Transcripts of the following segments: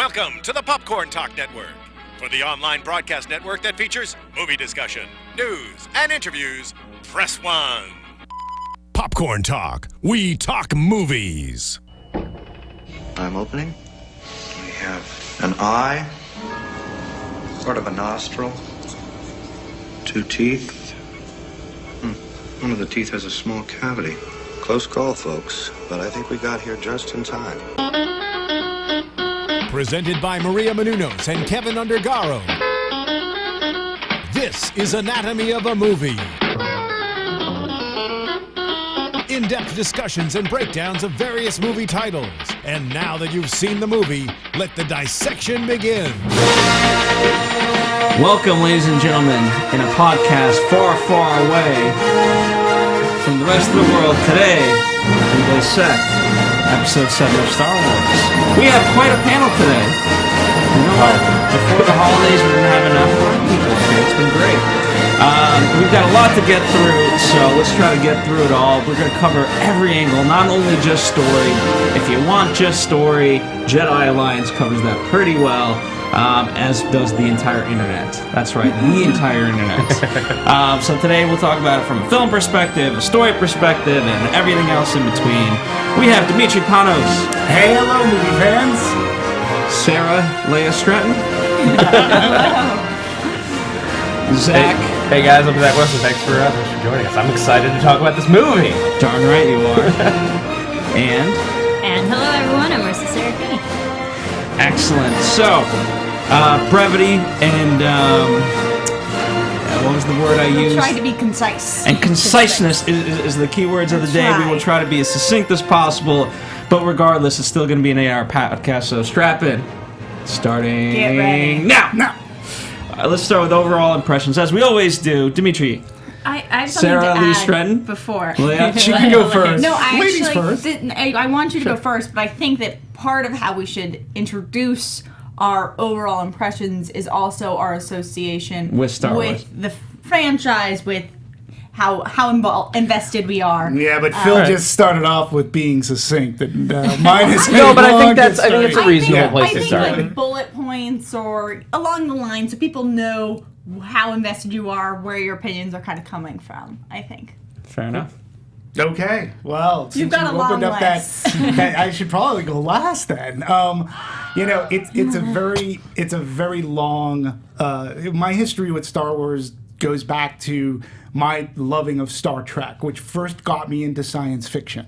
Welcome to the Popcorn Talk Network, for the online broadcast network that features movie discussion, news, and interviews. Press 1. Popcorn Talk. We talk movies. I'm opening. We have an eye, sort of a nostril, 2 teeth. One of the teeth has a small cavity. Close call, folks, but I think we got here just in time. Presented by Maria Menounos and Kevin Undergaro. This is Anatomy of a Movie. In-depth discussions and breakdowns of various movie titles. And now that you've seen the movie, let the dissection begin. Welcome, ladies and gentlemen, in a podcast far, far away from the rest of the world. Today, we dissect Episode 7 of Star Wars. We have quite a panel today. You know what? Before the holidays, we didn't have enough people here. It's been great. We've got a lot to get through, so let's try to get through it all. We're going to cover every angle, not only just story. If you want just story, Jedi Alliance covers that pretty well. As does the entire internet. That's right, the entire internet. So today we'll talk about it from a film perspective, a story perspective, and everything else in between. We have Demetri, Panos. Hey, hello, movie fans. Sara, Stretton. Zach. Hey guys, I'm Zach Weston. Thanks for joining us. I'm excited to talk about this movie. Darn right you are. And hello everyone, I'm Marisa Serafini. Excellent. So, brevity and what was the word I used? We'll try to be concise. And conciseness is the key words of the day. We will try to be as succinct as possible, but regardless, it's still going to be an 8-hour podcast. So strap in. Starting Get ready. now. Let's start with overall impressions, as we always do. Demetri. I have something Sara to add Stretton before. She can go first. No, I Ladies actually first. I want you to go first, but I think that part of how we should introduce our overall impressions is also our association With Star Wars. with the franchise, with how invested we are. Yeah, but Phil just started off with being succinct, and mine is No, but I think it's a reasonable place I to think start. like bullet points or along the line, so people know how invested you are, where your opinions are kind of coming from. I think. Fair enough. Okay, well, You've since got you a opened long up list. that I should probably go last then. It's a very long. My history with Star Wars goes back to my loving of Star Trek, which first got me into science fiction,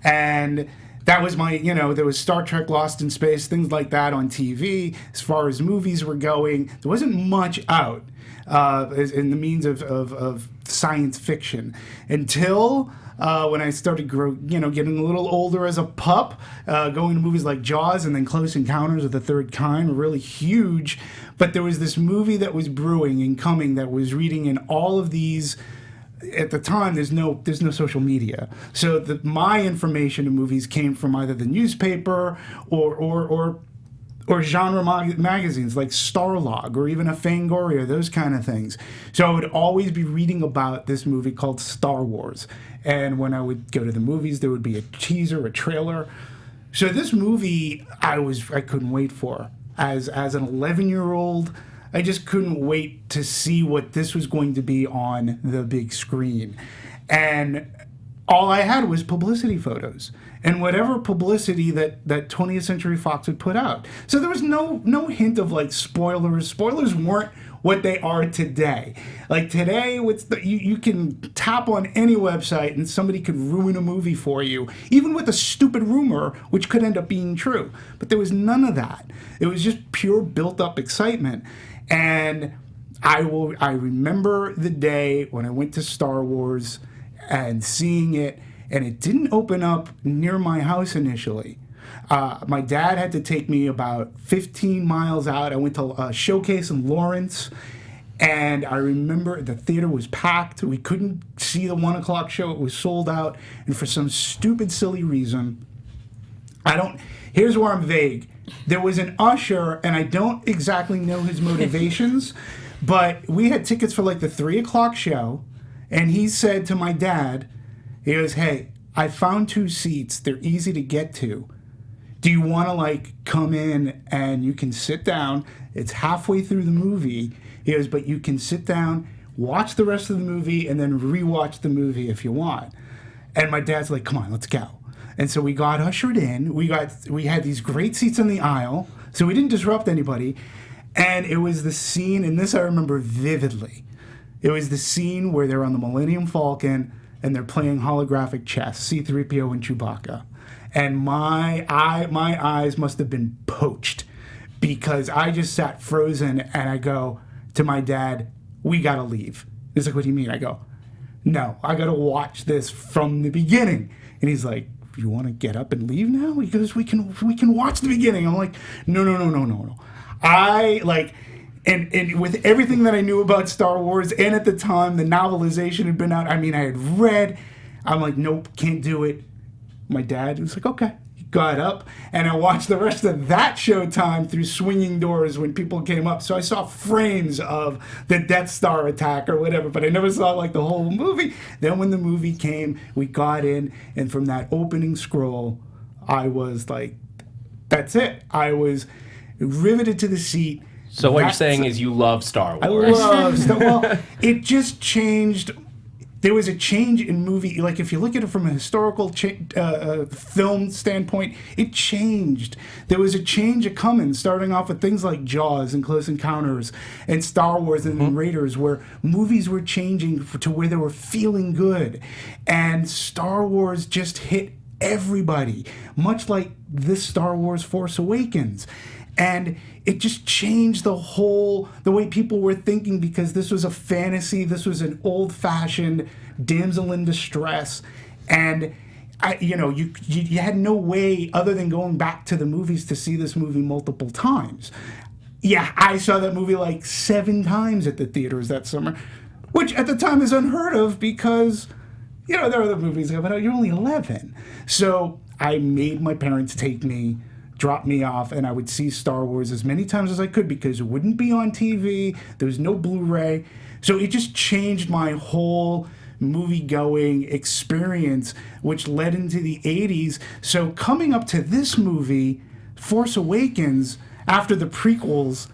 and that was my, there was Star Trek Lost in Space, things like that on TV. As far as movies were going, there wasn't much out in the means of science fiction until when I started getting a little older as a pup, going to movies like Jaws and then Close Encounters of the Third Kind were really huge. But there was this movie that was brewing and coming that was reading in all of these. At the time, there's no social media, so my information in movies came from either the newspaper or genre magazines like Starlog or even a Fangoria, those kind of things. So I would always be reading about this movie called Star Wars, and when I would go to the movies, there would be a teaser, a trailer. So this movie, I couldn't wait for. As an 11-year-old. I just couldn't wait to see what this was going to be on the big screen. And all I had was publicity photos and whatever publicity that 20th Century Fox would put out. So there was no hint of like spoilers. Spoilers weren't what they are today. Like today, you can tap on any website and somebody could ruin a movie for you, even with a stupid rumor, which could end up being true. But there was none of that. It was just pure built-up excitement. And I remember the day when I went to Star Wars and seeing it, and it didn't open up near my house initially. My dad had to take me about 15 miles out. I went to a showcase in Lawrence, and I remember the theater was packed. We couldn't see the 1 o'clock show. It was sold out, and for some stupid, silly reason, here's where I'm vague. There was an usher, and I don't exactly know his motivations, but we had tickets for like the 3 o'clock show, and he said to my dad, he goes, "Hey, I found 2 seats. They're easy to get to. do you want to like come in and you can sit down? It's halfway through the movie. He goes, but you can sit down, watch the rest of the movie, and then rewatch the movie if you want. And my dad's like, come on, let's go. And so we got ushered in. We had these great seats in the aisle, so we didn't disrupt anybody. And it was the scene, and this I remember vividly. It was the scene where they're on the Millennium Falcon and they're playing holographic chess, C-3PO and Chewbacca. And my eyes must have been poached because I just sat frozen and I go to my dad, we gotta leave. He's like, what do you mean? I go, no, I gotta watch this from the beginning. And he's like, you want to get up and leave now? He goes, we can watch the beginning. I'm like, no. I like, and with everything that I knew about Star Wars, and at the time the novelization had been out. I mean, I had read. I'm like, nope, can't do it. My dad was like, okay. He got up, and I watched the rest of that showtime through swinging doors when people came up. So I saw frames of the Death Star attack or whatever, but I never saw like the whole movie. Then when the movie came, we got in, and from that opening scroll, I was like, that's it. I was riveted to the seat. So what you're saying is you love Star Wars. I love Star Wars. Well, it just changed. There was a change in movie. Like, if you look at it from a historical film standpoint, it changed. There was a change coming, starting off with things like Jaws and Close Encounters and Star Wars and then Raiders, where movies were changing to where they were feeling good. And Star Wars just hit everybody, much like this Star Wars Force Awakens. And it just changed the way people were thinking, because this was a fantasy, this was an old-fashioned damsel in distress, and you had no way other than going back to the movies to see this movie multiple times. Yeah, I saw that movie like 7 times at the theaters that summer, which at the time is unheard of because, there are other movies that come out, you're only 11. So I made my parents take me, drop me off, and I would see Star Wars as many times as I could because it wouldn't be on TV. There was no Blu-ray. So it just changed my whole movie-going experience, which led into the 80s. So coming up to this movie, Force Awakens, after the prequels,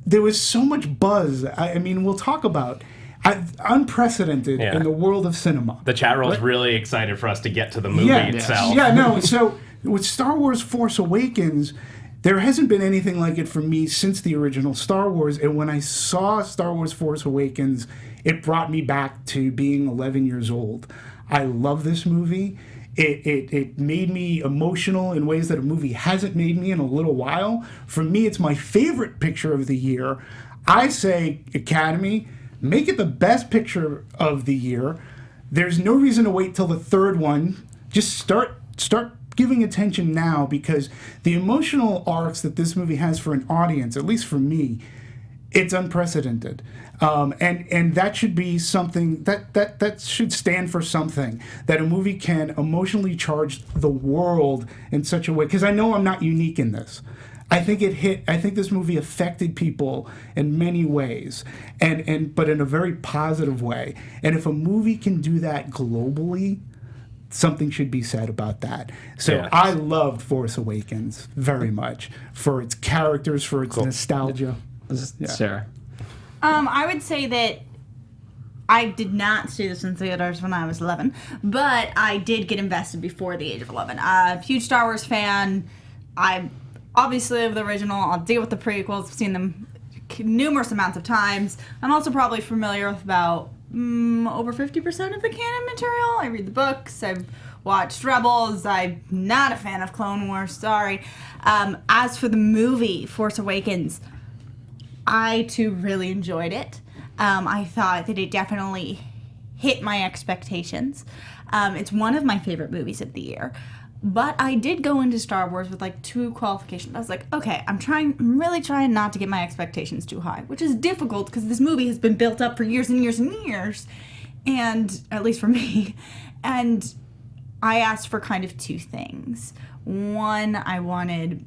there was so much buzz. I mean, we'll talk about unprecedented in the world of cinema. The chat room is really excited for us to get to the movie itself. Yeah, no, so with Star Wars Force Awakens, there hasn't been anything like it for me since the original Star Wars. And when I saw Star Wars Force Awakens, it brought me back to being 11 years old. I love this movie. It made me emotional in ways that a movie hasn't made me in a little while. For me, it's my favorite picture of the year. I say, Academy, make it the best picture of the year. There's no reason to wait till the third one. Just start giving attention now, because the emotional arcs that this movie has for an audience, at least for me, it's unprecedented. And that should be something that should stand for something, that a movie can emotionally charge the world in such a way, because I know I'm not unique in this. I think this movie affected people in many ways, but in a very positive way. And if a movie can do that globally, something should be said about that. So yes. I loved Force Awakens very much for its characters, for its nostalgia. Yeah. Sarah? I would say that I did not see this in theaters when I was 11, but I did get invested before the age of 11. A huge Star Wars fan. I obviously love the original. I'll deal with the prequels. I've seen them numerous amounts of times. I'm also probably familiar with about over 50% of the canon material. I read the books. I've watched Rebels. I'm not a fan of Clone Wars. Sorry. As for the movie, Force Awakens, I, too, really enjoyed it. I thought that it definitely hit my expectations. It's one of my favorite movies of the year. But I did go into Star Wars with, 2 qualifications. I was like, okay, I'm really trying not to get my expectations too high, which is difficult because this movie has been built up for years and years and years, and at least for me. And I asked for kind of 2 things. One, I wanted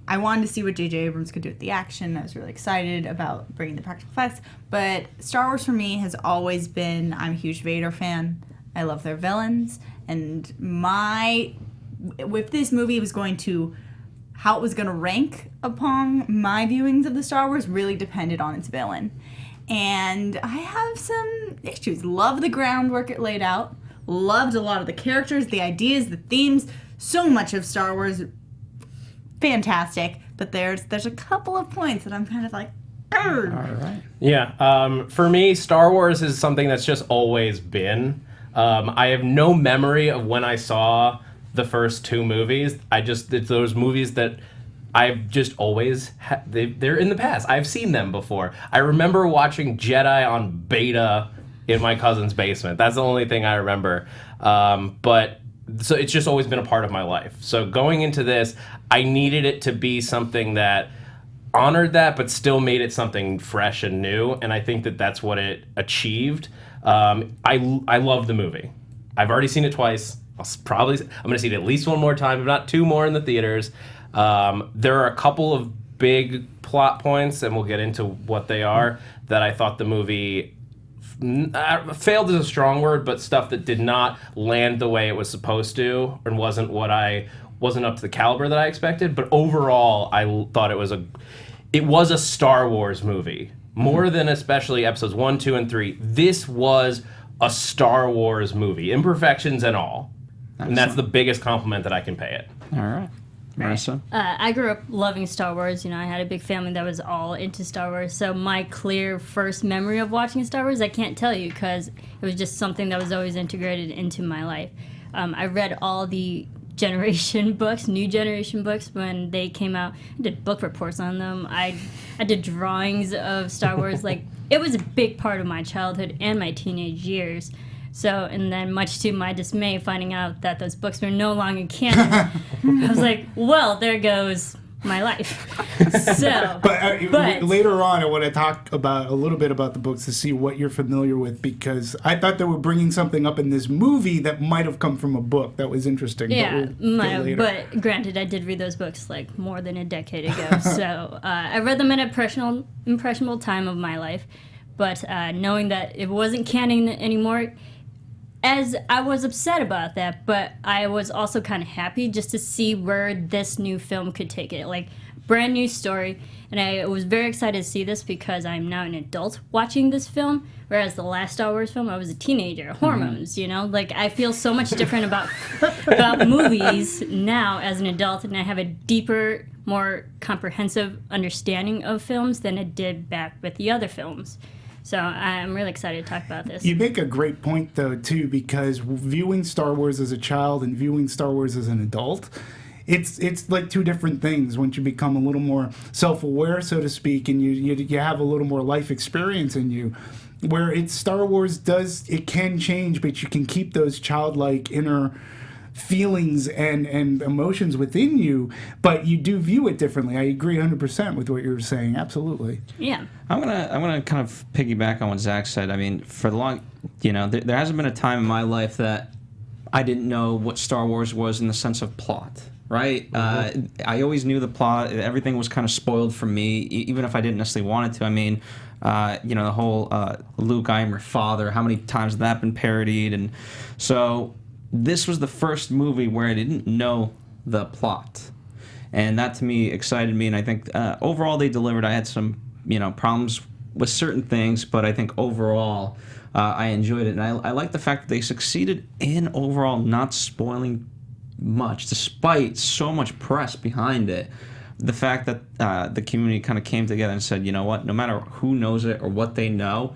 to see what J.J. Abrams could do with the action. I was really excited about bringing the practical effects. But Star Wars for me has always been, I'm a huge Vader fan. I love their villains. And my if this movie was going to, how it was going to rank upon my viewings of the Star Wars really depended on its villain. And I have some issues. Love the groundwork it laid out. Loved a lot of the characters, the ideas, the themes. So much of Star Wars, fantastic. But there's a couple of points that I'm kind of like, argh. All right. Yeah, for me, Star Wars is something that's just always been. I have no memory of when I saw the first two movies. It's those movies that I've just always they're in the past. I've seen them before. I remember watching Jedi on beta in my cousin's basement. That's the only thing I remember. But so it's just always been a part of my life. So going into this, I needed it to be something that honored that, but still made it something fresh and new. And I think that that's what it achieved. I love the movie. I've already seen it twice. I'm going to see it at least one more time, if not two more in the theaters. There are a couple of big plot points, and we'll get into what they are, that I thought the movie failed is a strong word, but stuff that did not land the way it was supposed to, and wasn't up to the caliber that I expected. But overall, I thought it was a Star Wars movie. More than especially episodes 1, 2, and 3. This was a Star Wars movie, imperfections and all. And that's the biggest compliment that I can pay it. All right. Marisa? I grew up loving Star Wars. I had a big family that was all into Star Wars. So my clear first memory of watching Star Wars, I can't tell you because it was just something that was always integrated into my life. I read all the new generation books when they came out. I did book reports on them. I did drawings of Star Wars. It was a big part of my childhood and my teenage years. So, and then much to my dismay, finding out that those books were no longer canon, I was like, well, there goes my life. But later on, I want to talk about a little bit about the books to see what you're familiar with, because I thought they were bringing something up in this movie that might have come from a book that was interesting. Yeah, but granted, I did read those books more than a decade ago. So I read them at an impressionable time of my life. But knowing that it wasn't canon anymore, as I was upset about that, but I was also kind of happy just to see where this new film could take it. Brand new story. And I was very excited to see this because I'm now an adult watching this film, whereas the last Star Wars film, I was a teenager. Hormones, I feel so much different about movies now as an adult, and I have a deeper, more comprehensive understanding of films than I did back with the other films. So I'm really excited to talk about this. You make a great point, though, too, because viewing Star Wars as a child and viewing Star Wars as an adult, it's like two different things. Once you become a little more self-aware, so to speak, and you have a little more life experience in you, where Star Wars it can change, but you can keep those childlike inner feelings and emotions within you, but you do view it differently. I agree 100% with what you were saying. Absolutely. Yeah. I'm gonna kind of piggyback on what Zach said. I mean, for the long, there hasn't been a time in my life that I didn't know what Star Wars was in the sense of plot. Right? Mm-hmm. I always knew the plot. Everything was kind of spoiled for me, even if I didn't necessarily want it to. I mean, the whole Luke, I am your father. How many times has that been parodied? And so this was the first movie where I didn't know the plot, and that to me excited me. And I think overall they delivered. I had some problems with certain things, but I think overall I enjoyed it, and I like the fact that they succeeded in overall not spoiling much, despite so much press behind it. The fact that the community kind of came together and said, you know what, no matter who knows it or what they know,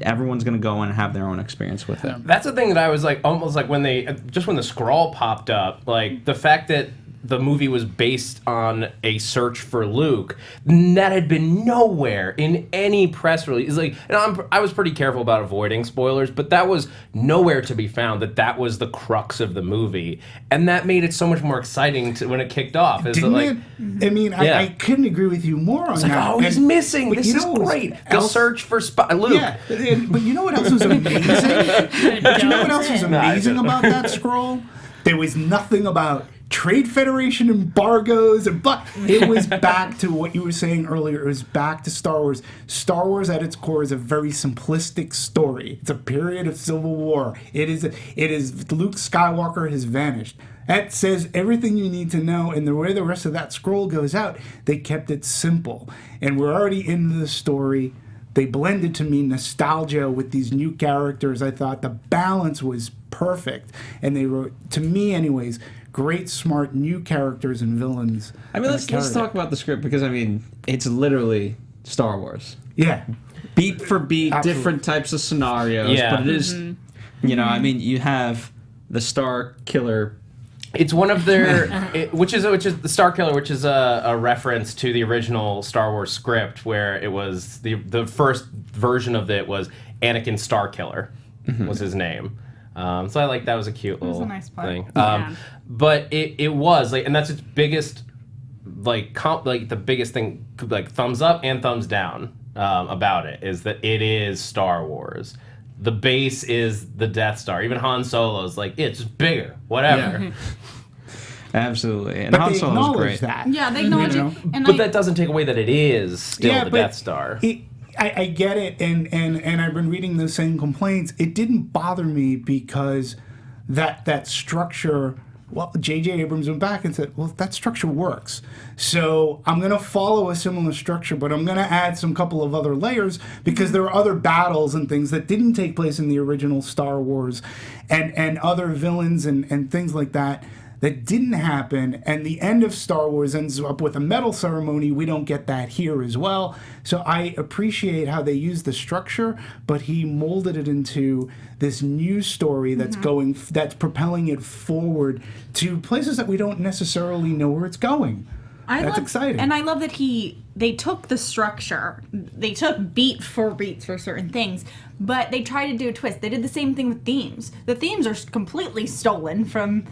everyone's going to go and have their own experience with it. That's the thing that I was almost when the scroll popped up, the fact that the movie was based on a search for Luke, that had been nowhere in any press release. And I was pretty careful about avoiding spoilers, but that was nowhere to be found. That was the crux of the movie, and that made it so much more exciting when it kicked off. I I couldn't agree with you more on that. Oh, he's missing. This is great. The search for Luke. Yeah, but you know what else was amazing? Do you know what else was amazing about that scroll? There was nothing about Trade Federation embargoes, but it was back to what you were saying earlier. It was back to Star Wars. Star Wars at its core is a very simplistic story. It's a period of civil war. It is Luke Skywalker has vanished. That says everything you need to know, and the way the rest of that scroll goes out, they kept it simple. And we're already into the story. They blended to me nostalgia with these new characters. I thought the balance was perfect. And they wrote, to me anyways, great, smart, new characters and villains. I mean, let's talk about the script, because, I mean, it's literally Star Wars. Yeah. Beat for beat, Absolutely. Different types of scenarios. Yeah. But it is, you know, I mean, you have the Star Killer. It's one of their, which is the Star Killer, which is a reference to the original Star Wars script, where it was the first version of it was Anakin Starkiller was his name. So I like that was a cute little nice part. thing. Yeah. But it was like, and that's its biggest, like the biggest thing, like thumbs up and thumbs down about it, is that it is Star Wars. The base is the Death Star. Even Han Solo's like, it's bigger, whatever. Yeah. Absolutely. And But Han they Solo was acknowledge great. that. Yeah, they acknowledge You know? it. And But that doesn't take away that it is still the but Death Star. I get it, and I've been reading those same complaints. It didn't bother me because that structure. Well, J.J. Abrams went back and said, well, that structure works. So I'm going to follow a similar structure, but I'm going to add some couple of other layers because there are other battles and things that didn't take place in the original Star Wars and other villains and things like that didn't happen. And the end of Star Wars ends up with a medal ceremony. We don't get that here as well. So I appreciate how they use the structure, but he molded it into this new story that's that's propelling it forward to places that we don't necessarily know where it's going. That's exciting. And I love that they took the structure, they took beat for beats for certain things, but they tried to do a twist. They did the same thing with themes. The themes are completely stolen from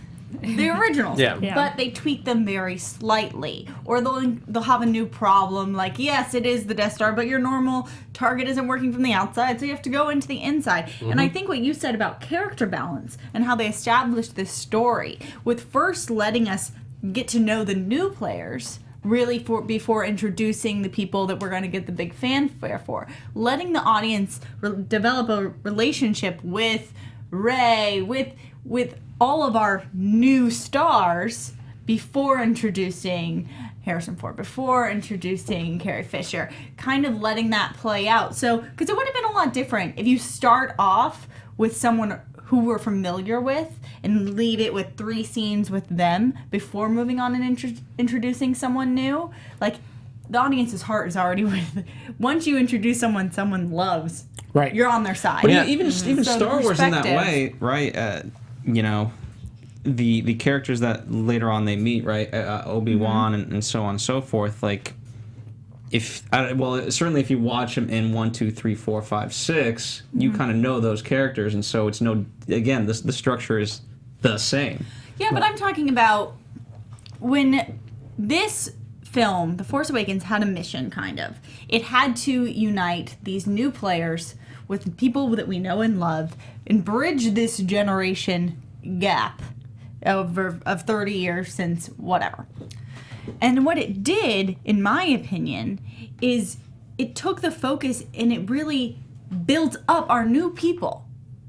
the originals, Yeah. but they tweak them very slightly, or they'll have a new problem. Like, yes, it is the Death Star, but your normal target isn't working from the outside, so you have to go into the inside. And I think what you said about character balance and how they established this story with first letting us get to know the new players really before introducing the people that we're going to get the big fanfare for, letting the audience develop a relationship with Rey, with all of our new stars before introducing Harrison Ford, before introducing Carrie Fisher, kind of letting that play out. So, because it would have been a lot different if you start off with someone who we're familiar with and leave it with 3 scenes with them before moving on and introducing someone new. Like, the audience's heart is already with. Once you introduce someone loves, Right. you're on their side. But even So Star Wars in that perspective. way, right? You know, the characters that later on they meet, right? Obi-Wan and so on and so forth. Like, certainly if you watch them in 1, 2, 3, 4, 5, 6, you kind of know those characters, and so it's again, the structure is the same. Yeah, but I'm talking about when this film, The Force Awakens, had a mission, kind of. It had to unite these new players with people that we know and love and bridge this generation gap of 30 years since whatever. And what it did, in my opinion, is it took the focus and it really built up our new people.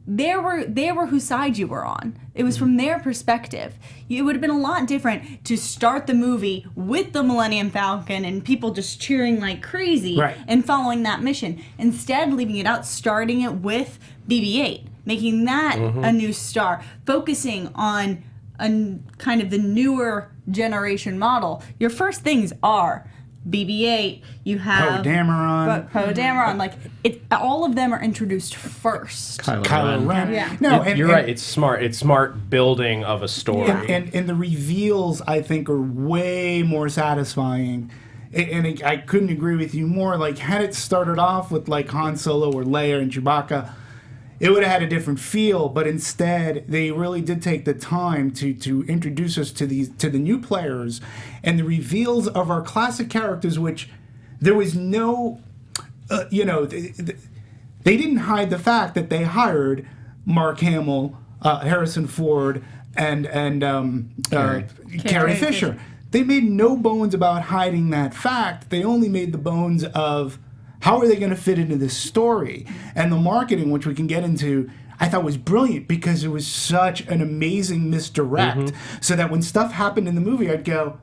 They were whose side you were on. It was from their perspective. It would have been a lot different to start the movie with the Millennium Falcon and people just cheering like crazy and following that mission. Instead, leaving it out, starting it with BB-8, making that a new star, focusing on kind of the newer generation model. Your first things are BB-8, you have Poe Dameron. Like, all of them are introduced first. Kylo Ren. Yeah. No, You're right. It's smart. It's smart building of a story. And the reveals, I think, are way more satisfying. And I couldn't agree with you more. Like, had it started off with, like, Han Solo or Leia and Chewbacca, it would have had a different feel. But instead, they really did take the time to introduce us to the new players and the reveals of our classic characters, which there was no, they didn't hide the fact that they hired Mark Hamill, Harrison Ford and Carrie Fisher. Fisher. They made no bones about hiding that fact. They only made the bones of how are they going to fit into this story. And the marketing, which we can get into, I thought was brilliant because it was such an amazing misdirect. So that when stuff happened in the movie, I'd go,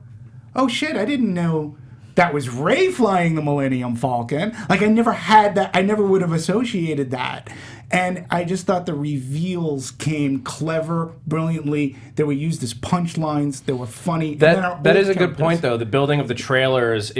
oh shit, I didn't know that was Rey flying the Millennium Falcon. Like, I never had that. I never would have associated that. And I just thought the reveals came clever, brilliantly. They were used as punchlines. They were funny. That is a good point, though. The building of the trailers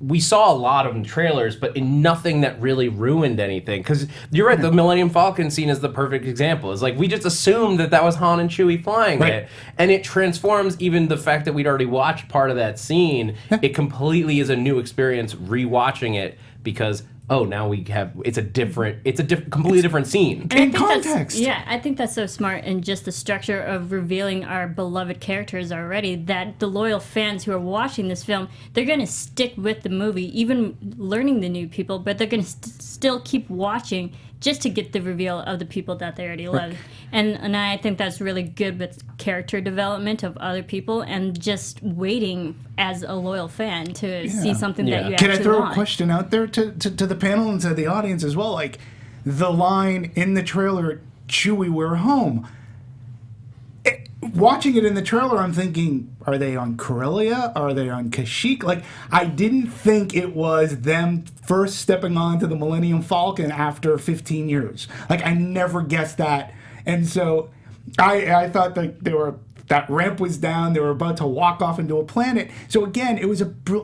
we saw a lot of them trailers, but in nothing that really ruined anything. Because you're right, the Millennium Falcon scene is the perfect example. It's like we just assumed that was Han and Chewie flying it, and it transforms even the fact that we'd already watched part of that scene. It completely is a new experience rewatching it because. Oh, now we have. It's a completely different scene. And in context. I think that's so smart, and just the structure of revealing our beloved characters already. That the loyal fans who are watching this film, they're going to stick with the movie, even learning the new people, but they're going to still keep watching just to get the reveal of the people that they already love. And I think that's really good with character development of other people and just waiting as a loyal fan to see something that you actually want. Can I throw want. a question out there to the panel and to the audience as well? Like, the line in the trailer, Chewie, we're home. Watching it in the trailer, I'm thinking, are they on Corellia? Are they on Kashyyyk? Like, I didn't think it was them first stepping onto the Millennium Falcon after 15 years. Like, I never guessed that. And so I thought that that ramp was down. They were about to walk off into a planet. So again,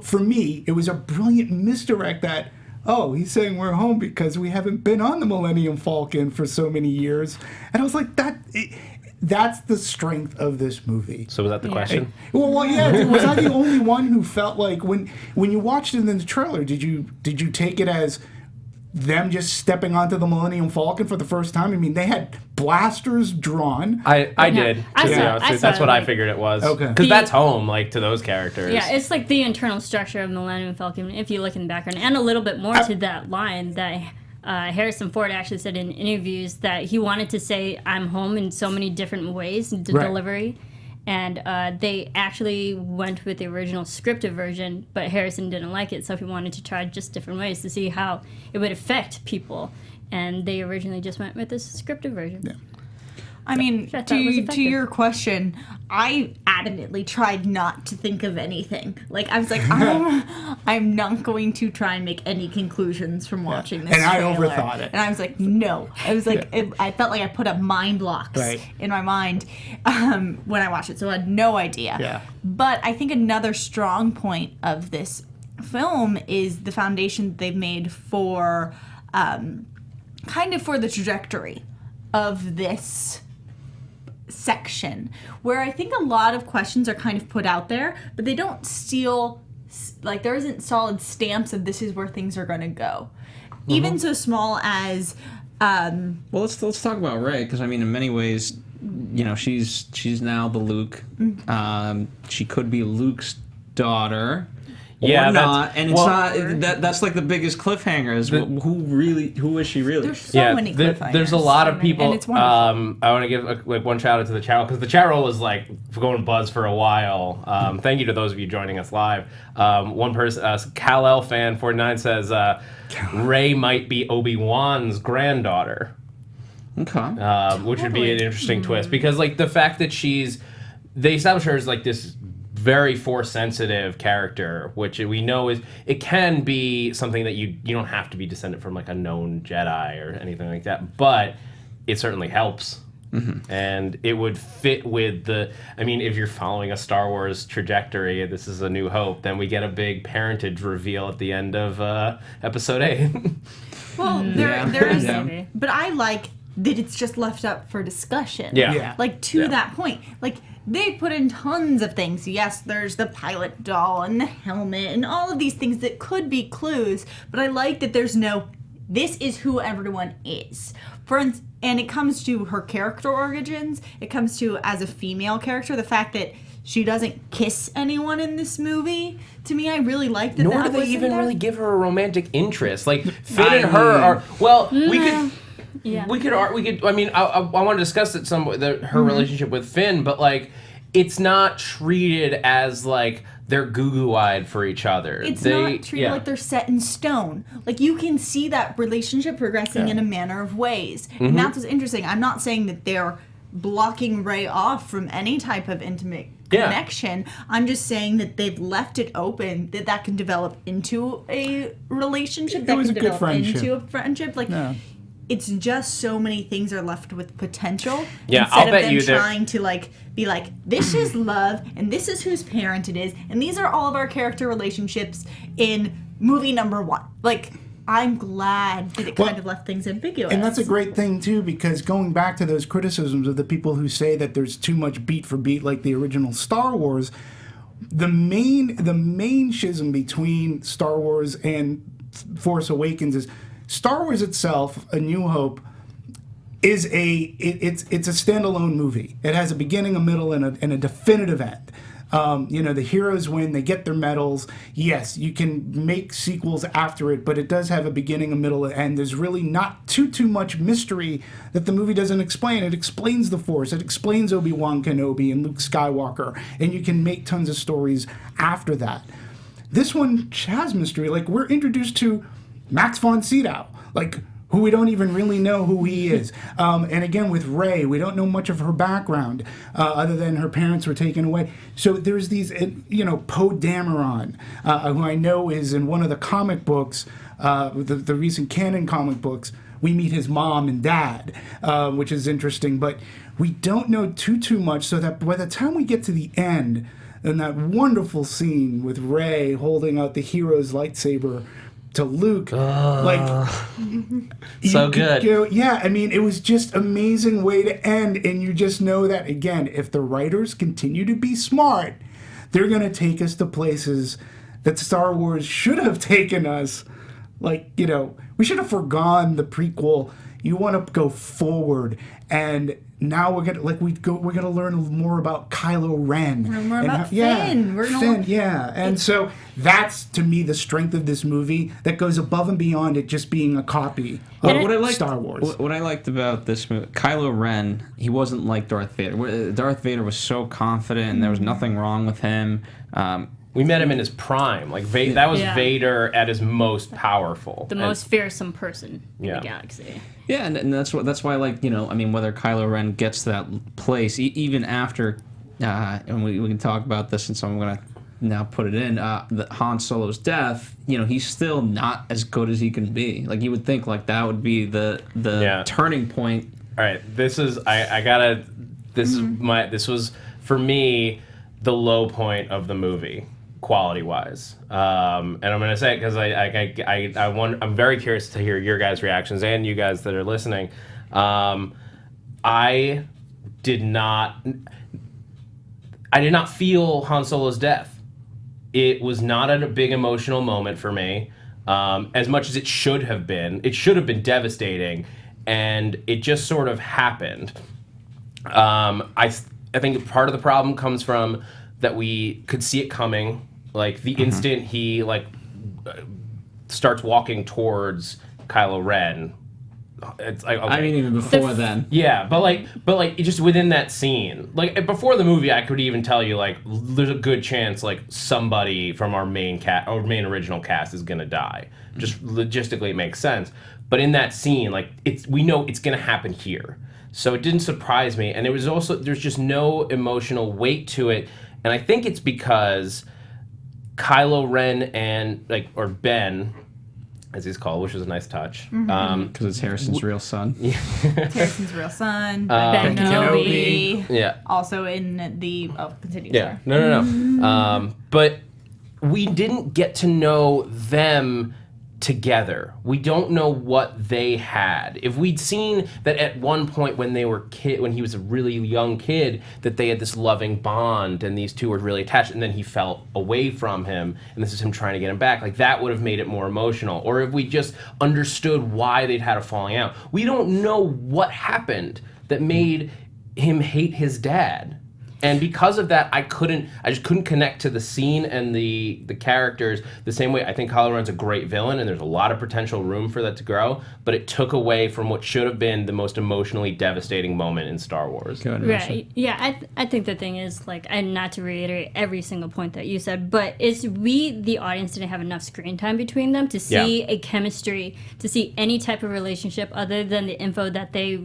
for me, it was a brilliant misdirect that, oh, he's saying we're home because we haven't been on the Millennium Falcon for so many years. And I was like, that's the strength of this movie. So was that the question? Well, yeah. Was I the only one who felt like when you watched it in the trailer, did you take it as them just stepping onto the Millennium Falcon for the first time? I mean, they had blasters drawn. I did. That's what I figured it was. Okay. Because that's home, like, to those characters. Yeah, it's like the internal structure of Millennium Falcon, if you look in the background, and a little bit more to that line that Harrison Ford actually said in interviews that he wanted to say I'm home in so many different ways in the delivery. And they actually went with the original scripted version, but Harrison didn't like it, so he wanted to try just different ways to see how it would affect people. And they originally just went with this scripted version. Yeah. I mean, to your question, I adamantly tried not to think of anything. Like, I was like, I'm not going to try and make any conclusions from watching this trailer. I overthought it. And I was like, no. I was like, I felt like I put up mind blocks in my mind when I watched it, so I had no idea. Yeah. But I think another strong point of this film is the foundation that they've made for kind of for the trajectory of this section, where I think a lot of questions are kind of put out there, but they don't steal, like, there isn't solid stamps of this is where things are going to go. Even so small as well, let's talk about Rey, because I mean, in many ways, you know, she's now the Luke. She could be Luke's daughter. Or not, and it's not. That's like the biggest cliffhanger. Is who is she really? There's so many cliffhangers. There's a lot of people. And it's wonderful. I want to give one shout out to the chat roll, because the chat roll was like going buzz for a while. Thank you to those of you joining us live. One person, Kal-El fan 49 says Rey might be Obi-Wan's granddaughter. Okay. Which would be an interesting twist, because like the fact that they establish her as like this very Force-sensitive character, which we know it can be something that you don't have to be descendant from like a known Jedi or anything like that, but it certainly helps. And it would fit with if you're following a Star Wars trajectory, this is A New Hope, then we get a big parentage reveal at the end of Episode 8. Well, there is, but I like that it's just left up for discussion. Yeah. Like, to that point. Like, they put in tons of things. Yes, there's the pilot doll and the helmet and all of these things that could be clues, but I like that there's this is who everyone is. And it comes to her character origins, it comes to, as a female character, the fact that she doesn't kiss anyone in this movie. To me, I really like that. Nor do they even really give her a romantic interest. Like, Finn and her are... Well, we could... Yeah. we could. I mean, I want to discuss it her relationship with Finn, but like, it's not treated as like they're goo-goo-eyed for each other. It's not treated like they're set in stone. Like, you can see that relationship progressing in a manner of ways. And that's what's interesting. I'm not saying that they're blocking Rey off from any type of intimate connection. I'm just saying that they've left it open that can develop into a relationship. That was can a good develop friendship. into a friendship. Like, it's just so many things are left with potential. Yeah, instead I'll of bet them you that- trying to like be like, this is love and this is whose parent it is and these are all of our character relationships in movie number 1. Like, I'm glad that it kind of left things ambiguous. And that's a great thing too, because going back to those criticisms of the people who say that there's too much beat for beat like the original Star Wars, the main schism between Star Wars and Force Awakens is Star Wars itself, A New Hope, is it's a standalone movie. It has a beginning, a middle, and a definitive end. The heroes win, they get their medals. Yes, you can make sequels after it, but it does have a beginning, a middle, and end. There's really not too much mystery that the movie doesn't explain. It explains the Force. It explains Obi-Wan Kenobi and Luke Skywalker, and you can make tons of stories after that. This one has mystery. Like, we're introduced to Max von Sydow, like, who we don't even really know who he is. And again, with Rey, we don't know much of her background, other than her parents were taken away. So there's these, Poe Dameron, who I know is in one of the comic books, the recent canon comic books. We meet his mom and dad, which is interesting, but we don't know too much, so that by the time we get to the end, and that wonderful scene with Rey holding out the hero's lightsaber to Luke, so good. It was just amazing way to end, and you just know that, again, if the writers continue to be smart, they're going to take us to places that Star Wars should have taken us. Like, we should have forgone the prequel. You want to go forward, and now we're gonna learn more about Kylo Ren. More about Finn. And so that's, to me, the strength of this movie that goes above and beyond it just being a copy of Star Wars. What I liked about this movie, Kylo Ren, he wasn't like Darth Vader. Darth Vader was so confident, and there was nothing wrong with him. We met him in his prime. Like, that was Vader at his most powerful. The most fearsome person in the galaxy. Yeah, and that's why I like, whether Kylo Ren gets to that place, even after, and we can talk about this, and so I'm going to now put it in, Han Solo's death, he's still not as good as he can be. Like, you would think, like, that would be the turning point. All right, this was, for me, the low point of the movie, quality-wise, and I'm going to say it because I'm very curious to hear your guys' reactions and you guys that are listening. I did not feel Han Solo's death. It was not a big emotional moment for me, as much as it should have been. It should have been devastating, and it just sort of happened. I think part of the problem comes from that we could see it coming. Like, the instant he starts walking towards Kylo Ren, it's like, okay. I mean, even before then. Yeah, but it just within that scene, like, before the movie, I could even tell you, like, there's a good chance, like, somebody from our main original cast is gonna die. Just logistically, it makes sense. But in that scene, like, we know it's gonna happen here, so it didn't surprise me. And there's just no emotional weight to it. And I think it's because Kylo Ren or Ben, as he's called, which was a nice touch. Because it's Harrison's real son. Harrison's real son, Ben Kenobi. Yeah. Also in the... Oh, continue. Yeah. Sorry. No. But we didn't get to know them together. We don't know what they had. If we'd seen that at one point when he was a really young kid, that they had this loving bond and these two were really attached, and then he fell away from him, and this is him trying to get him back, like, that would have made it more emotional. Or if we just understood why they'd had a falling out. We don't know what happened that made him hate his dad. And because of that, I just couldn't connect to the scene and the characters the same way. I think Kylo Ren's a great villain, and there's a lot of potential room for that to grow, but it took away from what should have been the most emotionally devastating moment in Star Wars. Right. Yeah, I think the thing is, like, and not to reiterate every single point that you said, but it's the audience, didn't have enough screen time between them to see a chemistry, to see any type of relationship other than the info that they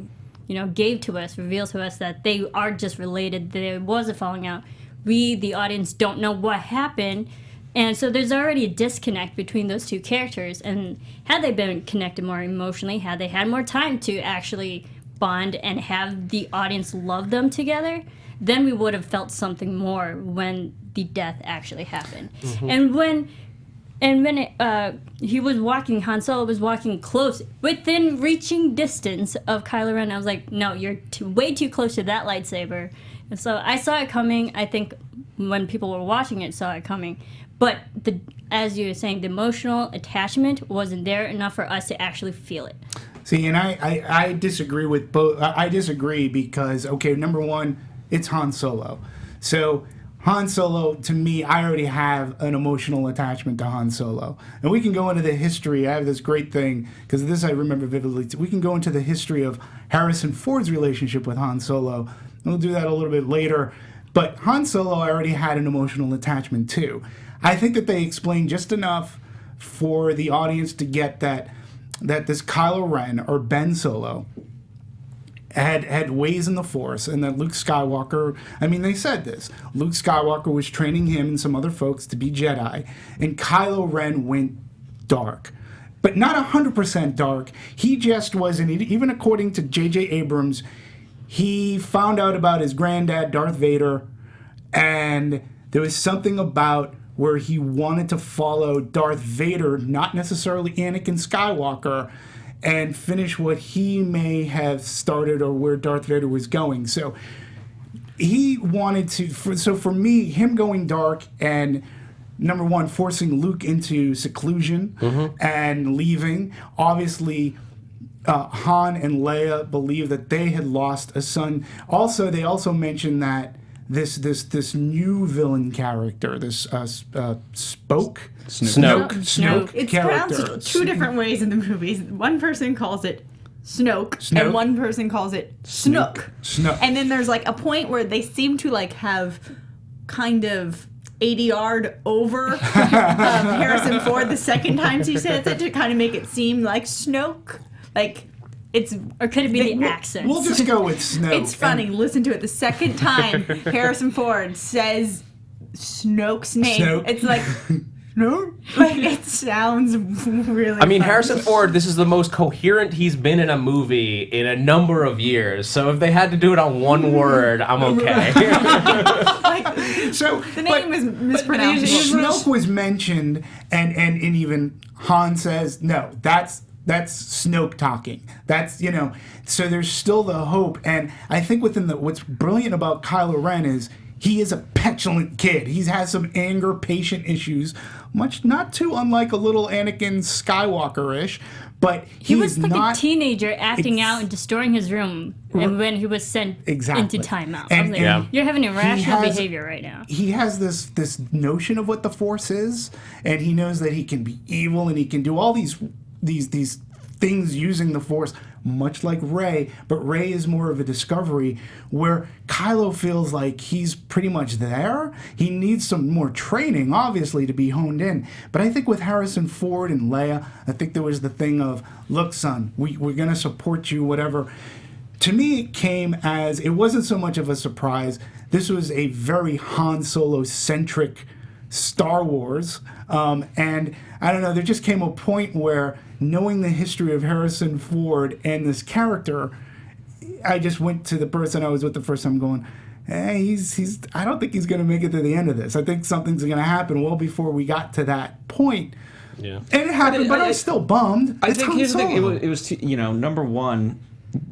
gave to us, revealed to us that they are just related, there was a falling out. We, the audience, don't know what happened. And so there's already a disconnect between those two characters. And had they been connected more emotionally, had they had more time to actually bond and have the audience love them together, then we would have felt something more when the death actually happened. Mm-hmm. And when he was walking, Han Solo was walking close, within reaching distance of Kylo Ren. I was like, no, you're way too close to that lightsaber. And so I saw it coming. I think when people were watching it, saw it coming. But as you were saying, the emotional attachment wasn't there enough for us to actually feel it. See, and I disagree with both. I disagree because, okay, number one, it's Han Solo. So Han Solo, to me, I already have an emotional attachment to Han Solo. And we can go into the history. I have this great thing, because this I remember vividly. We can go into the history of Harrison Ford's relationship with Han Solo. And we'll do that a little bit later. But Han Solo, I already had an emotional attachment to. I think that they explained just enough for the audience to get that this Kylo Ren, or Ben Solo, had ways in the Force, and that Luke Skywalker, I mean, they said this, Luke Skywalker was training him and some other folks to be Jedi, and Kylo Ren went dark. But not 100% dark. He just wasn't, even according to J.J. Abrams, he found out about his granddad, Darth Vader, and there was something about where he wanted to follow Darth Vader, not necessarily Anakin Skywalker, and finish what he may have started or where Darth Vader was going. So he wanted to, so for me, him going dark and, number one, forcing Luke into seclusion and leaving. Obviously, Han and Leia believe that they had lost a son. Also, they also mentioned that this new villain character, this Snoke It's character. pronounced two different ways in the movies. One person calls it Snoke, and one person calls it Snook. And then there's like a point where they seem to like have kind of ADR'd over Harrison Ford the second time he says it to kind of make it seem like Snoke. Like, it's, or could it be the accent? We'll just go with Snoke. It's funny. Listen to it. The second time Harrison Ford says Snoke's name, it's like, no, like it sounds really. I mean, funny. Harrison Ford, this is the most coherent he's been in a movie in a number of years. So if they had to do it on one word, I'm okay. So the name was mispronounced. Snoke was mentioned, and even Han says, no, that's Snoke talking. That's, so there's still the hope. And I think what's brilliant about Kylo Ren is he is a petulant kid. He has some anger, patient issues, much not too unlike a little Anakin Skywalker-ish, but he was like a teenager acting out and destroying his room, and when he was sent into timeout. I was like, you're having irrational behavior right now. He has this notion of what the Force is, and he knows that he can be evil and he can do all these things using the Force, much like Rey, but Rey is more of a discovery, where Kylo feels like he's pretty much there. He needs some more training, obviously, to be honed in. But I think with Harrison Ford and Leia, I think there was the thing of, look, son, we're going to support you, whatever. To me, it came as, it wasn't so much of a surprise. This was a very Han Solo-centric Star Wars. And I don't know, there just came a point where, knowing the history of Harrison Ford and this character, I just went to the person I was with the first time going, hey, I don't think he's going to make it to the end of this. I think something's going to happen well before we got to that point. Yeah. And it happened, but I'm still bummed. I think here's the thing, it was number one,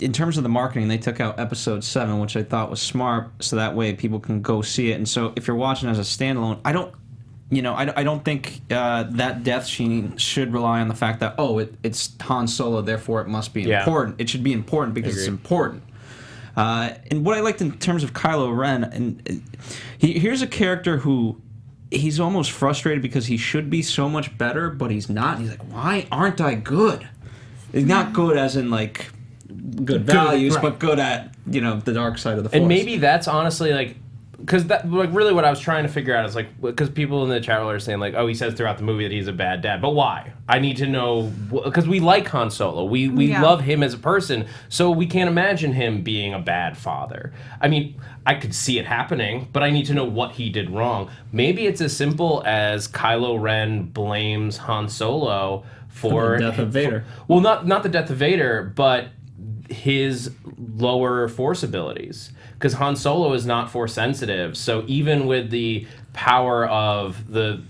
in terms of the marketing, they took out episode 7, which I thought was smart, so that way people can go see it. And so if you're watching as a standalone, I don't think that death scene should rely on the fact that, it's Han Solo, therefore it must be important. It should be important because it's important. And what I liked in terms of Kylo Ren, and here's a character who he's almost frustrated because he should be so much better, but he's not. He's like, why aren't I good? He's not good as in like good values, right. but good at the dark side of the Force. And maybe that's honestly like, because that like really what I was trying to figure out is like, because people in the chat are saying like, oh, he says throughout the movie that he's a bad dad, but why? I need to know, because we like Han Solo, we love him as a person, so we can't imagine him being a bad father. I mean, I could see it happening, but I need to know what he did wrong. Maybe it's as simple as Kylo Ren blames Han Solo for the death of Vader. Well, not the death of Vader, but his lower Force abilities. Because Han Solo is not Force sensitive, so even with the power of the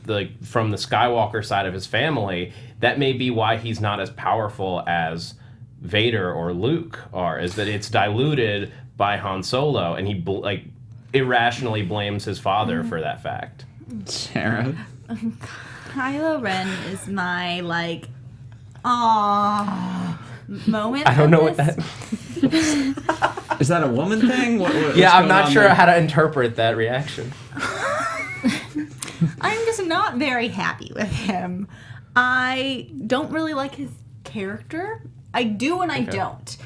from the Skywalker side of his family, that may be why he's not as powerful as Vader or Luke are. Is that it's diluted by Han Solo, and he irrationally blames his father for that fact. Sarah. Kylo Ren is my moment. I don't know of what this. that. Is that a woman thing? Yeah, I'm not sure how to interpret that reaction. I'm just not very happy with him. I don't really like his character. I do and I don't.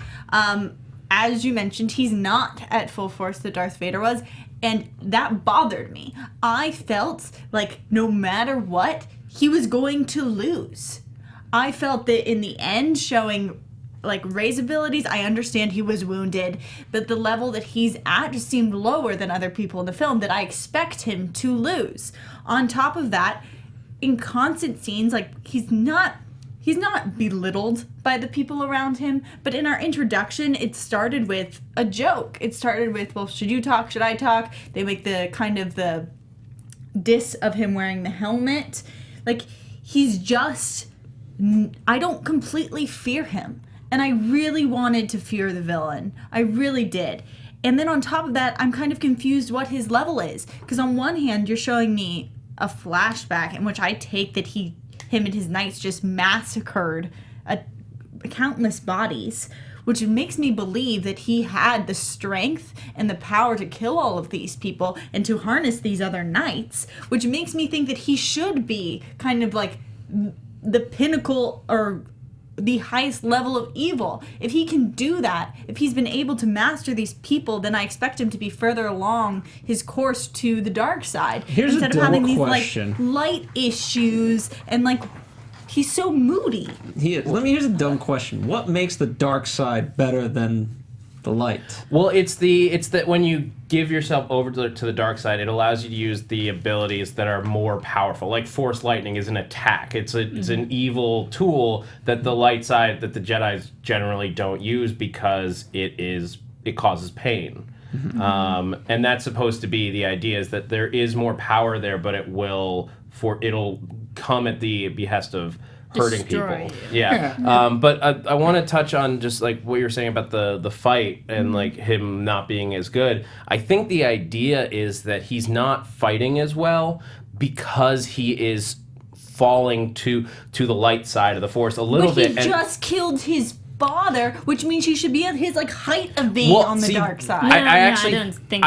As you mentioned, he's not at full force that Darth Vader was, and that bothered me. I felt like no matter what, he was going to lose. I felt that in the end, showing Rey's abilities, I understand he was wounded, but the level that he's at just seemed lower than other people in the film, that I expect him to lose. On top of that, in constant scenes, he's not belittled by the people around him, but in our introduction, it started with a joke. It started with, well, should you talk, should I talk? They make the kind of the diss of him wearing the helmet. He's just, I don't completely fear him. And I really wanted to fear the villain. I really did. And then on top of that, I'm kind of confused what his level is. Because on one hand, you're showing me a flashback in which I take that him and his knights just massacred countless bodies, which makes me believe that he had the strength and the power to kill all of these people and to harness these other knights, which makes me think that he should be kind of like the pinnacle or the highest level of evil. If he can do that, if he's been able to master these people, then I expect him to be further along his course to the dark side. Here's instead a of having question. These light issues and he's so moody. Here's a dumb question. What makes the dark side better than the light? Well, it's that when you give yourself over to the dark side, it allows you to use the abilities that are more powerful. Like Force Lightning is an attack. It's an evil tool that the light side, that the Jedis generally don't use because it causes pain. Mm-hmm. And that's supposed to be the idea, is that there is more power there, but it'll come at the behest of hurting Destroy people. you. Yeah. But I want to touch on just what you were saying about the fight and him not being as good. I think the idea is that he's not fighting as well because he is falling to the light side of the Force a little bit. But he just killed his father, which means he should be at his height of being on the dark side. I actually don't think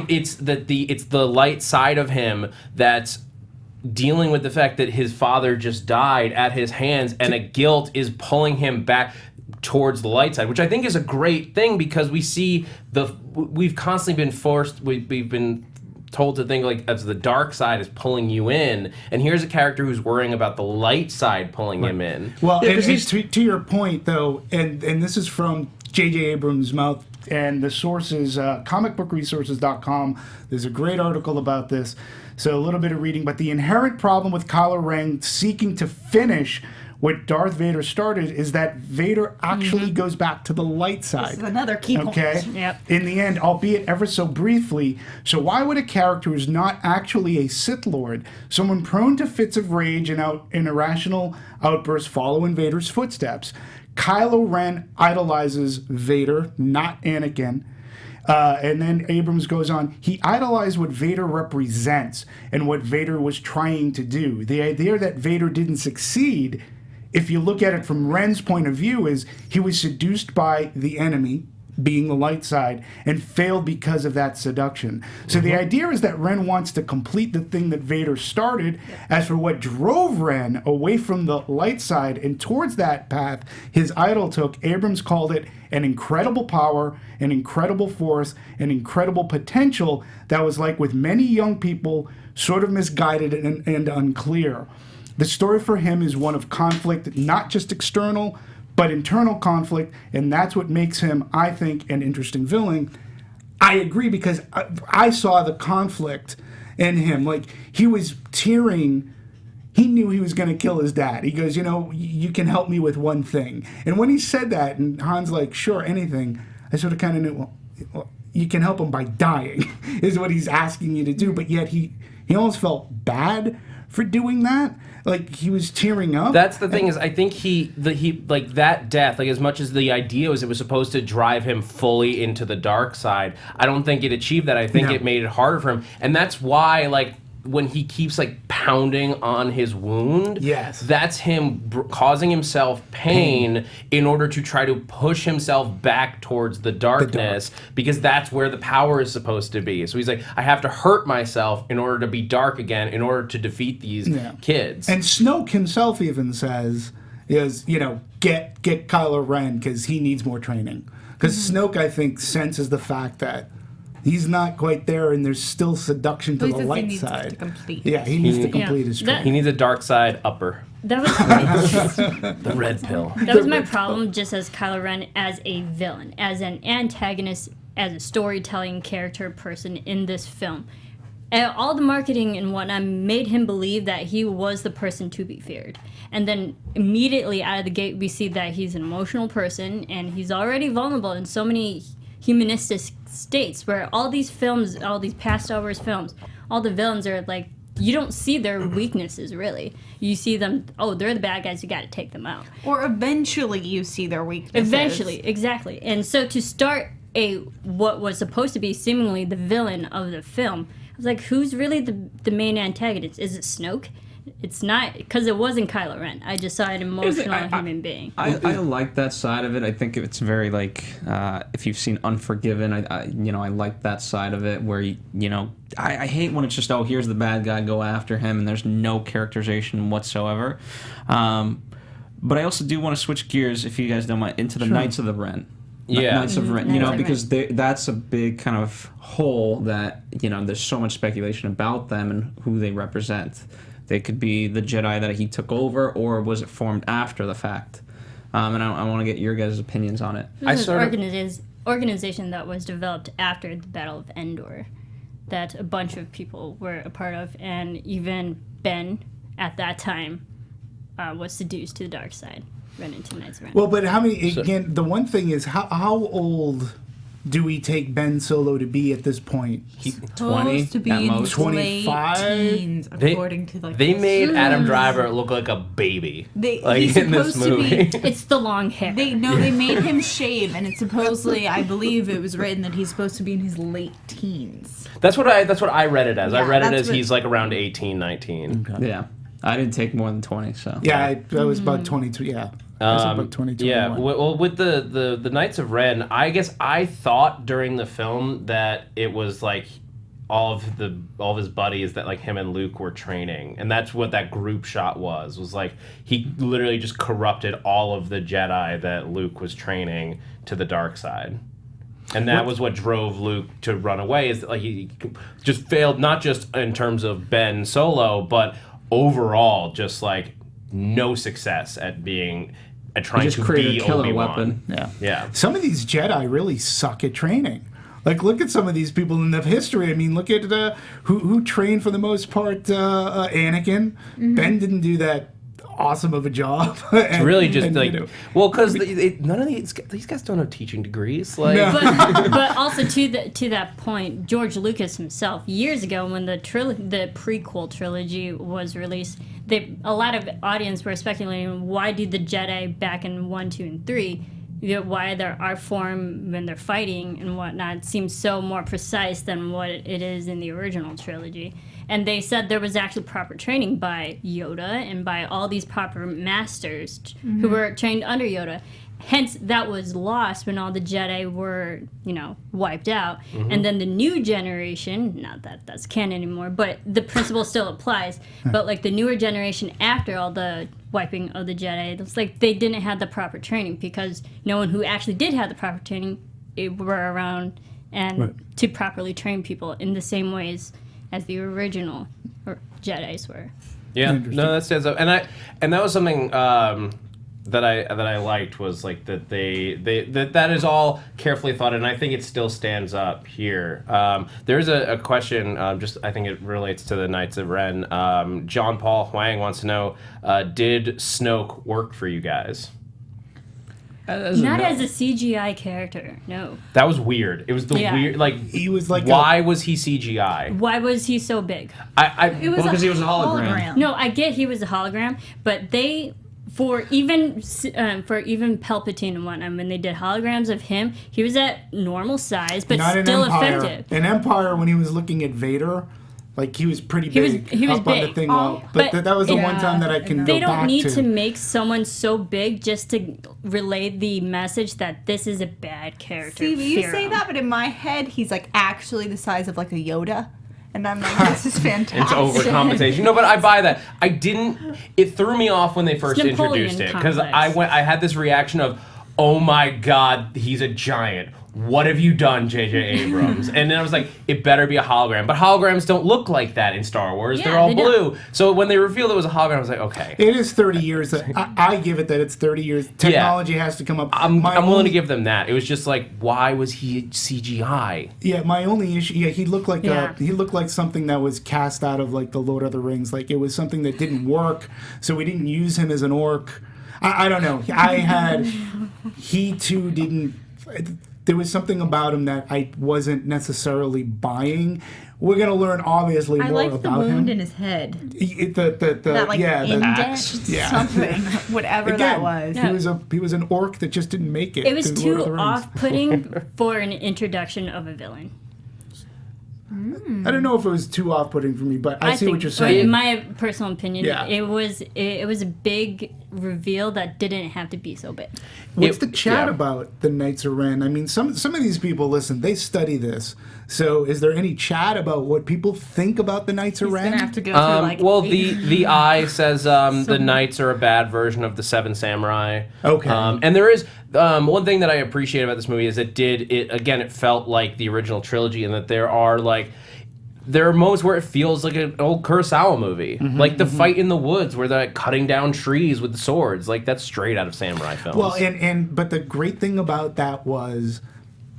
it's the light side of him that's dealing with the fact that his father just died at his hands, and a guilt is pulling him back towards the light side, which I think is a great thing, because we see we've constantly been forced, we've been told to think as the dark side is pulling you in, and here's a character who's worrying about the light side pulling him in. Well, and to your point, though, and this is from J.J. Abrams' mouth, and the sources, comicbookresources.com, there's a great article about this, so a little bit of reading, but the inherent problem with Kylo Ren seeking to finish what Darth Vader started is that Vader actually goes back to the light side. This is another key point. Okay? Yep. In the end, albeit ever so briefly. So why would a character who's not actually a Sith Lord, someone prone to fits of rage and irrational outbursts, follow in Vader's footsteps? Kylo Ren idolizes Vader, not Anakin. And then Abrams goes on, he idolized what Vader represents and what Vader was trying to do. The idea that Vader didn't succeed, if you look at it from Ren's point of view, is he was seduced by the enemy, being the light side, and failed because of that seduction. So the idea is that Ren wants to complete the thing that Vader started. As for what drove Ren away from the light side and towards that path his idol took, Abrams called it an incredible power, an incredible force, an incredible potential that was, like with many young people, sort of misguided and unclear. The story for him is one of conflict, not just external, but internal conflict, and that's what makes him, I think, an interesting villain. I agree, because I saw the conflict in him. Like, he was tearing. He knew he was going to kill his dad. He goes, you can help me with one thing. And when he said that, and Han's like, sure, anything, I sort of kind of knew, well, you can help him by dying, is what he's asking you to do. But yet he almost felt bad for doing that. Like, he was tearing up. That's the thing, is I think he like that death, like as much as the idea was it was supposed to drive him fully into the dark side, I don't think it achieved that. I think it made it harder for him. And that's why, like, when he keeps like pounding on his wound, that's him causing himself pain in order to try to push himself back towards the darkness, because that's where the power is supposed to be. So he's like, I have to hurt myself in order to be dark again, in order to defeat these kids. And Snoke himself even says, get Kylo Ren, because he needs more training. Because Snoke, I think, senses the fact that he's not quite there, and there's still seduction to the light side. He needs to complete his training. He needs a dark side upper. That was the red pill. That was my problem, just as Kylo Ren as a villain, as an antagonist, as a storytelling character person in this film. And all the marketing and whatnot made him believe that he was the person to be feared. And then immediately out of the gate, we see that he's an emotional person, and he's already vulnerable in so many humanistic states, where all these films, all these past Star Wars films, all the villains are like, you don't see their weaknesses, really. You see them, they're the bad guys, you gotta take them out. Or eventually you see their weaknesses. Eventually, exactly. And so to start what was supposed to be seemingly the villain of the film, I was like, who's really the main antagonist? Is it Snoke? It's not, because it wasn't Kylo Ren. I just saw an emotional human being. I like that side of it. I think it's very like, if you've seen Unforgiven, I like that side of it, where I hate when it's just, here's the bad guy, go after him, and there's no characterization whatsoever. But I also do want to switch gears, if you guys don't mind, into the Knights of the Ren. Knights of Ren, because that's a big kind of hole that, there's so much speculation about them and who they represent. They could be the Jedi that he took over, or was it formed after the fact? And I want to get your guys' opinions on it. This is an organization that was developed after the Battle of Endor, that a bunch of people were a part of, and even Ben, at that time, was seduced to the dark side, ran into Knights of Ren. Well, but the one thing is, how old do we take Ben Solo to be at this point? 20 to be at in most. 25? teens, according to they made Adam Driver look like a baby. He's in this supposed to movie. be. It's the long hair. They made him shave, and it's supposedly, I believe it was written that he's supposed to be in his late teens. That's what I read it as. I read it as what, he's like around 18, 19. Okay. Yeah. I didn't take more than 20, so. Yeah, I was about 22, yeah. About 20, well, with the Knights of Ren, I guess I thought during the film that it was like all of his buddies that like him and Luke were training, and that's what that group shot was like he literally just corrupted all of the Jedi that Luke was training to the dark side. And that was what drove Luke to run away, is that like he just failed, not just in terms of Ben Solo, but overall just like no success at trying to be a killer Obi-Wan. weapon. Yeah. Some of these Jedi really suck at training. Like, look at some of these people in the history. I mean, look at who trained for the most part Anakin. Mm-hmm. Ben didn't do that awesome of a job. It's really just because none of these guys don't have teaching degrees. Like, no. but also to that point, George Lucas himself, years ago when the prequel trilogy was released, a lot of audience were speculating, why did the Jedi back in 1, 2, and 3, why their art form when they're fighting and whatnot seems so more precise than what it is in the original trilogy. And they said there was actually proper training by Yoda and by all these proper masters who were trained under Yoda. hence that was lost when all the Jedi were, wiped out. And then the new generation, not that that's canon anymore, but the principle still applies. But like the newer generation after all the wiping of the Jedi, it's like they didn't have the proper training because no one who actually did have the proper training were around and to properly train people in the same ways as the original Jedis were. Yeah, no, that stands up, and that was something that I liked was like that that is all carefully thought, and I think it still stands up here. There's a question, just I think it relates to the Knights of Ren. John Paul Huang wants to know, did Snoke work for you guys? Not as a CGI character, no. That was weird. It was weird, like He was like why was he CGI? Why was he so big? Because he was a hologram. No, I get he was a hologram, but for even Palpatine and whatnot, when they did holograms of him, he was at normal size, but not still in Empire. effective. In Empire, when he was looking at Vader, like he was pretty big. He was up on big. the thing. But that was the one time that I can They go back don't need to. to make someone so big just to relay the message that this is a bad character. See, you Fear say him. that, but in my head, he's like actually the size of like a Yoda. And I'm like, this is fantastic. It's overcompensation. No, but I buy that. It threw me off when they first Napoleon introduced it because complex. I had this reaction of, oh my God, he's a giant. What have you done, J.J. Abrams? And then I was like, it better be a hologram. But holograms don't look like that in Star Wars. Yeah, They're all they blue. So when they revealed it was a hologram, I was like, okay. It is 30 years. I give it that it's 30 years. Technology has to come up. I'm willing to give them that. It was just like, why was he CGI? Yeah, my only issue. Yeah, he looked like Yeah. he looked like something that was cast out of like the Lord of the Rings. Like it was something that didn't work, so we didn't use him as an orc. I don't know. He too didn't. There was something about him that I wasn't necessarily buying. We're gonna learn obviously I more like the about wound him. in his head. That Like indent, something, whatever that was. He was an orc that just didn't make it. It was to Lord of too the Rings. off-putting for an introduction of a villain. I don't know if it was too off-putting for me, but I see what you're In saying. my personal opinion, Yeah. it was a big reveal that didn't have to be so big. What's the chat about the Knights of Ren? I mean, some of these people, listen, they study this. So is there any chat about what people think about the Knights of He's Ren? gonna have to go through like. Well, the eye says the Knights are a bad version of the Seven Samurai. Okay. And there is one thing that I appreciate about this movie is it felt like the original trilogy, and that there are moments where it feels like an old Kurosawa movie, like the fight in the woods where they're cutting down trees with swords, like that's straight out of samurai films. Well, but the great thing about that was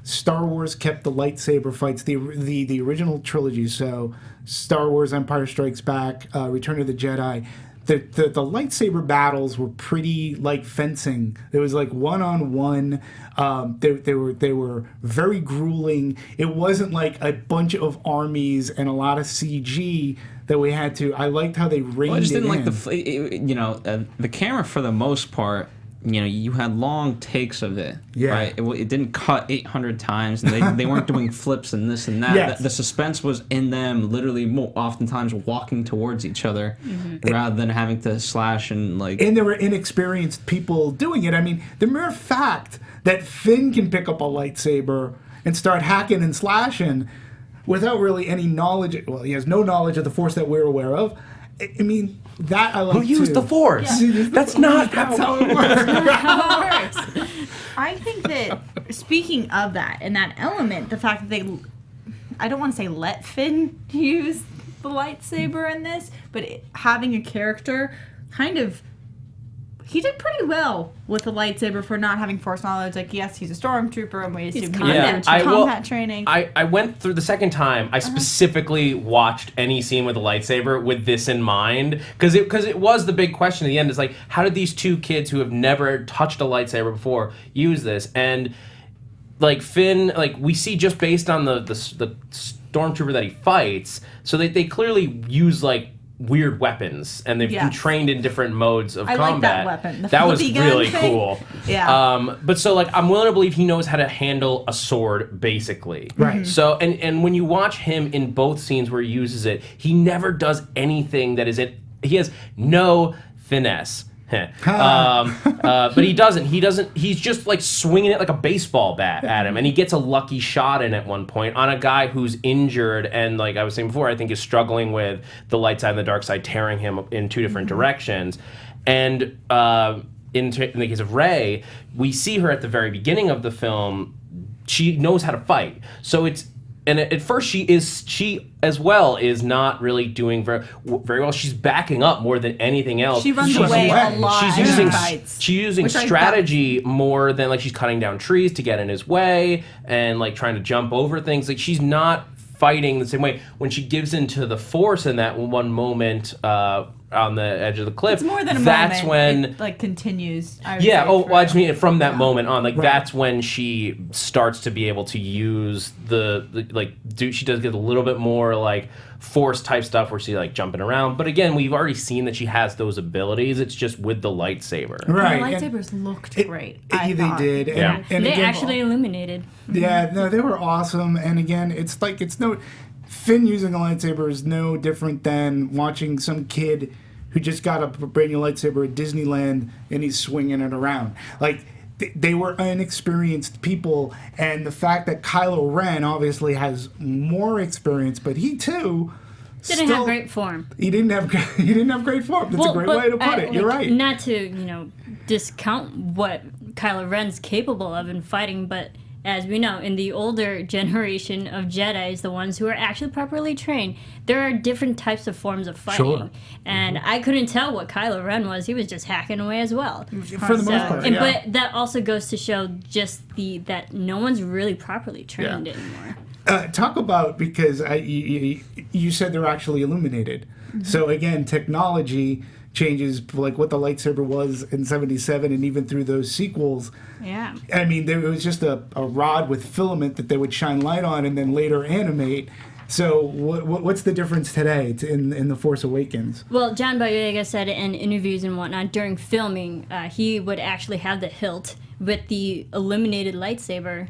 Star Wars kept the lightsaber fights, the original trilogy. So Star Wars, Empire Strikes Back, Return of the Jedi. The lightsaber battles were pretty like fencing. There was like one-on-one. They were very grueling. It wasn't like a bunch of armies and a lot of CG that we had to. I liked how they reined I just didn't in. like the camera for the most part. You had long takes of it. Yeah. Right? It didn't cut 800 times, and they weren't doing flips and this and that. Yes. The suspense was in them literally oftentimes walking towards each other rather than having to slash and like. And there were inexperienced people doing it. I mean, the mere fact that Finn can pick up a lightsaber and start hacking and slashing without really any knowledge. Well, he has no knowledge of the Force that we're aware of. I mean, that I like who used too. the Force? That's not how it works. I think that speaking of that and that element, the fact that I don't want to say let Finn use the lightsaber in this, but having a character kind of. He did pretty well with the lightsaber for not having Force knowledge. Like, yes, he's a stormtrooper, and we assume he went through combat training. I went through the second time. I specifically watched any scene with a lightsaber with this in mind, because it was the big question at the end. Is like, how did these two kids who have never touched a lightsaber before use this? And like Finn, like we see just based on the stormtrooper that he fights, so they clearly use like weird weapons, and they've been trained in different modes of combat. I like that weapon. That was flippy gun really thing. cool. Yeah. But so like I'm willing to believe he knows how to handle a sword basically. Right. So and when you watch him in both scenes where he uses it, he never does anything that is it. He has no finesse. But he doesn't. He's just like swinging it like a baseball bat at him, and he gets a lucky shot in at one point on a guy who's injured and, like I was saying before, I think is struggling with the light side and the dark side tearing him in two different directions. And in the case of Rey, we see her at the very beginning of the film. She knows how to fight, so it's. And at first, she as well is not really doing very well. She's backing up more than anything else. She runs away a lot. She's using strategy more than, like, she's cutting down trees to get in his way and, like, trying to jump over things. Like, she's not fighting the same way. When she gives into the Force in that one moment on the edge of the cliff, it's more than a that's moment. When it, like, continues. I just mean from that moment on, like, that's when she starts to be able to use she does get a little bit more, like, Force type stuff where she's, like, jumping around. But again, we've already seen that she has those abilities. It's just with the lightsaber. Right. The lightsabers looked great. They did. And they again, actually illuminated. Yeah, no, they were awesome. And again, it's no... Finn using a lightsaber is no different than watching some kid who just got a brand new lightsaber at Disneyland and he's swinging it around. Like, they were inexperienced people, and the fact that Kylo Ren obviously has more experience, but he too didn't have great form. He didn't have great form. That's a great way to put it. You're right. Not to discount what Kylo Ren's capable of in fighting, but as we know, in the older generation of Jedis, the ones who are actually properly trained, there are different types of forms of fighting. Sure. And I couldn't tell what Kylo Ren was. He was just hacking away as well. For the most part, yeah. But that also goes to show just that no one's really properly trained anymore. Talk about, because you said they're actually illuminated. Mm-hmm. So again, technology changes, like what the lightsaber was in 77 and even through those sequels. Yeah. I mean, it was just a rod with filament that they would shine light on and then later animate. So what's the difference today in The Force Awakens? Well, John Boyega said in interviews and whatnot, during filming, he would actually have the hilt with the illuminated lightsaber.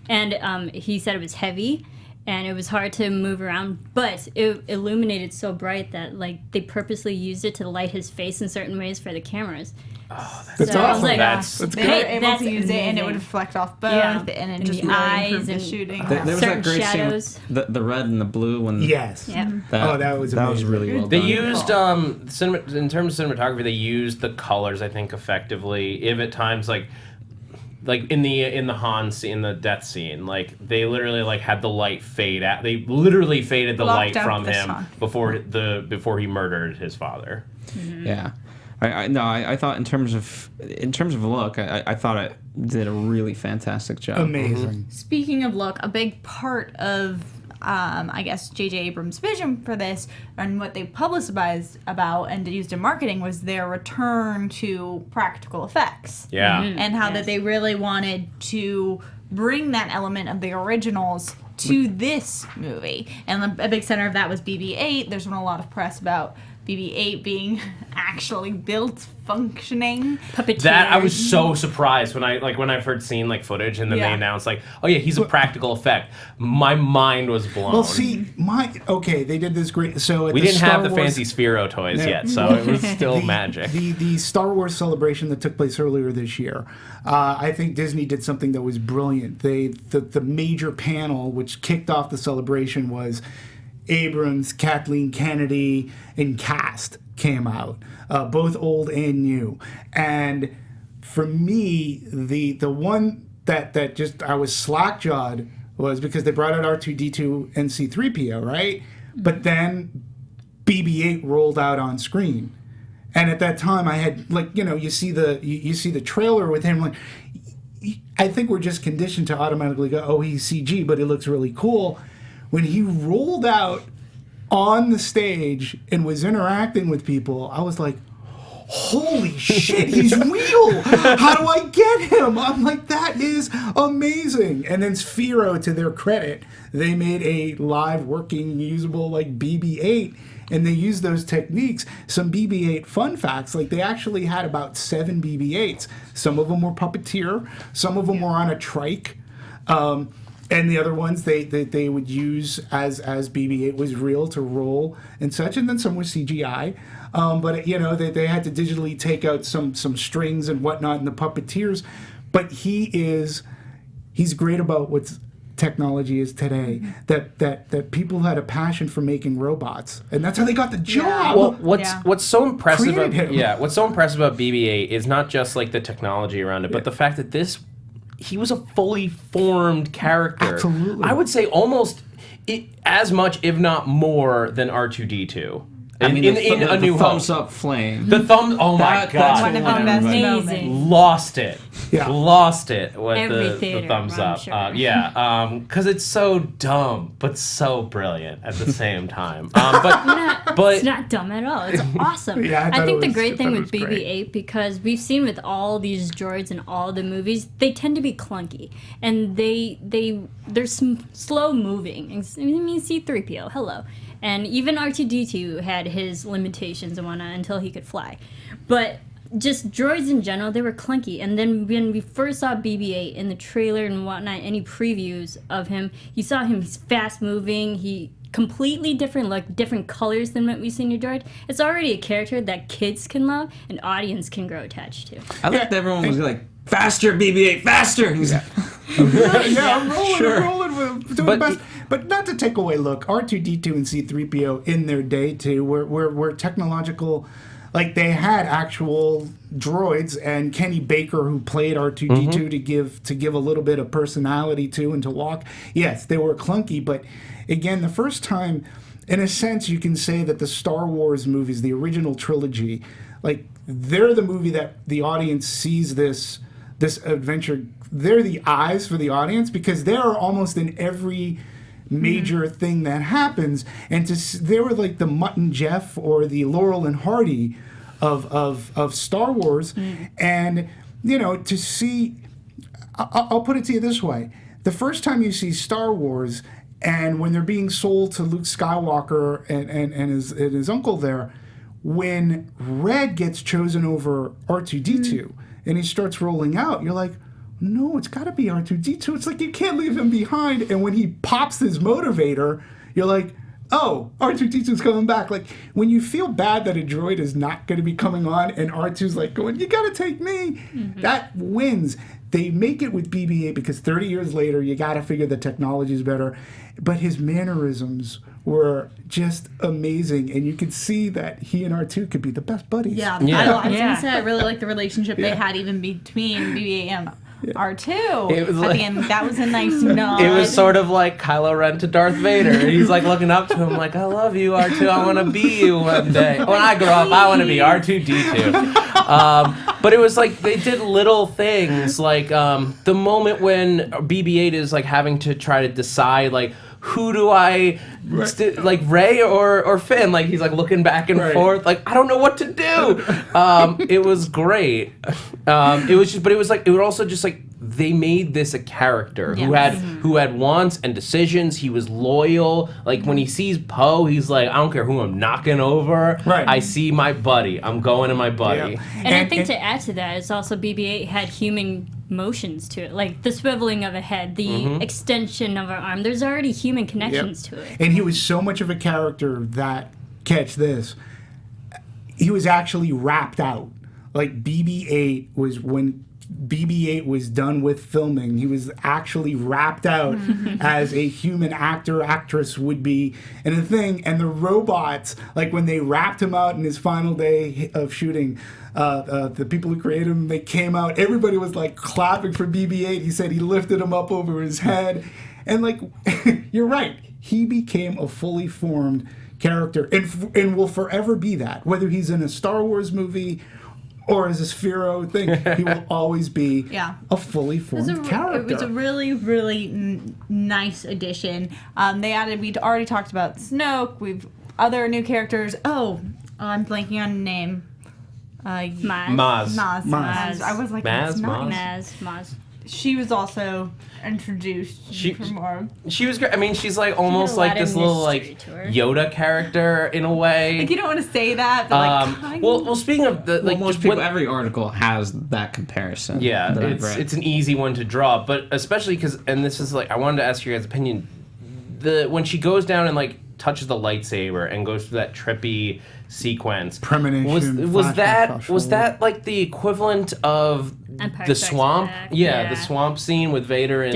And he said it was heavy and it was hard to move around, but it illuminated so bright that, like, they purposely used it to light his face in certain ways for the cameras. Oh, that's awesome. I was like, they were able to use it, and it would reflect off both, and it just really improved the shooting. There was that great shadows. scene, the red and the blue. When yes. Yeah. That was really well done. They used, in terms of cinematography, they used the colors, I think, effectively. If at times, like in the Han scene, in the death scene, like, they literally, like, had the light fade out. They literally faded the light from him before he murdered his father. Mm-hmm. Yeah. I thought in terms of look, I thought it did a really fantastic job. Amazing. Mm-hmm. Speaking of look, a big part of I guess J.J. Abrams' vision for this and what they publicized about and used in marketing was their return to practical effects. Yeah. Mm-hmm. And how that they really wanted to bring that element of the originals to this movie. And a big center of that was BB-8. There's been a lot of press about BB-8 being actually built, functioning. Puppeteer. That I was so surprised when I've heard seen, like, footage and then they announced, like, oh yeah, he's a practical effect. My mind was blown. Well, see, they did this great. So we didn't have the fancy Sphero toys yet, so it was still magic. The Star Wars celebration that took place earlier this year, I think Disney did something that was brilliant. The major panel which kicked off the celebration was Abrams, Kathleen Kennedy, and cast came out, both old and new. And for me, the one that just I was slack-jawed was because they brought out R2-D2 and C-3PO, right? But then BB-8 rolled out on screen, and at that time I had, like, you see the trailer with him, like, I think we're just conditioned to automatically go, oh, he's CG, but it looks really cool. When he rolled out on the stage and was interacting with people, I was like, holy shit, he's real! How do I get him? I'm like, that is amazing. And then Sphero, to their credit, they made a live working, usable, like, BB-8, and they used those techniques. Some BB-8 fun facts, like, they actually had about 7 BB-8s. Some of them were puppeteer, some of them were on a trike. and the other ones they would use as BB-8 was real to roll and such, and then some were CGI. But they had to digitally take out some strings and whatnot and the puppeteers. But he's great about what technology is today. That people had a passion for making robots, and that's how they got the job. Well, what's so impressive about Created him. BB-8 is not just like the technology around it, but the fact that he was a fully formed character. Absolutely. I would say almost as much, if not more, than R2-D2. I mean, in A New Hope. thumbs up flame. The thumb. Oh my That's god! One of the best Amazing. moments. Lost it. Yeah. Lost it with Every the theater, thumbs I'm up. sure. Because it's so dumb, but so brilliant at the same time. But It's not dumb at all. It's awesome. Yeah, I thought I think it the was- great I thing thought it with was great. BB-8, because we've seen with all these droids in all the movies, they tend to be clunky and they're slow moving. I mean, C-3PO, hello, and even R2-D2 had his limitations and whatnot until he could fly, but. Just droids in general, they were clunky. And then when we first saw BB-8 in the trailer and whatnot, any previews of him, you saw him, he's fast moving, he completely different, like different colors than what we see in your droid. It's already a character that kids can love and audience can grow attached to. I liked everyone was like, faster, BB-8, faster! He's like, I'm rolling, Sure. I'm rolling with doing the best. But not to take away, look, R2-D2 and C-3PO in their day too were technological. Like they had actual droids, and Kenny Baker, who played R2-D2 to give a little bit of personality to and to walk. Yes, they were clunky, but again, the first time, in a sense, you can say that the Star Wars movies, the original trilogy, like they're the movie that the audience sees this adventure. They're the eyes for the audience because they're almost in every major thing that happens, and they were like the Mutt and Jeff or the Laurel and Hardy of Star Wars, and to see, I'll put it to you this way: the first time you see Star Wars, and when they're being sold to Luke Skywalker and his uncle there, when Red gets chosen over R2-D2 and he starts rolling out, you're like, no, it's got to be R2-D2. It's like you can't leave him behind. And when he pops his motivator, you're like, oh, R2-D2's coming back. Like when you feel bad that a droid is not going to be coming on and R2's like going, you got to take me. That wins. They make it with BB-8 because 30 years later, you got to figure the technology is better. But his mannerisms were just amazing. And you could see that he and R2 could be the best buddies. Yeah, Yeah. I was gonna say I really like the relationship they had even between BB-8 and R2. It was At like- the end, that was a nice nod. it was sort of like Kylo Ren to Darth Vader. He's like looking up to him like, I love you, R2. I want to be you one day. When I grow up, I want to be R2-D2. But it was like they did little things like the moment when BB-8 is like having to try to decide like, who do I like, Rey or Finn? Like he's like looking back and forth. Like I don't know what to do. It was great. It was just, but it was like it would also just like they made this a character who had wants and decisions. He was loyal. Like when he sees Poe, he's like, I don't care who I'm knocking over. Right. I see my buddy. I'm going to my buddy. Yeah. And I think to add to that, it's also BB-8 had human motions to it, like the swiveling of a head, the extension of an arm. There's already human connections to it. And he was so much of a character that, catch this, he was actually wrapped out. Like BB-8 was when BB-8 was done with filming, he was actually wrapped out as a human actress would be in a thing. And the robots, like when they wrapped him out in his final day of shooting, the people who created him, they came out, everybody was like clapping for BB-8. He said he lifted him up over his head. And like, you're right, he became a fully formed character and will forever be that. Whether he's in a Star Wars movie or as a Sphero thing, he will always be a fully formed character. It was a really, really nice addition. We'd already talked about Snoke. We've other new characters. I'm blanking on a name. Maz. Maz. I was like, Maz, it's not. Maz. Maz. she was also introduced for more. She was great. I mean, she's like almost a lot like this of little mystery like to her. Yoda character in a way. Like, you don't want to say that, but like, kind well, speaking of the like, most just people, what- every article has that comparison. yeah, that I've read. it's an easy one to draw, but especially because, and this is like, I wanted to ask your guys' opinion. When she goes down and like touches the lightsaber and goes through that trippy sequence, Premonition, was flashback, flash forward. that like the equivalent of Empire the Strikes swamp? Back, Yeah, yeah. the swamp scene with Vader and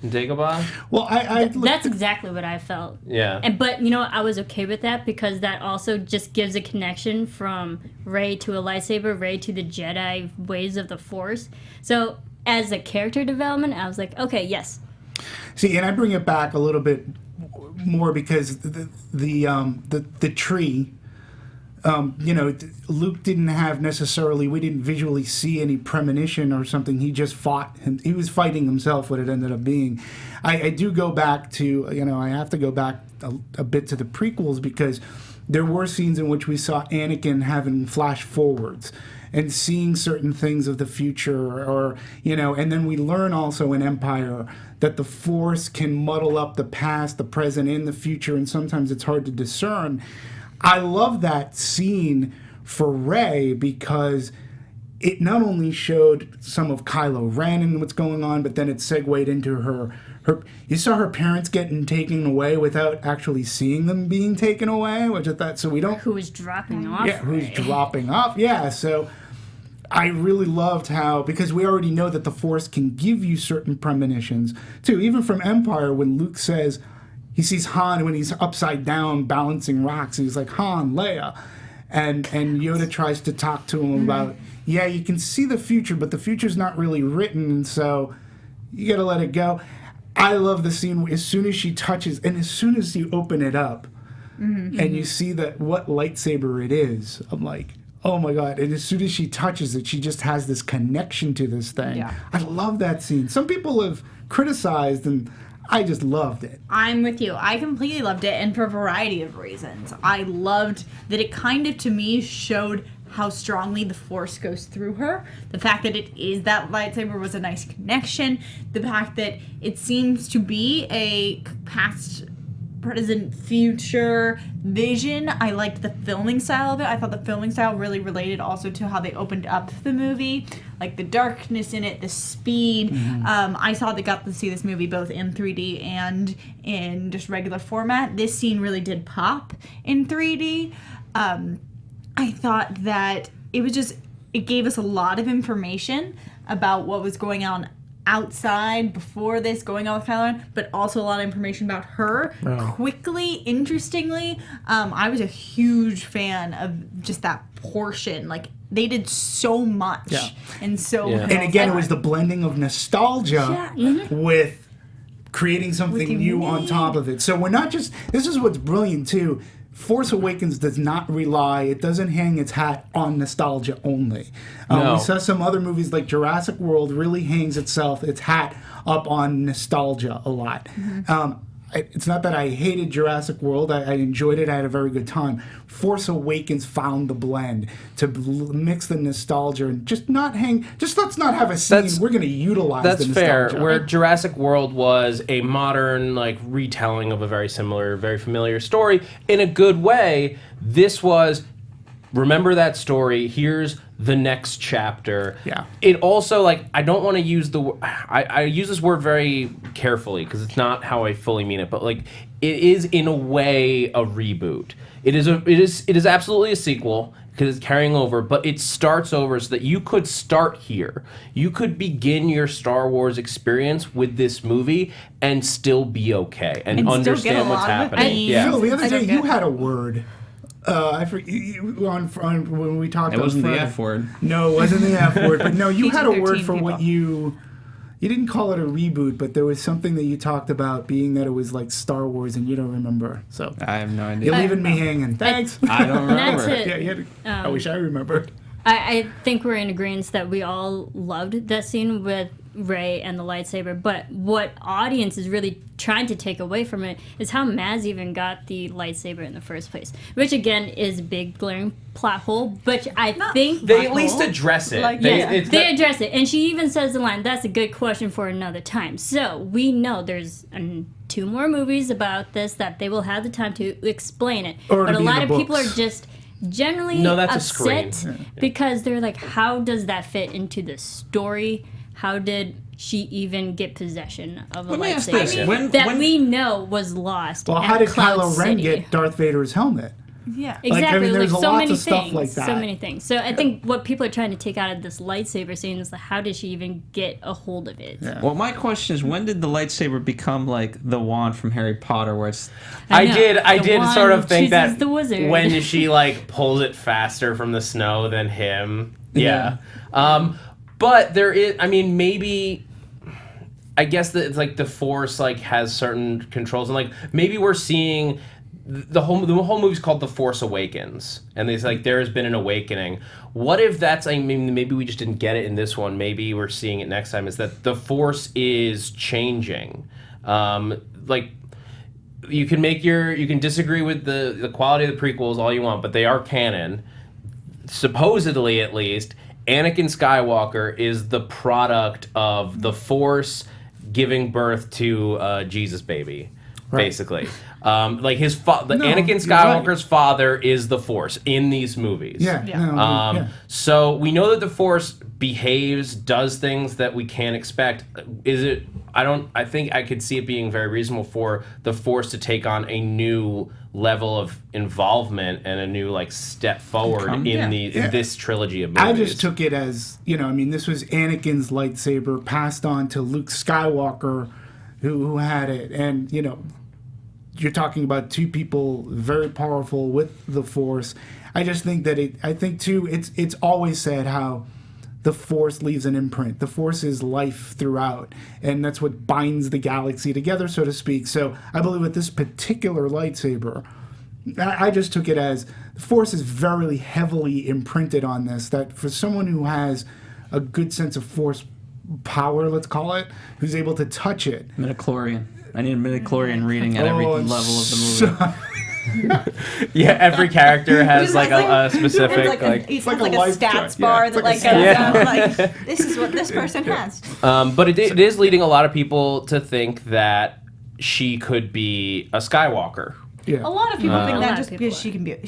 Dagobah. Well, I That's exactly what I felt. Yeah. But you know what? I was okay with that because that also just gives a connection from Rey to a lightsaber, Rey to the Jedi ways of the Force. So as a character development, I was like, okay, yes. See, and I bring it back a little bit more because the tree, Luke didn't have necessarily. We didn't visually see any premonition or something. He just fought. He was fighting himself. What it ended up being. I do go back to I have to go back a bit to the prequels because there were scenes in which we saw Anakin having flash forwards and seeing certain things of the future, or and then we learn also in Empire that the Force can muddle up the past, the present, and the future, and sometimes it's hard to discern. I love that scene for Rey because it not only showed some of Kylo Ren and what's going on, but then it segued into her. You saw her parents getting taken away without actually seeing them being taken away, which I thought, so we don't... Who was dropping off? Yeah, who's dropping off. Yeah, so I really loved how, because we already know that the Force can give you certain premonitions, too. Even from Empire, when Luke says he sees Han when he's upside down balancing rocks, and he's like, Han, Leia. And Yoda tries to talk to him about, yeah, you can see the future, but the future's not really written, and so you gotta let it go. I love the scene as soon as she touches, and as soon as you open it up, and you see that what lightsaber it is, I'm like, oh my god! And as soon as she touches it, she just has this connection to this thing. Yeah. I love that scene. Some people have criticized, and I just loved it. I'm with you. I completely loved it, and for a variety of reasons. I loved that it kind of, to me, showed how strongly the Force goes through her. The fact that it is that lightsaber was a nice connection. The fact that it seems to be a past, present, future vision. I liked the filming style of it. I thought the filming style really related also to how they opened up the movie. Like the darkness in it, the speed. I got to see this movie both in 3D and in just regular format. This scene really did pop in 3D. I thought that it gave us a lot of information about what was going on outside before this, going on with Kylo Ren, but also a lot of information about her. Quickly, interestingly, I was a huge fan of just that portion. Like, they did so much. Yeah. And so... Yeah. And again, it was the blending of nostalgia with creating something new on top of it. So we're not just... This is what's brilliant, too. Force Awakens does not rely, it doesn't hang its hat on nostalgia only. No. We saw some other movies like Jurassic World really hangs its hat up on nostalgia a lot. It's not that I hated Jurassic World. I enjoyed it. I had a very good time. Force Awakens found the blend to mix the nostalgia and just let's not have a scene. We're going to utilize the nostalgia. That's fair. Where Jurassic World was a modern like retelling of a very similar, very familiar story in a good way, this was, remember that story, here's the next chapter. Yeah. It also, like, I don't want to use I use this word very carefully because it's not how I fully mean it, but like it is in a way a reboot. It is absolutely a sequel because it's carrying over, but it starts over so that you could start here. You could begin your Star Wars experience with this movie and still be okay and still get a understand what's lot of the happening. themes. Yeah. Phil, the other I day don't you get- had a word. I forget when we talked. It wasn't the Friday. F word. No, it wasn't the F word. But no, you had a word PG-13 for what people. you didn't call it a reboot, but there was something that you talked about being that it was like Star Wars, and you don't remember. So I have no idea. you're leaving me hanging. Thanks. I don't remember. That's it. Yeah, you had I wish I remembered. I think we're in agreement that we all loved that scene with Rey and the lightsaber, but what audience is really trying to take away from it is how Maz even got the lightsaber in the first place, which again is a big glaring plot hole, but I think They at least address it. They address it, and she even says the line, "That's a good question for another time." So we know there's 2 more movies about this that they will have the time to explain it, but a lot of people are just generally upset because they're like, how does that fit into the story? How did she even get possession of a lightsaber we know was lost? Well, how did Kylo Ren get Darth Vader's helmet? Yeah, exactly. There's so lots many of stuff things, like that. so many things. So I think what people are trying to take out of this lightsaber scene is how did she even get a hold of it? Well, my question is, when did the lightsaber become like the wand from Harry Potter, where it's... I did sort of think that the wizard. when she like pulls it faster from the snow than him. Yeah. But there is, I mean, maybe, I guess that it's like the Force like has certain controls, and like maybe we're seeing the whole movie's called The Force Awakens, and it's like there has been an awakening. What if that's, I mean, maybe we just didn't get it in this one, maybe we're seeing it next time, is that the Force is changing. Like, you can disagree with the quality of the prequels all you want, but they are canon. Supposedly, at least, Anakin Skywalker is the product of the Force giving birth to Jesus baby, basically. Like Anakin Skywalker's father is the Force in these movies. So we know that the Force behaves, does things that we can't expect. I think I could see it being very reasonable for the Force to take on a new level of involvement and a new like step forward in this trilogy of movies. I just took it as, this was Anakin's lightsaber passed on to Luke Skywalker, who had it, and you're talking about 2 people very powerful with the Force. I just think that it's always said how the Force leaves an imprint. The Force is life throughout, and that's what binds the galaxy together, so to speak. So I believe with this particular lightsaber, I just took it as the Force is very heavily imprinted on this, that for someone who has a good sense of Force power, let's call it, who's able to touch it. Midichlorian. I need a midichlorian reading at every level of the movie. Yeah, every character has like a specific it's like a stats bar that goes down. Like, this is what this person has. But it is leading a lot of people to think that she could be a Skywalker. Yeah. A lot of people think that just because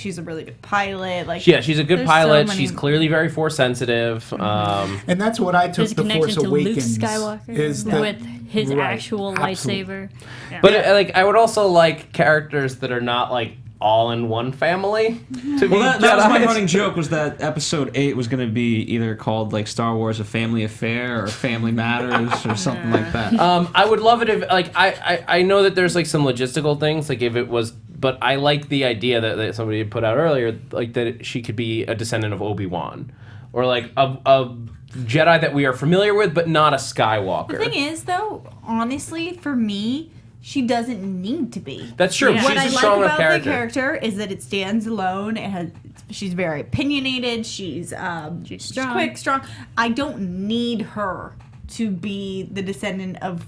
she's a really good pilot. Like, she's a good pilot. She's clearly very Force sensitive. And that's what I took the Force Awakens to Luke Skywalker with his actual lightsaber. Yeah. But I would also like characters that are not like all in one family. That was my running joke, was that Episode 8 was going to be either called like Star Wars: A Family Affair or Family Matters or something like that. I would love it if I know that there's like some logistical things, like if it was, but I like the idea that somebody put out earlier, like that she could be a descendant of Obi-Wan, or like a Jedi that we are familiar with, but not a Skywalker. The thing is, though, honestly, for me, she doesn't need to be. That's true. Yeah. She's What I a like strong about character. the character is that it stands alone. She's very opinionated. She's strong. quick, strong. I don't need her to be the descendant of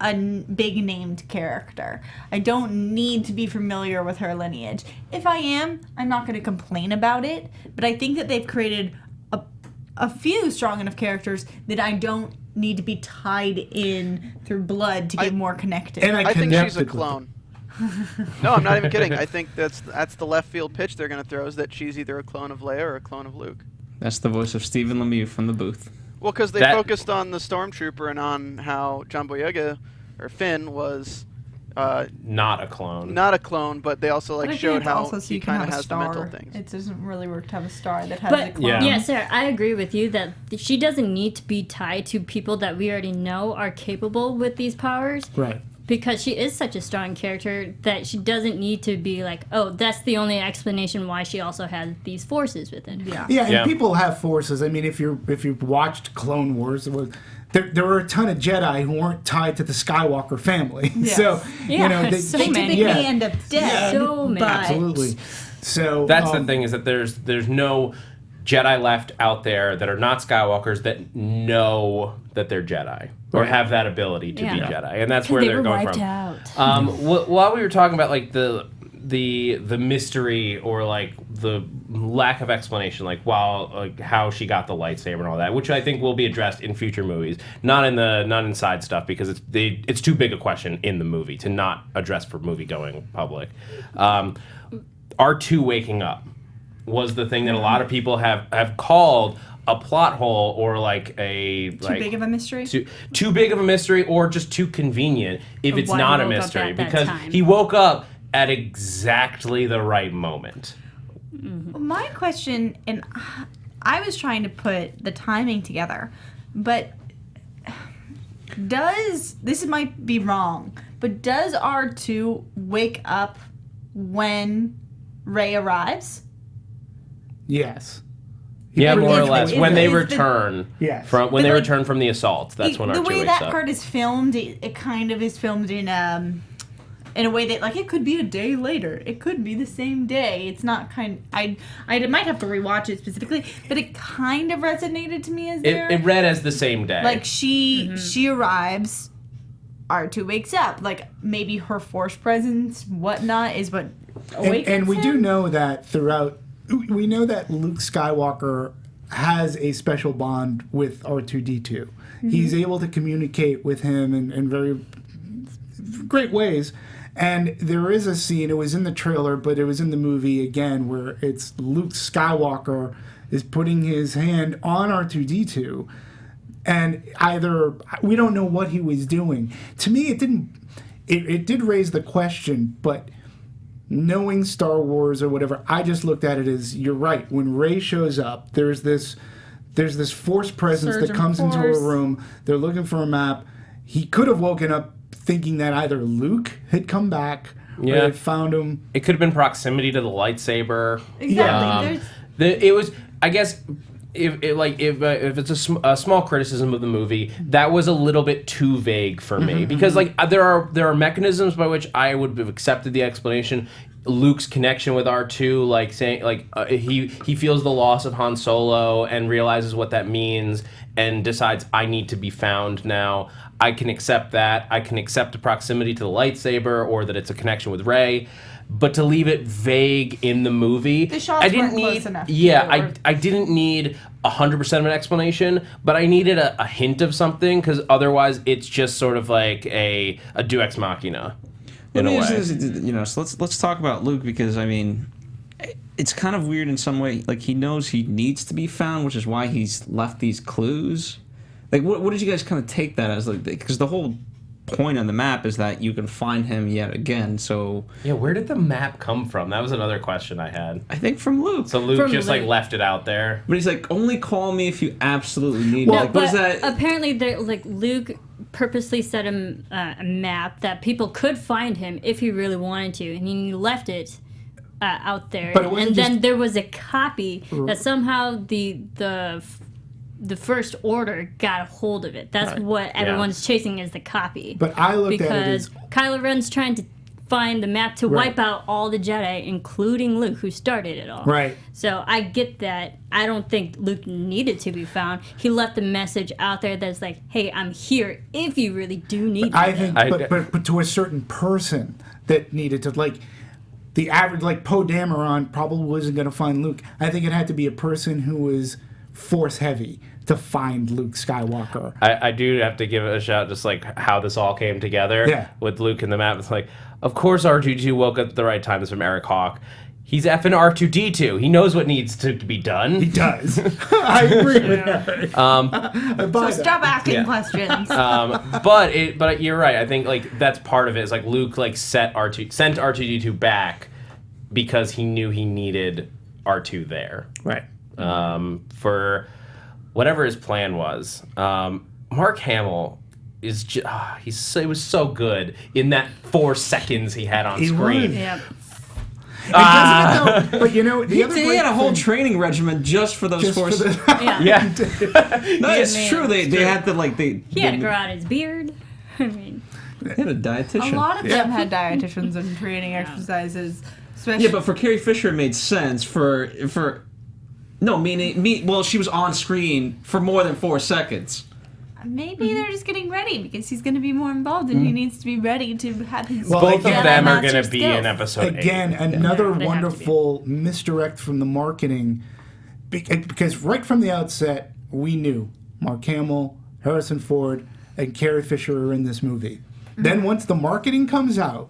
a big named character. I don't need to be familiar with her lineage. If I am, I'm not going to complain about it. But I think that they've created a few strong enough characters that I don't need to be tied in through blood to get more connected. And I think she's a clone. No, I'm not even kidding. I think that's the left field pitch they're going to throw, is that she's either a clone of Leia or a clone of Luke. That's the voice of Stephen Lemieux from the booth. Well, because they focused on the Stormtrooper and on how John Boyega, or Finn, was not a clone. Not a clone, but they also showed how he kind of has the star. mental things. It doesn't really work to have a star that has a clone. Yeah, Sarah, I agree with you that she doesn't need to be tied to people that we already know are capable with these powers. Right. Because she is such a strong character that she doesn't need to be like, oh, that's the only explanation why she also has these forces within her. Yeah, and people have forces. I mean, if you've watched Clone Wars, there were a ton of Jedi who weren't tied to the Skywalker family. Yes. So they typically end up dead. So many. Absolutely. So that's the thing, is that there's no Jedi left out there that are not Skywalkers that know that they're Jedi or have that ability to be Jedi, and that's where they're going from. While we were talking about like the mystery or like the lack of explanation, like how she got the lightsaber and all that, which I think will be addressed in future movies, not in side stuff because it's too big a question in the movie to not address for movie going public. R2 waking up was the thing that a lot of people have called a plot hole or like too big of a mystery. Too big of a mystery or just too convenient if it's not a mystery because he woke up at exactly the right moment. My question, and I was trying to put the timing together, but this might be wrong, but does R2 wake up when Rey arrives? Yes. Yeah, more or less. When they return from the assault, that's when R2 wakes up. The way that part is filmed, it kind of is filmed in a way that, like, it could be a day later. It could be the same day. It's not I might have to rewatch it specifically, but it kind of resonated to me as it read as the same day. Like, she arrives, R2 wakes up. Like, maybe her Force presence, whatnot, is what awakens and we him. do know that we know that Luke Skywalker has a special bond with R2-D2. Mm-hmm. He's able to communicate with him in very great ways. And there is a scene, it was in the trailer, but it was in the movie again, where it's Luke Skywalker is putting his hand on R2-D2, and we don't know what he was doing. To me, it did raise the question, but knowing Star Wars or whatever, I just looked at it as, you're right, when Rey shows up, there's this Force presence that comes into a room, they're looking for a map. He could have woken up thinking that either Luke had come back or had found him. It could have been proximity to the lightsaber. Exactly. It was, I guess, if it's a small criticism of the movie, that was a little bit too vague for me because like there are mechanisms by which I would have accepted the explanation. Luke's connection with R2, like saying he feels the loss of Han Solo and realizes what that means and decides I need to be found now. I can accept that. I can accept the proximity to the lightsaber or that it's a connection with Rey. But to leave it vague in the movie, the shots weren't close enough. Yeah, I didn't need 100% of an explanation, but I needed a hint of something because otherwise it's just sort of like a Deus Ex Machina in a way. So let's talk about Luke because I mean, it's kind of weird in some way. Like he knows he needs to be found, which is why he's left these clues. Like what did you guys kind of take that as? Like because the whole point on the map is that you can find him yet again. So yeah, where did the map come from? That was another question I had. I think from Luke. So Luke like left it out there. But he's like, only call me if you absolutely need me. Like, what is that? Apparently, Luke purposely set him a map that people could find him if he really wanted to, and he left it out there. And then there was a copy that somehow the First Order got a hold of it. That's what everyone's chasing is the copy. But I looked at it as... Because Kylo Ren's trying to find the map to wipe out all the Jedi, including Luke, who started it all. Right. So I get that. I don't think Luke needed to be found. He left a message out there that's like, hey, I'm here if you really do need me. I think, but to a certain person that needed to, like... The average, like Poe Dameron probably wasn't going to find Luke. I think it had to be a person who was Force heavy to find Luke Skywalker. I do have to give it a shout, just like how this all came together with Luke in the map. It's like, of course R2-D2 woke up at the right time. This is from Eric Hawk. He's effing R2-D2. He knows what needs to be done. He does. I agree with that. So stop asking questions. But you're right. I think like that's part of it. Is like Luke like sent R2-D2 back because he knew he needed R2 there. Right. For whatever his plan was. Mark Hamill is he was so good in that 4 seconds he had on screen. Yep. But you know, he had a whole training regimen just for those Force. Yeah. No, it's true. They had to He had to grow out his beard. I mean, they had a dietitian. A lot of them had dietitians and training exercises. Especially but for Carrie Fisher, it made sense. For No, well, she was on screen for more than 4 seconds. Maybe they're just getting ready because he's going to be more involved and he needs to be ready to have his. Well, Both of again, them are master going to be skills. in episode 8. Again, another Yeah, they have to be. wonderful misdirect from the marketing, because right from the outset we knew Mark Hamill, Harrison Ford, and Carrie Fisher are in this movie. Then once the marketing comes out,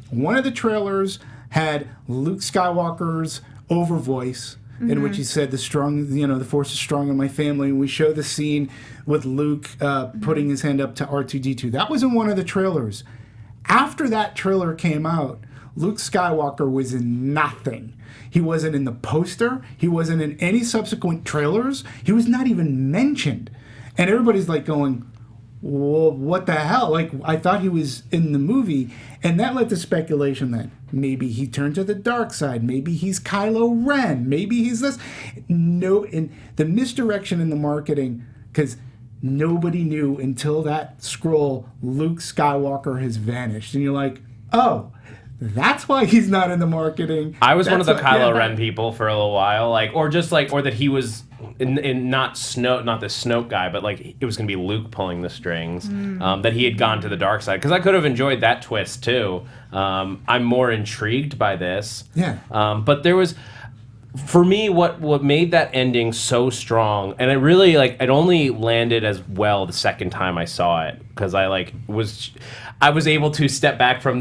one of the trailers had Luke Skywalker's over voice, in which he said, the Force is strong in my family. And we show the scene with Luke putting his hand up to R2-D2. That was in one of the trailers. After that trailer came out, Luke Skywalker was in nothing. He wasn't in the poster. He wasn't in any subsequent trailers. He was not even mentioned. And everybody's like going, well, what the hell? Like, I thought he was in the movie. And that led to speculation that maybe he turned to the dark side. Maybe he's Kylo Ren. Maybe he's this. No, and the misdirection in the marketing, because nobody knew until that scroll, Luke Skywalker has vanished. And you're like, oh, that's why he's not in the marketing. I was one of the That's Kylo Ren people for a little while, or that he was in not the Snoke guy, but like it was going to be Luke pulling the strings. That he had gone to the dark side, because I could have enjoyed that twist too. I'm more intrigued by this. Yeah. But there was, for me, what made that ending so strong, and it really it only landed as well the second time I saw it, because I was able to step back from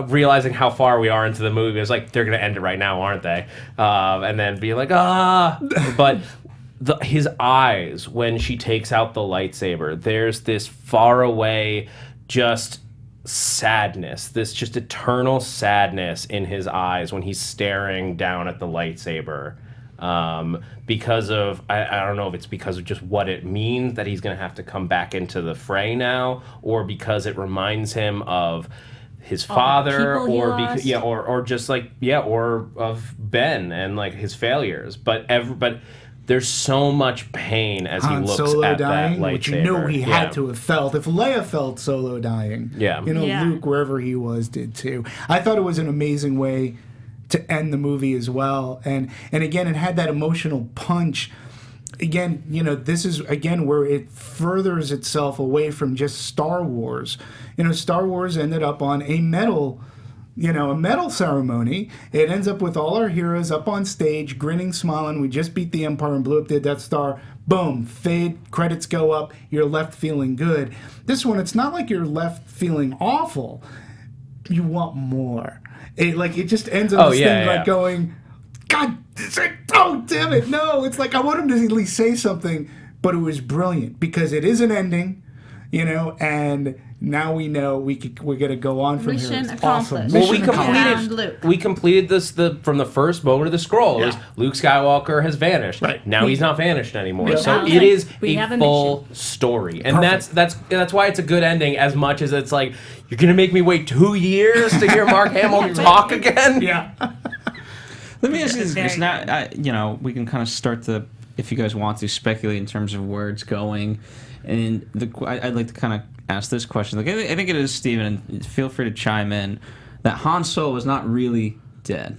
realizing how far we are into the movie. I was like, they're gonna end it right now, aren't they? And then be like, but his eyes when she takes out the lightsaber, there's this far away, just sadness, this just eternal sadness in his eyes when he's staring down at the lightsaber. Because of, I don't know if it's because of just what it means that he's going to have to come back into the fray now, or because it reminds him of his father, or because or of Ben and his failures. But there's so much pain as Han he looks Solo at dying, that lightsaber. which he had to have felt. If Leia felt Solo dying, Yeah. Luke, wherever he was, did too. I thought it was an amazing way to end the movie as well, and again, it had that emotional punch. Again, this is where it furthers itself away from just Star Wars. Star Wars ended up on a medal ceremony. It ends up with all our heroes up on stage, grinning, smiling. We just beat the Empire and blew up the Death Star. Boom, fade, credits go up. You're left feeling good. This one, it's not like you're left feeling awful. You want more. It just ends on this thing going, God, oh damn it, no. It's like I want him to at least say something, but it was brilliant because it is an ending, and now we know we're gonna go on from here. Mission It's accomplished. awesome. Well, we Mission accomplished. Luke. we completed this from the first moment of the scroll. It was Yeah. Luke Skywalker has vanished. Right. Now he's not vanished anymore. Yeah. So Sounds it like is we a have a full story, and Perfect. that's why it's a good ending. As much as it's like you're gonna make me wait 2 years to hear Mark Hamill talk again. Yeah. Let me ask you this, because now, we can kind of start to, if you guys want to, speculate in terms of where it's going. And I'd like to kind of ask this question. I think it is, Steven, and feel free to chime in, that Han Solo is not really dead.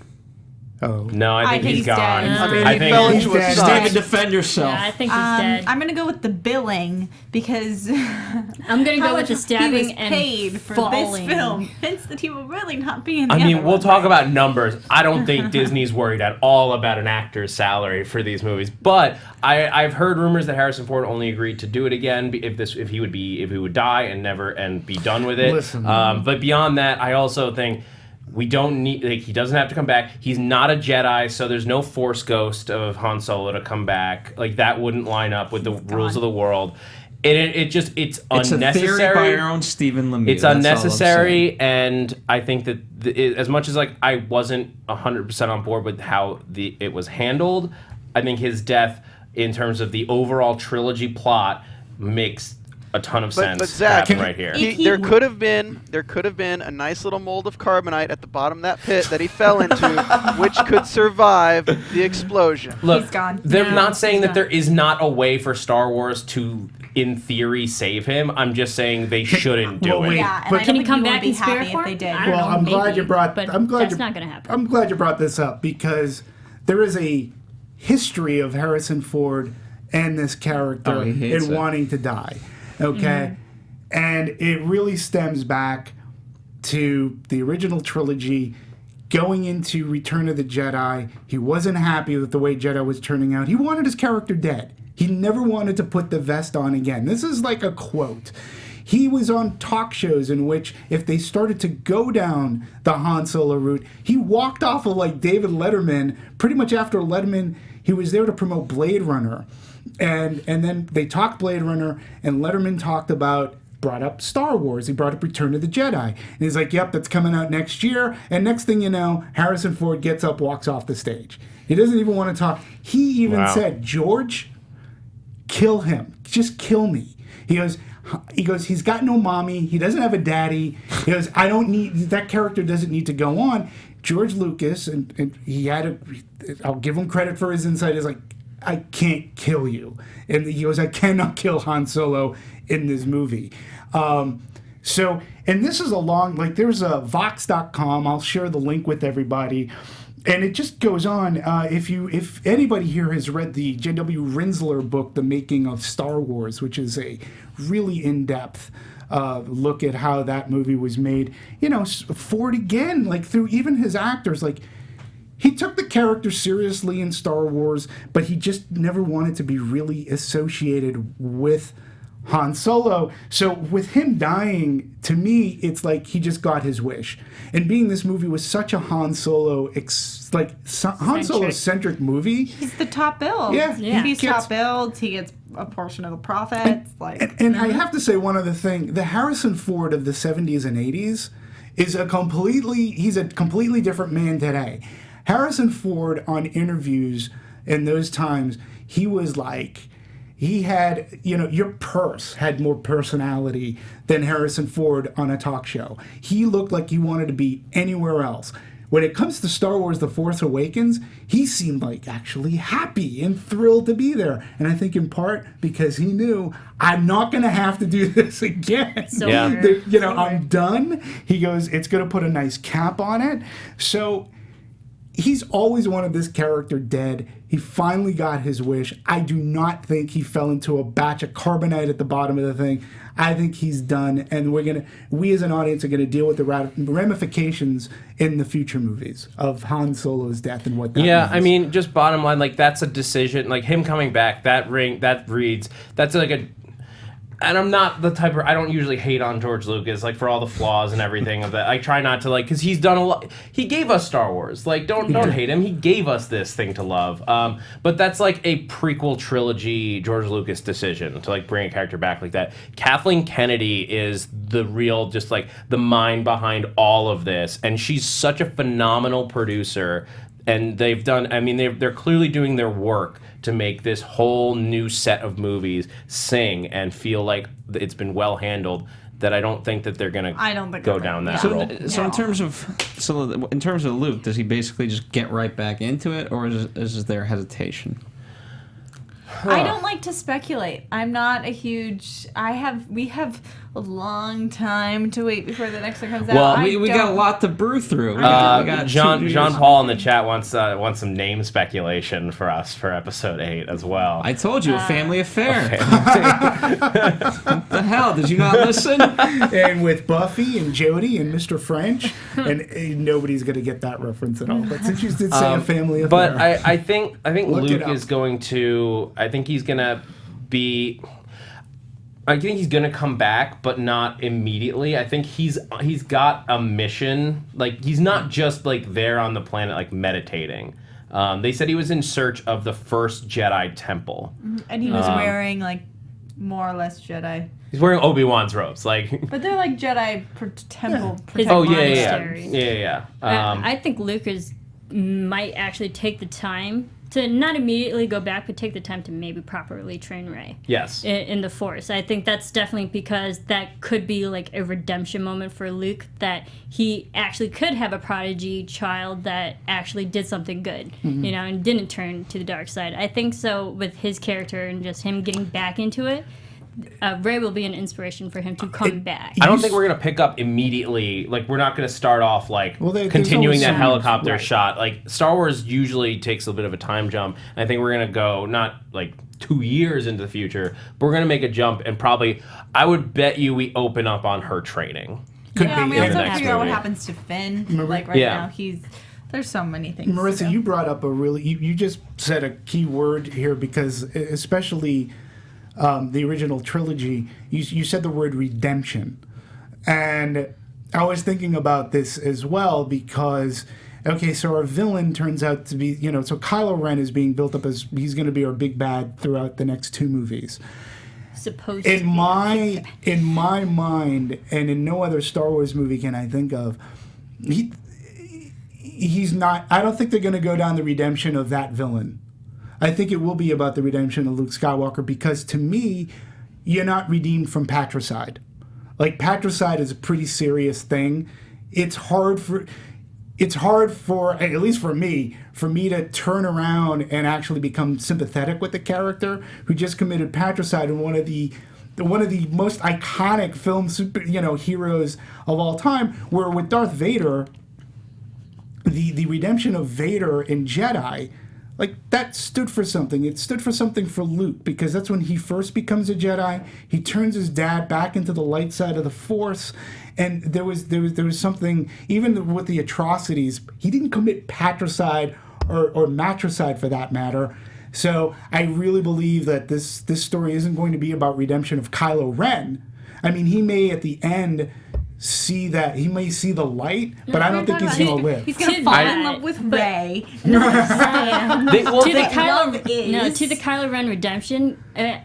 Oh. No, I think he's gone. dead. I he fell think into a dead. suck. Steven, defend yourself. Yeah, I think he's dead. I'm gonna go with the billing because I'm gonna how go with much the stabbing he was and paid for falling. this film. Hence that he will really not be in. I the mean, other we'll one, talk right? about numbers. I don't think Disney's worried at all about an actor's salary for these movies. But I've heard rumors that Harrison Ford only agreed to do it again if he would die and be done with it. Listen. But beyond that, I also think we don't need, he doesn't have to come back. He's not a Jedi, so there's no Force ghost of Han Solo to come back. That wouldn't line up with the rules of the world. It's It's unnecessary. a theory by our own Stephen Lemieux. It's That's all I'm unnecessary, saying. and I think that as much as I wasn't 100% on board with how it was handled, I think his death, in terms of the overall trilogy plot, makes a ton of sense But Zach, happen right here. there could have been a nice little mold of carbonite at the bottom of that pit that he fell into, which could survive the explosion. Look, He's gone. they're No, not saying he's that gone. there is not a way for Star Wars to, in theory, save him. I'm just saying they shouldn't do Well, it. wait. Yeah, and But I Can don't he think come would back be in spirit happy form? if they did. I don't Well, know, I'm glad maybe, you brought. but I'm glad that's you, not gonna happen. I'm glad you brought this up because there is a history of Harrison Ford and this character in wanting to die. Okay? And it really stems back to the original trilogy. Going into Return of the Jedi, he wasn't happy with the way Jedi was turning out. He wanted his character dead. He never wanted to put the vest on again. This is like a quote. He was on talk shows in which, if they started to go down the Han Solo route, he walked off of like David Letterman. Pretty much after Letterman, he was there to promote Blade Runner. And then they talked Blade Runner, and Letterman brought up Star Wars. He brought up Return of the Jedi. And he's like, yep, that's coming out next year. And next thing you know, Harrison Ford gets up, walks off the stage. He doesn't even want to talk. He even said, George, kill him. Just kill me. He goes, he's got no mommy. He doesn't have a daddy. He goes, that character doesn't need to go on. George Lucas, and he had I'll give him credit for his insight, is like, I can't kill you. And he goes, I cannot kill Han Solo in this movie. And this is there's a Vox.com. I'll share the link with everybody. And it just goes on. If anybody here has read the J.W. Rinsler book, The Making of Star Wars, which is a really in-depth look at how that movie was made, Ford again, like through even his actors, like he took the character seriously in Star Wars, but he just never wanted to be really associated with Han Solo. So with him dying, to me, it's like he just got his wish. And being this movie was such a Han Solo centric movie. He's the top billed. Yeah. He's top billed. He gets a portion of the profits. And I have to say one other thing. The Harrison Ford of the 70s and 80s he's a completely different man today. Harrison Ford on interviews in those times, he was like, he had, your purse had more personality than Harrison Ford on a talk show. He looked like he wanted to be anywhere else. When it comes to Star Wars The Force Awakens, he seemed like actually happy and thrilled to be there. And I think in part because he knew, I'm not going to have to do this again. So I'm done. He goes, it's going to put a nice cap on it. So he's always wanted this character dead. He finally got his wish. I do not think he fell into a batch of carbonite at the bottom of the thing. I think he's done, and we as an audience are gonna deal with the ramifications in the future movies of Han Solo's death and what that means. I mean, just bottom line, like that's a decision. Like him coming back, that's like a. And I'm not the type I don't usually hate on George Lucas, like for all the flaws and everything of that. I try not to, like, because he's done a lot. He gave us Star Wars. Like, don't hate him. He gave us this thing to love. But that's like a prequel trilogy George Lucas decision to like bring a character back like that. Kathleen Kennedy is the real, just like the mind behind all of this, and she's such a phenomenal producer. And they've done, I mean, they're clearly doing their work to make this whole new set of movies sing and feel like it's been well handled. That I don't think that they're going to go down that road. So in terms of Luke, does he basically just get right back into it, or is there hesitation? I don't like to speculate. I'm not a huge. We have a long time to wait before the next one comes out. Well, we got a lot to brew through. John Paul in the chat wants some name speculation for us for episode 8 as well. I told you, a family affair. What the hell? Did you not listen? And with Buffy and Jodie and Mr. French, and nobody's going to get that reference at all. But since you did say a family affair, but I think Luke is going to. I think he's going to be. I think he's gonna come back, but not immediately. I think he's got a mission. Like he's not just like there on the planet like meditating. They said he was in search of the first Jedi temple, and he was wearing like more or less Jedi. He's wearing Obi-Wan's robes, like. But they're like Jedi temple. Oh yeah. I think Luke might actually take the time to not immediately go back, but take the time to maybe properly train Rey. Yes. In the Force. I think that's definitely because that could be like a redemption moment for Luke, that he actually could have a prodigy child that actually did something good, and didn't turn to the dark side. I think so with his character and just him getting back into it, Rey will be an inspiration for him to come back. I don't think we're gonna pick up immediately. Like, we're not gonna start off like there's continuing always that some- helicopter right. shot. Like, Star Wars usually takes a bit of a time jump, and I think we're gonna go not like 2 years into the future, but we're gonna make a jump, and probably I would bet you we open up on her training. Could Yeah, be we in also the have to next figure out what movie. happens to Finn. Mar- Like right Yeah. now, there's so many things. to Marisa, do. you brought up you just said a key word here, because especially the original trilogy, you said the word redemption. And I was thinking about this as well, because, okay, so our villain turns out to be, so Kylo Ren is being built up as he's going to be our big bad throughout the next 2 movies. Supposed to In be. my mind, and in no other Star Wars movie can I think of, he's not. I don't think they're going to go down the redemption of that villain. I think it will be about the redemption of Luke Skywalker, because to me, you're not redeemed from patricide. Like, patricide is a pretty serious thing. It's hard for, at least for me to turn around and actually become sympathetic with the character who just committed patricide in one of the most iconic film heroes of all time. Where with Darth Vader, the redemption of Vader in Jedi, like, that stood for something. It stood for something for Luke, because that's when he first becomes a Jedi. He turns his dad back into the light side of the Force, and there was something, even with the atrocities, he didn't commit patricide or matricide for that matter. So I really believe that this story isn't going to be about redemption of Kylo Ren. I mean, he may at the end see the light, but I don't think he's going to live. He's gonna fall in love with Rey. To the love is- to the Kylo Ren redemption,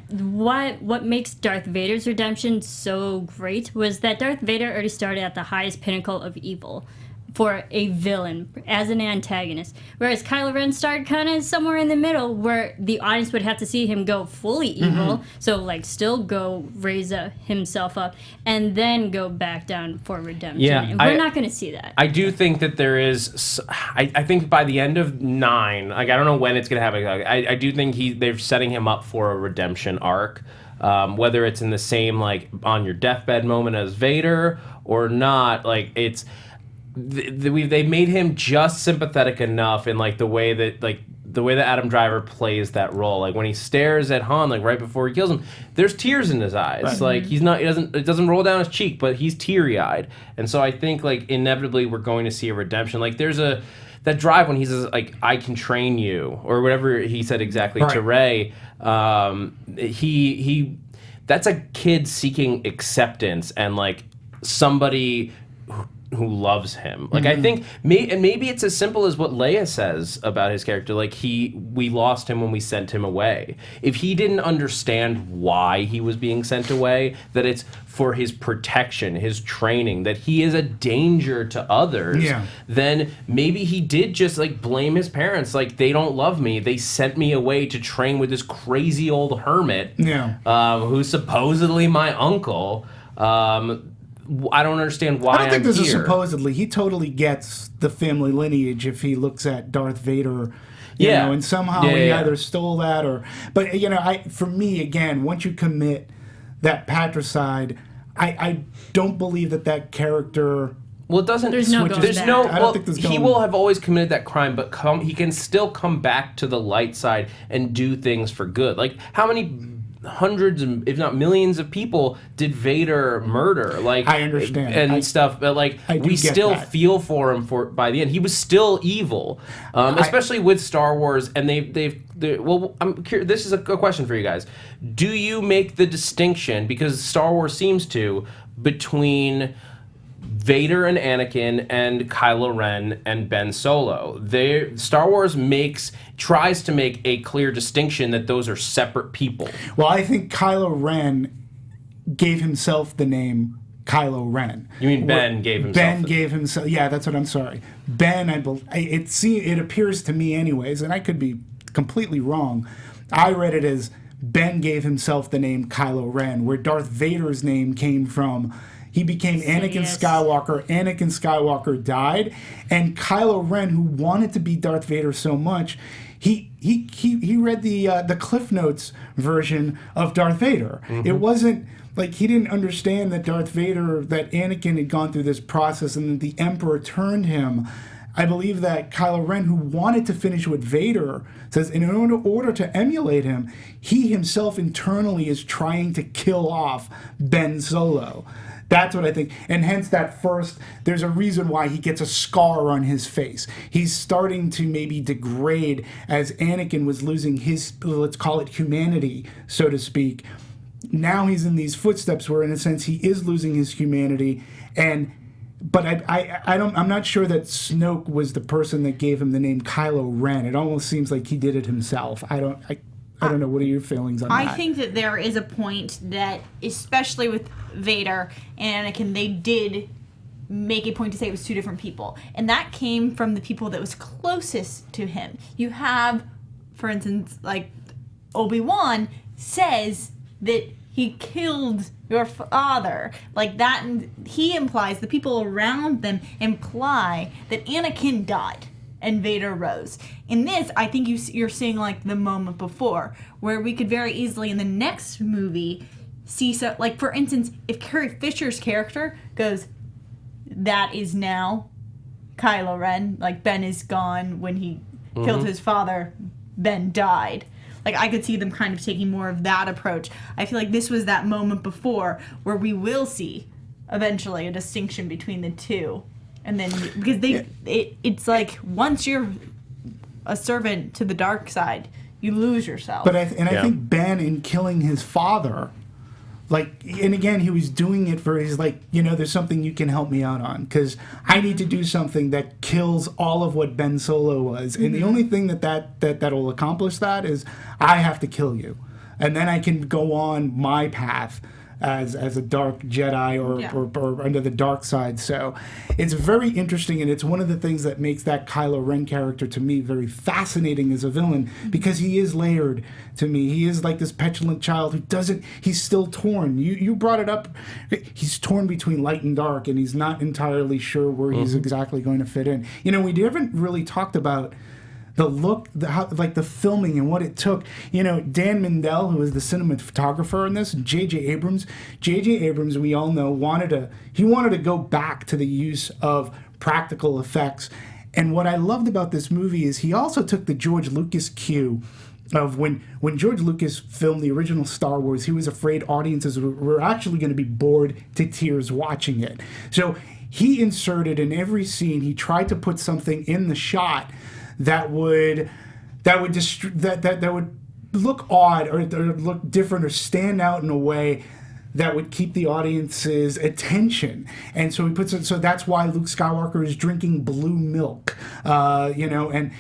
what makes Darth Vader's redemption so great was that Darth Vader already started at the highest pinnacle of evil for a villain as an antagonist, whereas Kylo Ren started kind of somewhere in the middle, where the audience would have to see him go fully evil, so like still go raise himself up and then go back down for redemption. Yeah, and we're not going to see that. I do think that there is. I think by the end of 9, like, I don't know when it's gonna happen. I do think they're setting him up for a redemption arc. Whether it's in the same, like, on your deathbed moment as Vader or not, like, it's. They made him just sympathetic enough in, like, the way that Adam Driver plays that role. Like, when he stares at Han, like, right before he kills him, there's tears in his eyes. Right. Like, it doesn't roll down his cheek, but he's teary-eyed. And so I think, like, inevitably we're going to see a redemption. Like, there's that drive when he says, like, I can train you, or whatever he said exactly to Rey. That's a kid seeking acceptance and, like, somebody who loves him. Like, I think maybe it's as simple as what Leia says about his character. Like, we lost him when we sent him away. If he didn't understand why he was being sent away, that it's for his protection, his training, that he is a danger to others, then maybe he did just, like, blame his parents. Like, they don't love me. They sent me away to train with this crazy old hermit who's supposedly my uncle. I don't understand why I don't think I'm this is here. supposedly. He totally gets the family lineage if he looks at Darth Vader, you know, and somehow he either stole that or. But for me, again, once you commit that patricide, I don't believe that character. Well, it doesn't. There's no going There's back. no. I don't Well, think there's he going- will have always committed that crime, but he can still come back to the light side and do things for good. Like, how many hundreds, if not millions, of people did Vader murder? Like, I understand. and stuff, but, like, I do we get still that. feel for him by the end. He was still evil, especially with Star Wars. And well, I'm curious. This is a question for you guys. Do you make the distinction, because Star Wars seems to, between Vader and Anakin and Kylo Ren and Ben Solo? Star Wars tries to make a clear distinction that those are separate people. Well, I think Kylo Ren gave himself the name Kylo Ren. You mean Ben gave himself? Ben gave himself. Yeah, that's what I'm sorry. Ben, it appears to me, anyways, and I could be completely wrong. I read it as Ben gave himself the name Kylo Ren, where Darth Vader's name came from. He became Anakin Skywalker. Anakin Skywalker died, and Kylo Ren, who wanted to be Darth Vader so much, he read the Cliff Notes version of Darth Vader. It wasn't like he didn't understand that that Anakin had gone through this process and that the Emperor turned him. I believe that Kylo Ren, who wanted to finish with Vader, says in order to emulate him, he himself internally is trying to kill off Ben Solo. That's what I think. And hence there's a reason why he gets a scar on his face. He's starting to maybe degrade as Anakin was losing his, let's call it humanity, so to speak. Now he's in these footsteps where, in a sense, he is losing his humanity. But I'm not sure that Snoke was the person that gave him the name Kylo Ren. It almost seems like he did it himself. I don't know. What are your feelings on that? I think that there is a point that, especially with Vader and Anakin, they did make a point to say it was two different people. And that came from the people that was closest to him. You have, for instance, like Obi-Wan says that he killed your father. Like that, he implies, the people around them imply that Anakin died and Vader rose. In this, I think you're seeing like the moment before, where we could very easily in the next movie see, so like for instance, if Carrie Fisher's character goes, that is now Kylo Ren, like Ben is gone when he killed his father, Ben died. Like, I could see them kind of taking more of that approach. I feel like this was that moment before where we will see eventually a distinction between the two. And then, because it's like, once you're a servant to the dark side, you lose yourself. But I think Ben, in killing his father, like, and again, he was doing it for his, like, there's something you can help me out on, because I need to do something that kills all of what Ben Solo was. And the only thing that'll accomplish that is I have to kill you. And then I can go on my path as a dark Jedi or under the dark side. So it's very interesting, and it's one of the things that makes that Kylo Ren character to me very fascinating as a villain, because he is layered to me. He is like this petulant child he's still torn. You brought it up. He's torn between light and dark, and he's not entirely sure where he's exactly going to fit in. We haven't really talked about the look, the filming and what it took. Dan Mindell, who was the cinematographer in this, J.J. Abrams, we all know, wanted to go back to the use of practical effects. And what I loved about this movie is he also took the George Lucas cue of when George Lucas filmed the original Star Wars, he was afraid audiences were actually going to be bored to tears watching it. So he inserted in every scene, he tried to put something in the shot that would look odd or look different or stand out in a way that would keep the audience's attention. And so he puts it, so that's why Luke Skywalker is drinking blue milk, and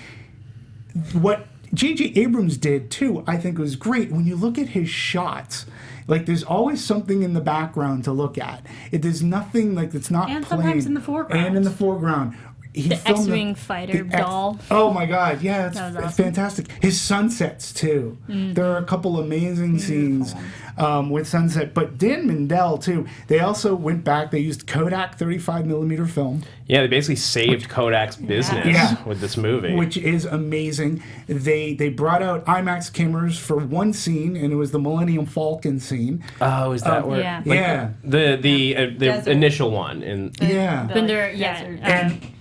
what J.J. Abrams did too, I think was great. When you look at his shots, like there's always something in the background to look at. There's nothing like it's not and plain. Sometimes in the foreground. And in the foreground. The X-Wing fighter doll. Oh my God, yeah, it's awesome. Fantastic. His sunsets too. There are a couple amazing scenes with sunset. But Dan Mindell too. They also went back. They used Kodak 35mm film. Yeah, they basically saved Kodak's business with this movie, which is amazing. They brought out IMAX cameras for one scene, and it was the Millennium Falcon scene. Oh, is that where? Yeah. The initial one When they're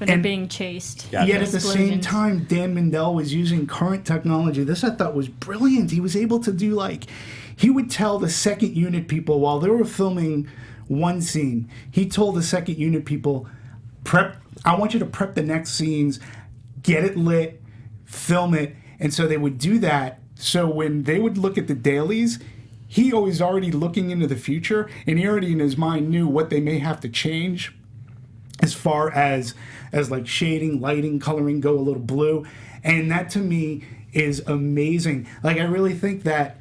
and being chased. Yet at the same time, Dan Mindell was using current technology. This I thought was brilliant. He was able to do he would tell the second unit people while they were filming one scene, he told the second unit people, I want you to prep the next scenes, get it lit, film it. And so they would do that. So when they would look at the dailies, he was already looking into the future, and he already in his mind knew what they may have to change as far as like shading, lighting, coloring, go a little blue. And that to me is amazing. Like, I really think that,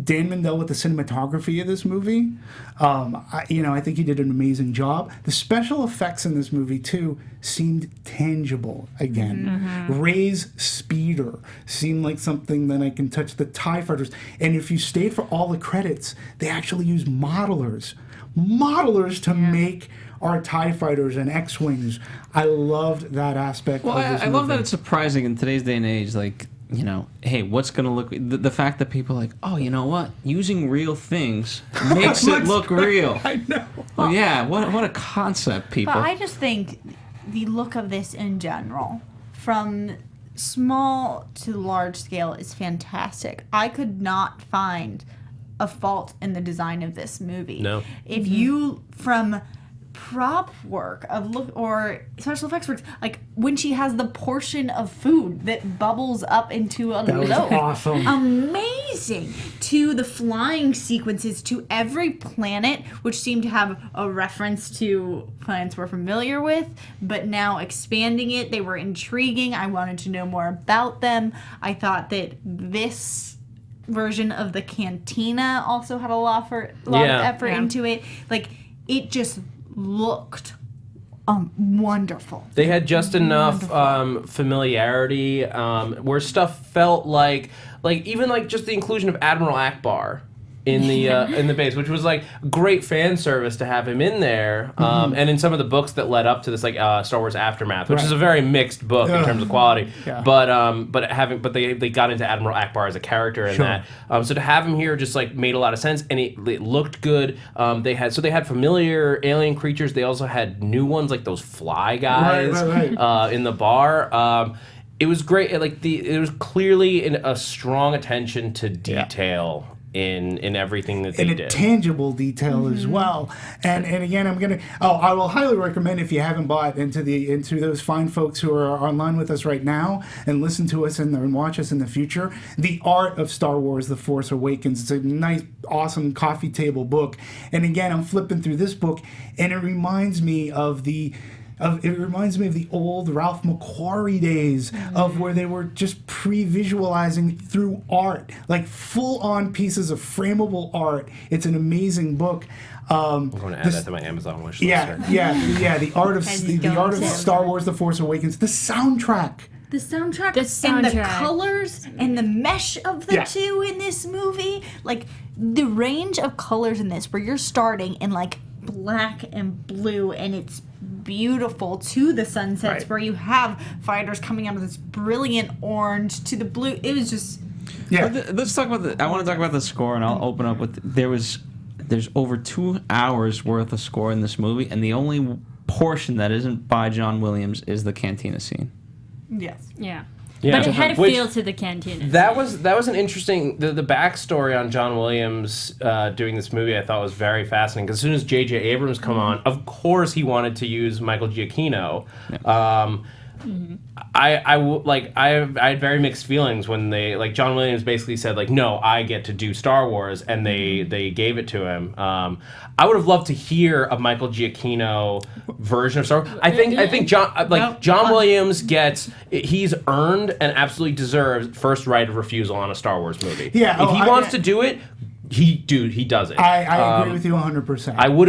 Dan Mindell with the cinematography of this movie, I think he did an amazing job. The special effects in this movie, too, seemed tangible again. Rey's speeder seemed like something that I can touch. The TIE fighters. And if you stayed for all the credits, they actually used modelers to make our TIE fighters and X-Wings. I loved that aspect Well, of this I love that movie. it's surprising in today's day and age, like, you know, hey, what's going to look... The fact that people are like, oh, you know what? Using real things makes it look real. I know. Oh, yeah, what a concept, people. But I just think the look of this in general, from small to large scale, is fantastic. I could not find a fault in the design of this movie. No. If you, from prop work or special effects work, like when she has the portion of food that bubbles up into a That was loaf, awesome. amazing, to the flying sequences, to every planet, which seemed to have a reference to planets we're familiar with, but now expanding it. They were intriguing. I wanted to know more about them. I thought that this version of the cantina also had a lot of effort into it. Like, it just looked wonderful. They had just enough familiarity where stuff felt like even like just the inclusion of Admiral Akbar in the base, which was like great fan service to have him in there, and in some of the books that led up to this, like Star Wars Aftermath, which is a very mixed book in terms of quality. Yeah. But they got into Admiral Akbar as a character in that. So to have him here just like made a lot of sense, and it looked good. They had familiar alien creatures. They also had new ones like those fly guys in the bar. It was great. It was clearly a strong attention to detail. In everything that they in did. a tangible detail as well. And again, I will highly recommend, if you haven't bought into those fine folks who are online with us right now and listen to us and watch us in the future, The Art of Star Wars: The Force Awakens. It's a nice, awesome coffee table book. And again, I'm flipping through this book, and it reminds me of the old Ralph McQuarrie days of where they were just pre-visualizing through art, like full-on pieces of frameable art. It's an amazing book. I'm going to add that to my Amazon wish list. Yeah. The art of Star Wars: The Force Awakens. The soundtrack. The soundtrack and the colors and the mesh of the two in this movie, like the range of colors in this, where you're starting in like black and blue, and it's beautiful, to the sunsets where you have fighters coming out of this brilliant orange to the blue. It was just Let's talk about I want to talk about the score, and I'll open up with there's over 2 hours worth of score in this movie, and the only portion that isn't by John Williams is the cantina scene. yes. Yeah. But it had a feel to the cantina. That was an interesting the backstory on John Williams doing this movie. I thought was very fascinating, because as soon as J.J. Abrams come on, of course he wanted to use Michael Giacchino. Yeah. I had very mixed feelings when John Williams basically said no, I get to do Star Wars, and they gave it to him. I would have loved to hear a Michael Giacchino version of Star Wars. I think John Williams he's earned and absolutely deserves first right of refusal on a Star Wars movie. Yeah, if he wants to do it, he does it. I agree with you 100%. I would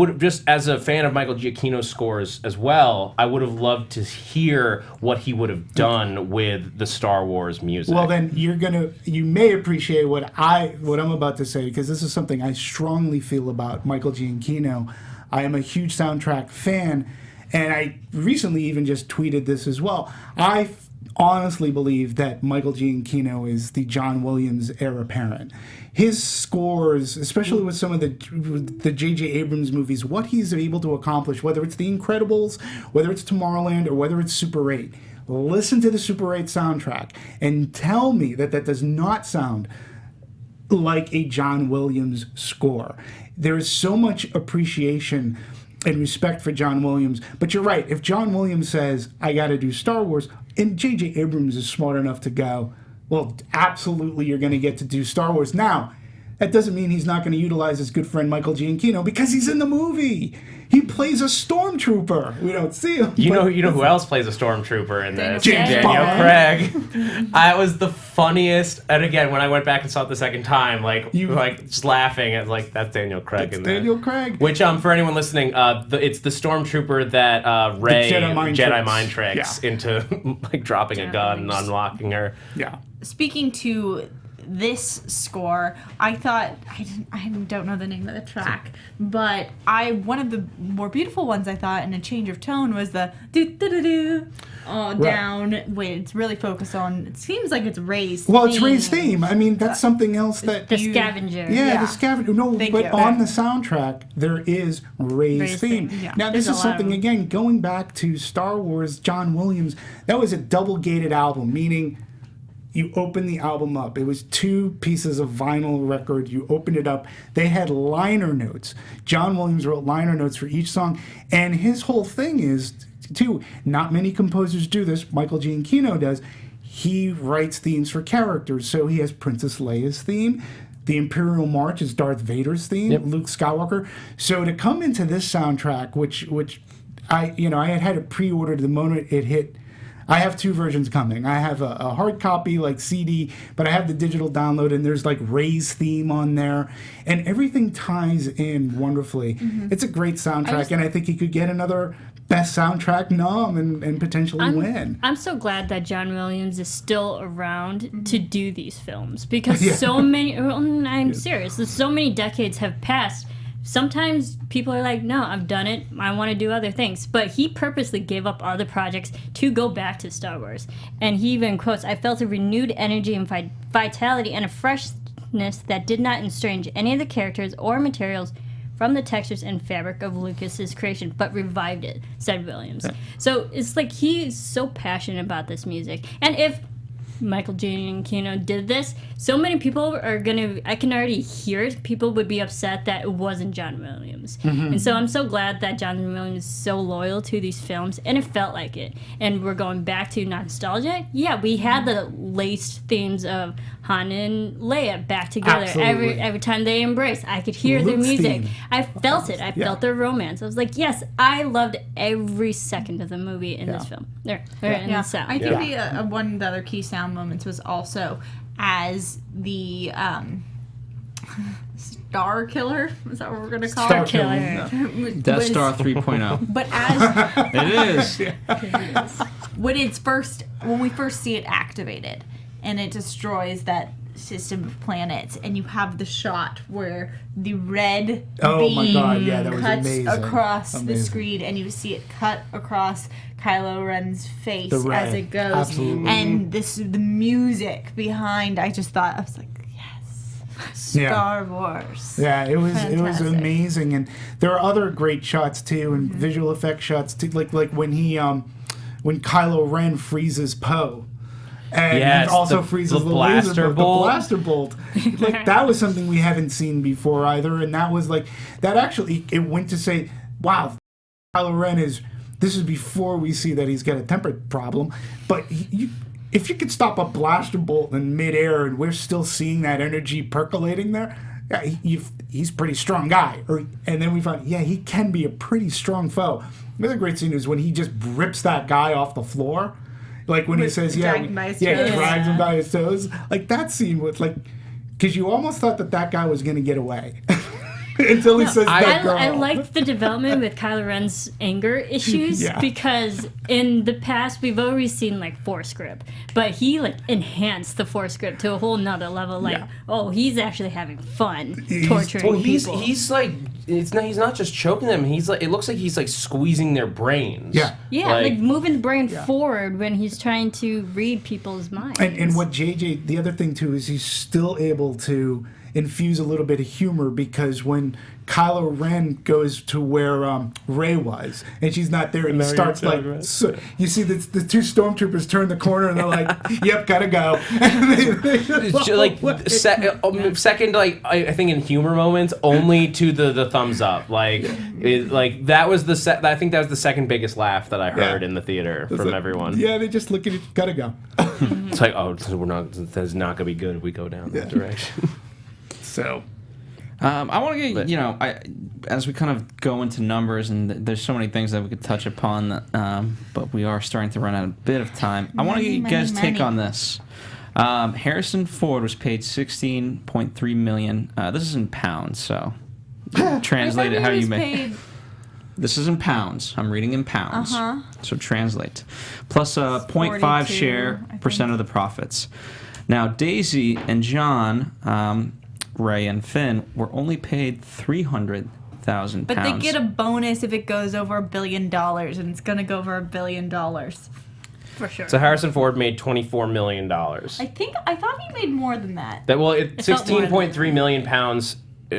have just as a fan of Michael Giacchino's scores as well, I would have loved to hear what he would have done with the Star Wars music. Well, then you may appreciate what I'm about to say, because this is something I strongly feel about Michael Giacchino. I am a huge soundtrack fan, and I recently even just tweeted this as well. I honestly believe that Michael Giacchino is the John Williams heir apparent. His scores, especially with some of the J.J. Abrams movies, what he's able to accomplish, whether it's The Incredibles, whether it's Tomorrowland, or whether it's Super 8, listen to the Super 8 soundtrack and tell me that does not sound like a John Williams score. There is so much appreciation and respect for John Williams. But you're right. If John Williams says, I got to do Star Wars, and J.J. Abrams is smart enough to go, well, absolutely you're going to get to do Star Wars. Now, that doesn't mean he's not going to utilize his good friend Michael Giacchino, because he's in the movie. He plays a stormtrooper. We don't see him. You know who else plays a stormtrooper in this? Daniel Craig. I was the funniest. And again, when I went back and saw it the second time, just laughing at that's Daniel Craig. That's Daniel Craig. Which for anyone listening, it's the stormtrooper that Rey Jedi mind tricks into dropping a gun and unlocking her. Yeah. Speaking to this score, I thought I don't know the name of the track, but one of the more beautiful ones I thought in a change of tone was the do do do do. Down when it's really focused on. It seems like it's Rey's. Well, it's Rey's theme. I mean, that's something else that The scavenger. Yeah, the scavenger. No, Thank but you. on the soundtrack there is Rey's theme. Yeah. Now, this There's is a lot of something them. again going back to Star Wars. John Williams. That was a double-gated album, meaning you open the album up. It was 2 pieces of vinyl record. You opened it up. They had liner notes. John Williams wrote liner notes for each song, and his whole thing is. Too, not many composers do this. Michael Giacchino does. He writes themes for characters. So he has Princess Leia's theme. The Imperial March is Darth Vader's theme. Yep. Luke Skywalker. So to come into this soundtrack, which I had it pre-ordered the moment it hit. I have 2 versions coming. I have a hard copy, like CD, but I have the digital download, and there's like Rey's theme on there, and everything ties in wonderfully. It's a great soundtrack, and I think he could get another Best Soundtrack nom and potentially win. I'm so glad that John Williams is still around to do these films because so many. I'm serious. So many decades have passed. Sometimes people are like, no, I've done it. I want to do other things. But he purposely gave up other projects to go back to Star Wars. And he even quotes, I felt a renewed energy and vitality and a freshness that did not estrange any of the characters or materials from the textures and fabric of Lucas's creation, but revived it, said Williams. So it's like he's so passionate about this music. And if Michael Giacchino did this, so many people are gonna, I can already hear it, people would be upset that it wasn't John Williams. And so I'm so glad that John Williams is so loyal to these films, and it felt like it. And we're going back to nostalgia. Yeah, we had the laced themes of Han and Leia back together. Absolutely. Every time they embrace, I could hear their Luke's music. theme. I felt it. I felt their romance. I was like, yes, I loved every second of the movie in this film. In the sound. I think one of the other key sound moments was also as the Star Killer. Is that what we're going to call Star it? Killer. Death Star 3.0. But as It is. when we first see it activated and it destroys that system of planets, and you have the shot where the red beam that was cuts amazing. across the Amazing. screen, and you see it cut across Kylo Ren's face The red. as it goes, Absolutely. and the music behind. I was like, yes, Star Wars. Yeah, it was Fantastic. amazing, and there are other great shots too, and visual effect shots too, like when when Kylo Ren freezes Poe. And Yes, also the freezes the blaster laser bolt. the blaster bolt. Like that was something we haven't seen before either, and that was like that. Actually, it went to say, "Wow, Kylo Ren is." This is before we see that he's got a temper problem, but if you could stop a blaster bolt in midair, and we're still seeing that energy percolating there, yeah, he's a pretty strong guy. And then we find, he can be a pretty strong foe. Another great scene is when he just rips that guy off the floor. Like when he says, dragged him by his toes. drags him by his toes. Like that scene was like, because you almost thought that guy was going to get away. Until he says that girl. I liked the development with Kylo Ren's anger issues because in the past we've always seen like Force grip, but he like enhanced the Force grip to a whole nother level. Like, he's actually having fun torturing people. He's like, he's not just choking them. He's like, it looks like he's like squeezing their brains. Yeah. Yeah, like moving the brain forward when he's trying to read people's minds. And what JJ, the other thing too, is he's still able to infuse a little bit of humor, because when Kylo Ren goes to where Rey was, and she's not there, and he starts like, you see the 2 stormtroopers turn the corner, and they're like, "Yep, gotta go." It's just, like second, like I think in humor moments, only to the thumbs up. Like that was I think that was the second biggest laugh that I heard in the theater from everyone. Yeah, they just look at it, gotta go. It's like, that's not gonna be good if we go down that direction. So. I want to get, as we kind of go into numbers, and there's so many things that we could touch upon, but we are starting to run out a bit of time. I want to get you guys' take on this. Harrison Ford was paid $16.3 million. This is in pounds, so translate it how you may. This is in pounds. I'm reading in pounds. So translate. Plus a 0.5 share % of the profits. Now, Daisy and John, Ray and Finn, were only paid £300,000. But they get a bonus if it goes over $1 billion, and it's going to go over $1 billion. For sure. So Harrison Ford made $24 million. I thought he made more than that. That well, It felt more than 16.3 million pounds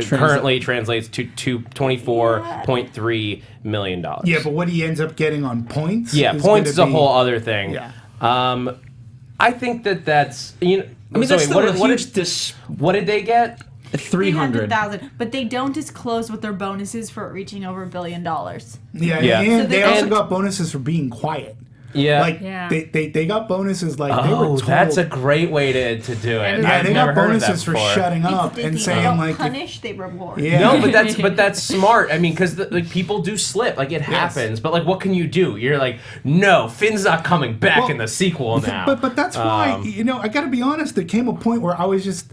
currently translates to $24.3 million. Yeah, but what he ends up getting on points? Yeah, points is a whole other thing. Yeah. I think that's I mean, that's still a huge what did they get? 300,000. But they don't disclose what their bonus is for it reaching over $1 billion. Yeah, Yeah. and So they also got bonuses for being quiet. Yeah. Like Yeah. they got bonuses like they were Oh, told. that's a great way to do it. yeah, I've they never got heard of that bonuses for before. shutting up and They saying don't like, punish, they reward. yeah, No, but that's smart. I mean, because like people do slip, like it happens. But like, what can you do? You're like, no, Finn's not coming back Well, in the sequel now. But that's why I got to be honest. There came a point where I was just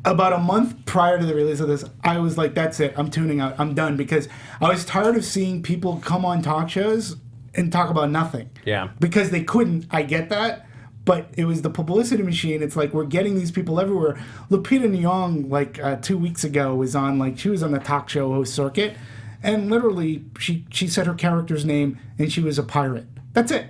about a month prior to the release of this. I was like, that's it. I'm tuning out. I'm done because I was tired of seeing people come on talk shows and talk about nothing. Yeah. Because they couldn't. I get that. But it was the publicity machine. It's like we're getting these people everywhere. Lupita Nyong, like 2 weeks ago, was on she was on the talk show host circuit, and literally she said her character's name and she was a pirate. That's it.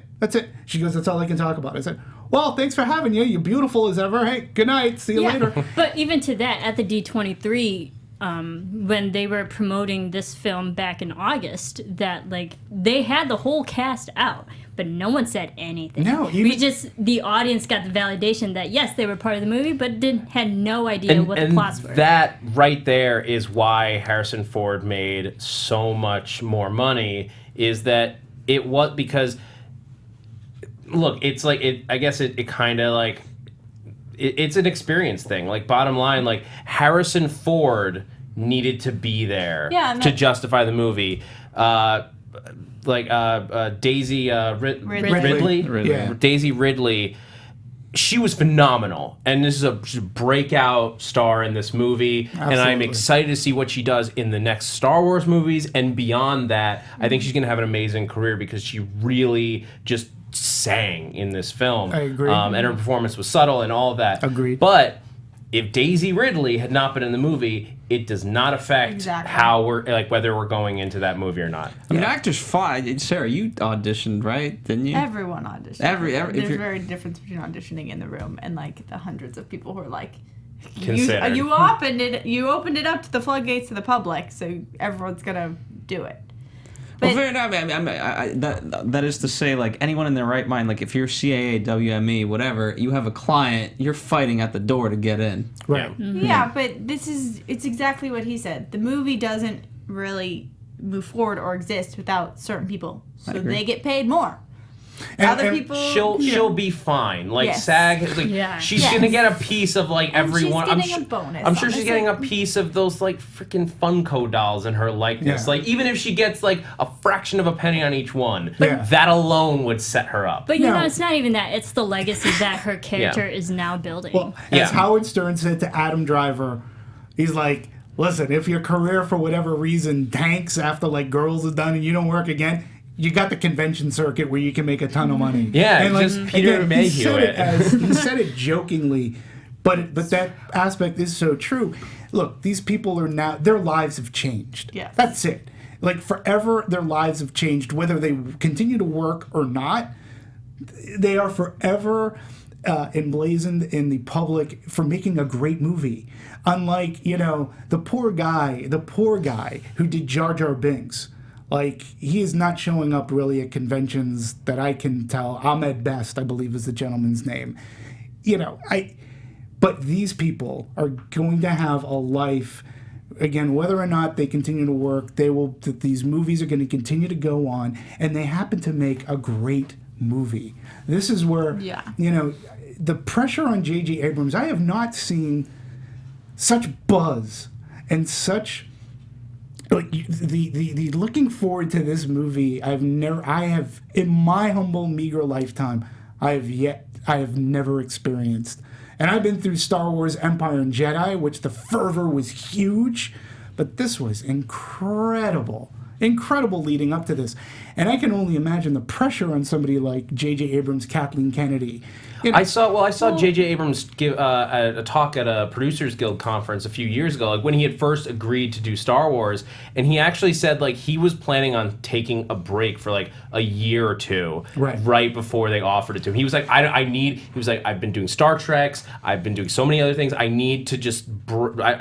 She goes, that's all I can talk about. I said, well, thanks for having you. You're beautiful as ever. Hey, good night. See you later. But even to that, at the D23, when they were promoting this film back in August, that like they had the whole cast out, but no one said anything. No, the audience got the validation that yes, they were part of the movie, but had no idea what the plots were. That right there is why Harrison Ford made so much more money. Is that it was because look, it's like I guess it kind of like. It's an experience thing. Like, bottom line, like, Harrison Ford needed to be there to justify the movie. Daisy Ridley. Yeah. Daisy Ridley, she was phenomenal. And this is she's a breakout star in this movie. Absolutely. And I'm excited to see what she does in the next Star Wars movies. And beyond that, I think she's going to have an amazing career because she really just sang in this film. I agree. And her performance was subtle and all of that. Agreed. But if Daisy Ridley had not been in the movie, it does not affect how we're like whether we're going into that movie or not. I mean, actors fly. Sarah, you auditioned, right? Didn't you? Everyone auditioned. There's very difference between auditioning in the room and like the hundreds of people who are like, Considered. you opened it up to the floodgates to the public, so everyone's gonna do it. Well, fair enough. That is to say, like, anyone in their right mind, like, if you're CAA, WME, whatever, you have a client, you're fighting at the door to get in. Right. Yeah, but it's exactly what he said. The movie doesn't really move forward or exist without certain people, so they get paid more. Other people, she'll be fine. Like Yes. SAG, like she's gonna get a piece of like everyone. She's getting a bonus. I'm sure she's getting a piece of those like freaking Funko dolls in her likeness. Yeah. Like even if she gets like a fraction of a penny on each one, Yeah. that alone would set her up. But you No. know, it's not even that. It's the legacy that her character is now building. Well, Yeah. as Howard Stern said to Adam Driver, he's like, listen, if your career for whatever reason tanks after like Girls is done and you don't work again, you got the convention circuit where you can make a ton of money. Yeah, and like just Peter again, Mayhew it. he said it jokingly, but that aspect is so true. Look, these people are now, their lives have changed. Yes. That's it. Like forever, their lives have changed, whether they continue to work or not. They are forever emblazoned in the public for making a great movie. Unlike, the poor guy who did Jar Jar Binks. Like, he is not showing up really at conventions that I can tell. Ahmed Best, I believe, is the gentleman's name. But these people are going to have a life. Again, whether or not they continue to work, these movies are going to continue to go on, and they happen to make a great movie. This is where, the pressure on J.J. Abrams, I have not seen such buzz and such... Like the looking forward to this movie, I have in my humble meager lifetime, I have never experienced. And I've been through Star Wars, Empire, and Jedi, which the fervor was huge, but this was incredible. incredible leading up to this. And I can only imagine the pressure on somebody like J.J. Abrams, Kathleen Kennedy. You know, I saw J.J. Abrams give a talk at a Producers Guild conference a few years ago, like when he had first agreed to do Star Wars, and he actually said like he was planning on taking a break for like a year or two, right before they offered it to him. He was like, I've been doing Star Treks, I've been doing so many other things, I need to just,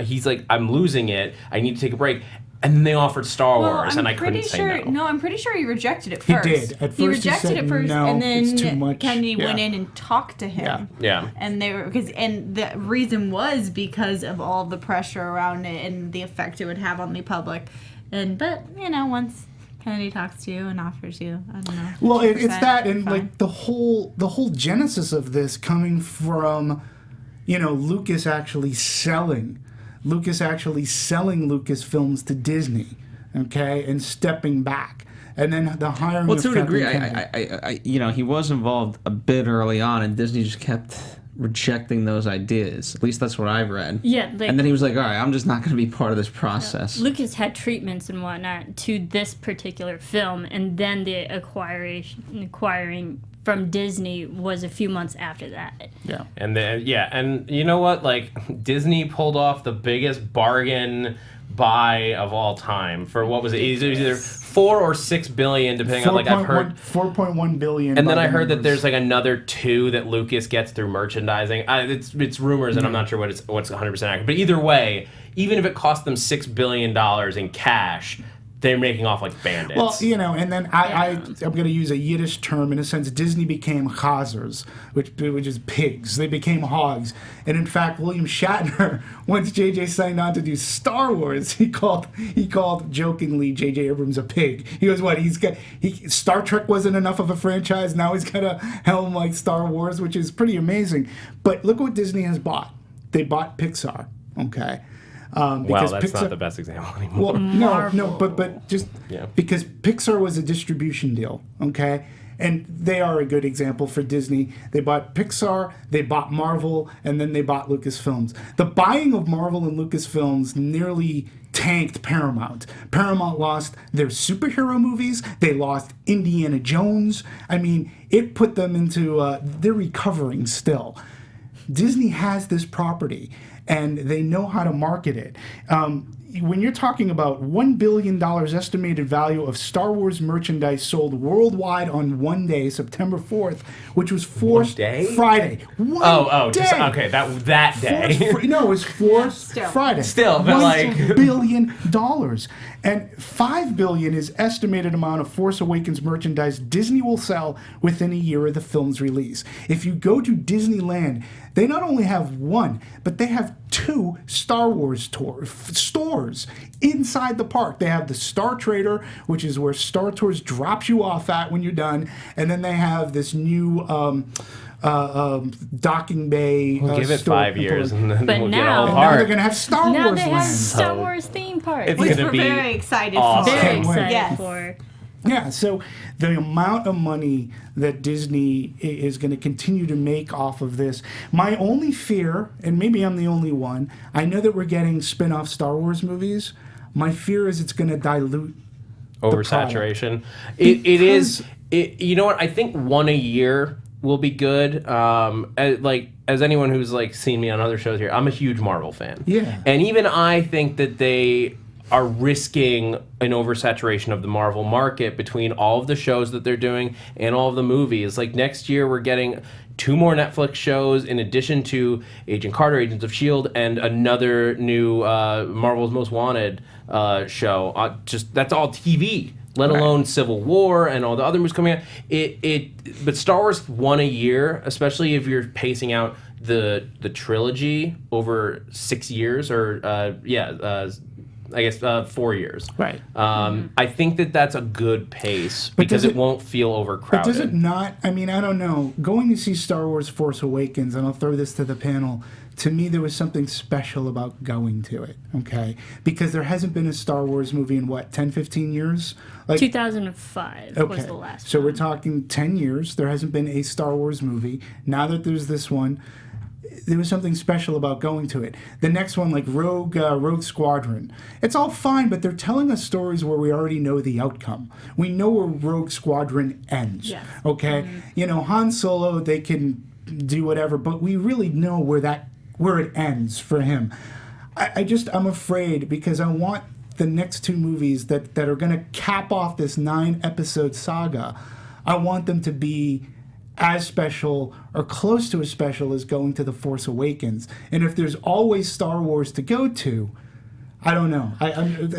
he's like, I'm losing it, I need to take a break. And then they offered Star Wars, and I couldn't say no. No, I'm pretty sure he rejected it first. He did. At first he rejected it first, no, and then it's too much. Kennedy went in and talked to him. Yeah. And the reason was because of all the pressure around it and the effect it would have on the public. But once Kennedy talks to you and offers you, I don't know. Well, it's that, and fine. like the whole genesis of this coming from, Lucas actually selling Lucasfilms to Disney, okay, and stepping back, and then the hiring. Well, of to a degree, Kennedy. he was involved a bit early on, and Disney just kept rejecting those ideas. At least that's what I've read. Yeah, and then he was like, "All right, I'm just not going to be part of this process." Lucas had treatments and whatnot to this particular film, and then the acquiring from Disney was a few months after that. Yeah. And then and you know what? Like Disney pulled off the biggest bargain buy of all time for what was it? Either 4 or 6 billion, depending on I've heard 4.1 billion. And then I heard that there's like another 2 that Lucas gets through merchandising. It's rumors, and I'm not sure what's 100% accurate. But either way, even if it cost them $6 billion in cash, they're making off like bandits. Well, and then I'm going to use a Yiddish term in a sense. Disney became chazers, which is pigs. They became hogs. And in fact, William Shatner, once J.J. signed on to do Star Wars, he called jokingly J.J. Abrams a pig. He goes, what? Star Trek wasn't enough of a franchise. Now he's got a helm like Star Wars, which is pretty amazing. But look what Disney has bought. They bought Pixar. Okay. Because that's not the best example anymore. Well, no, but just because Pixar was a distribution deal, okay? And they are a good example for Disney. They bought Pixar, they bought Marvel, and then they bought Lucasfilms. The buying of Marvel and Lucasfilms nearly tanked Paramount. Paramount lost their superhero movies. They lost Indiana Jones. I mean, it put them into, they're recovering still. Disney has this property, and they know how to market it. When you're talking about $1 billion estimated value of Star Wars merchandise sold worldwide on one day, September 4th, which was Friday. One day. Okay, that day. No, it was Friday. Still, but $1 billion. And $5 billion is estimated amount of Force Awakens merchandise Disney will sell within a year of the film's release. If you go to Disneyland, they not only have one, but they have 2 Star Wars stores inside the park. They have the Star Trader, which is where Star Tours drops you off at when you're done, and then they have this new docking bay. We'll give it 5 years, and then we'll get a whole now park. they're gonna have Star Wars. Now they have land. Star Wars theme park. It's Which gonna we're be very excited awesome. for. Very excited Yes. for. Yeah, so the amount of money that Disney is going to continue to make off of this, my only fear, and maybe I'm the only one, I know that we're getting spin-off Star Wars movies. My fear is it's going to dilute oversaturation. It is. You know what? I think one a year will be good. As anyone who's seen me on other shows here, I'm a huge Marvel fan. Yeah. And even I think that they are risking an oversaturation of the Marvel market between all of the shows that they're doing and all of the movies. Like next year, we're getting 2 more Netflix shows in addition to Agent Carter, Agents of S.H.I.E.L.D., and another new Marvel's Most Wanted show. That's all TV, let alone Civil War and all the other movies coming out. But Star Wars one a year, especially if you're pacing out the trilogy over 6 years I guess 4 years. Right. I think that's a good pace because it won't feel overcrowded. But does it not? I mean, I don't know. Going to see Star Wars Force Awakens, and I'll throw this to the panel, to me there was something special about going to it, okay? Because there hasn't been a Star Wars movie in, 10, 15 years? 2005 was the last So one. we're talking 10 years. There hasn't been a Star Wars movie. Now that there's this one, there was something special about going to it. The next one, like Rogue Squadron, it's all fine, but they're telling us stories where we already know the outcome. We know where Rogue Squadron ends. Yeah. Okay, you know, Han Solo, they can do whatever, but we really know where it ends for him. I'm afraid, because I want the next 2 movies that are going to cap off this 9-episode saga. I want them to be as special or close to as special as going to The Force Awakens. And if there's always Star Wars to go to, I don't know.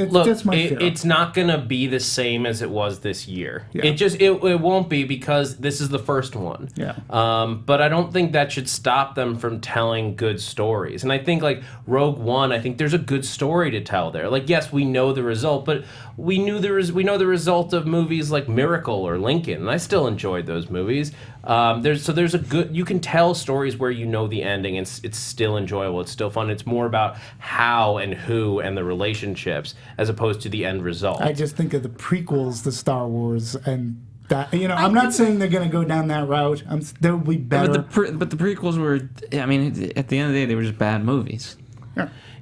Look, that's my fear. it's not going to be the same as it was this year. Yeah. It won't be, because this is the first one. Yeah. But I don't think that should stop them from telling good stories. And I think, like, Rogue One, I think there's a good story to tell there. Like, yes, we know the result, but we know the result of movies like Miracle or Lincoln, and I still enjoyed those movies. There's a good, you can tell stories where you know the ending, and it's still enjoyable. It's still fun. It's more about how and who and the relationships, as opposed to the end result. I just think of the prequels to Star Wars, and that, you know, I'm not saying they're going to go down that route. They'll be better. But the prequels were, I mean, at the end of the day, they were just bad movies.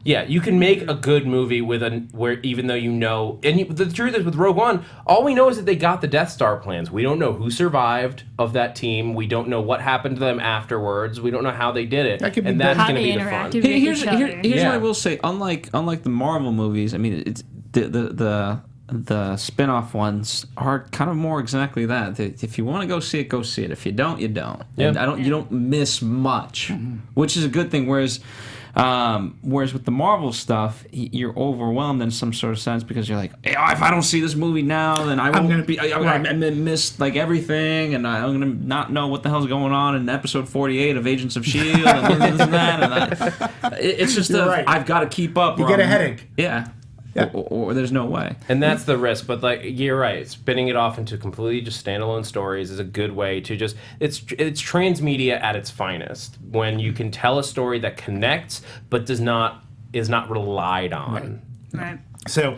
Yeah, you can make a good movie where even though you know, the truth is with Rogue One, all we know is that they got the Death Star plans. We don't know who survived of that team. We don't know what happened to them afterwards. We don't know how they did it, That could be and that's better. going to be the How fun. they interacted. Here's Yeah. what I will say. Unlike the Marvel movies, I mean, it's the spin-off ones are kind of more exactly that. If you want to go see it, go see it. If you don't, you don't. Yeah. And you don't miss much, which is a good thing. Whereas with the Marvel stuff, you're overwhelmed in some sort of sense, because you're like, hey, if I don't see this movie now, then I'm gonna miss like everything, and I'm gonna not know what the hell's going on in episode 48 of Agents of S.H.I.E.L.D. and this and that. It's just Right. I've got to keep up. You or get a I'm- headache. Yeah. Or there's no way. And that's the risk. But, like, you're right. Spinning it off into completely just standalone stories is a good way to just... It's transmedia at its finest, when you can tell a story that connects but is not relied on. Right. So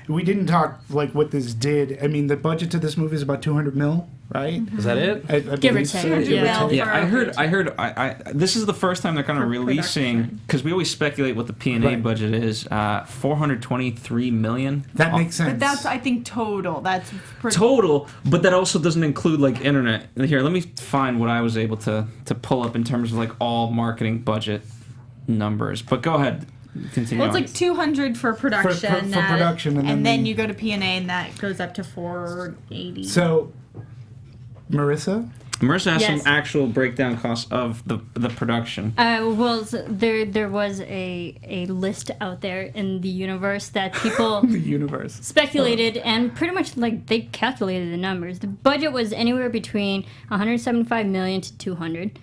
we didn't talk like what this did. I mean, the budget to this movie is about $200 million, right? Is that it? I Give or believe so. take, Give or yeah. take. Yeah, I heard. This is the first time they're kind of releasing, because we always speculate what the P&A Right. budget is. $423 million. That makes sense. But that's, I think, total. That's pretty... Total, but that also doesn't include like internet. Here, let me find what I was able to pull up in terms of like all marketing budget numbers. But go ahead, continue. Well, it's on. like 200 for production. for production, and then you go to P&A, and that goes up to 480. So, Marissa? Marissa has Yes. some actual breakdown costs of the production. There was a list out there in the universe that people The universe. speculated, and pretty much like they calculated the numbers. The budget was anywhere between 175 million to 200.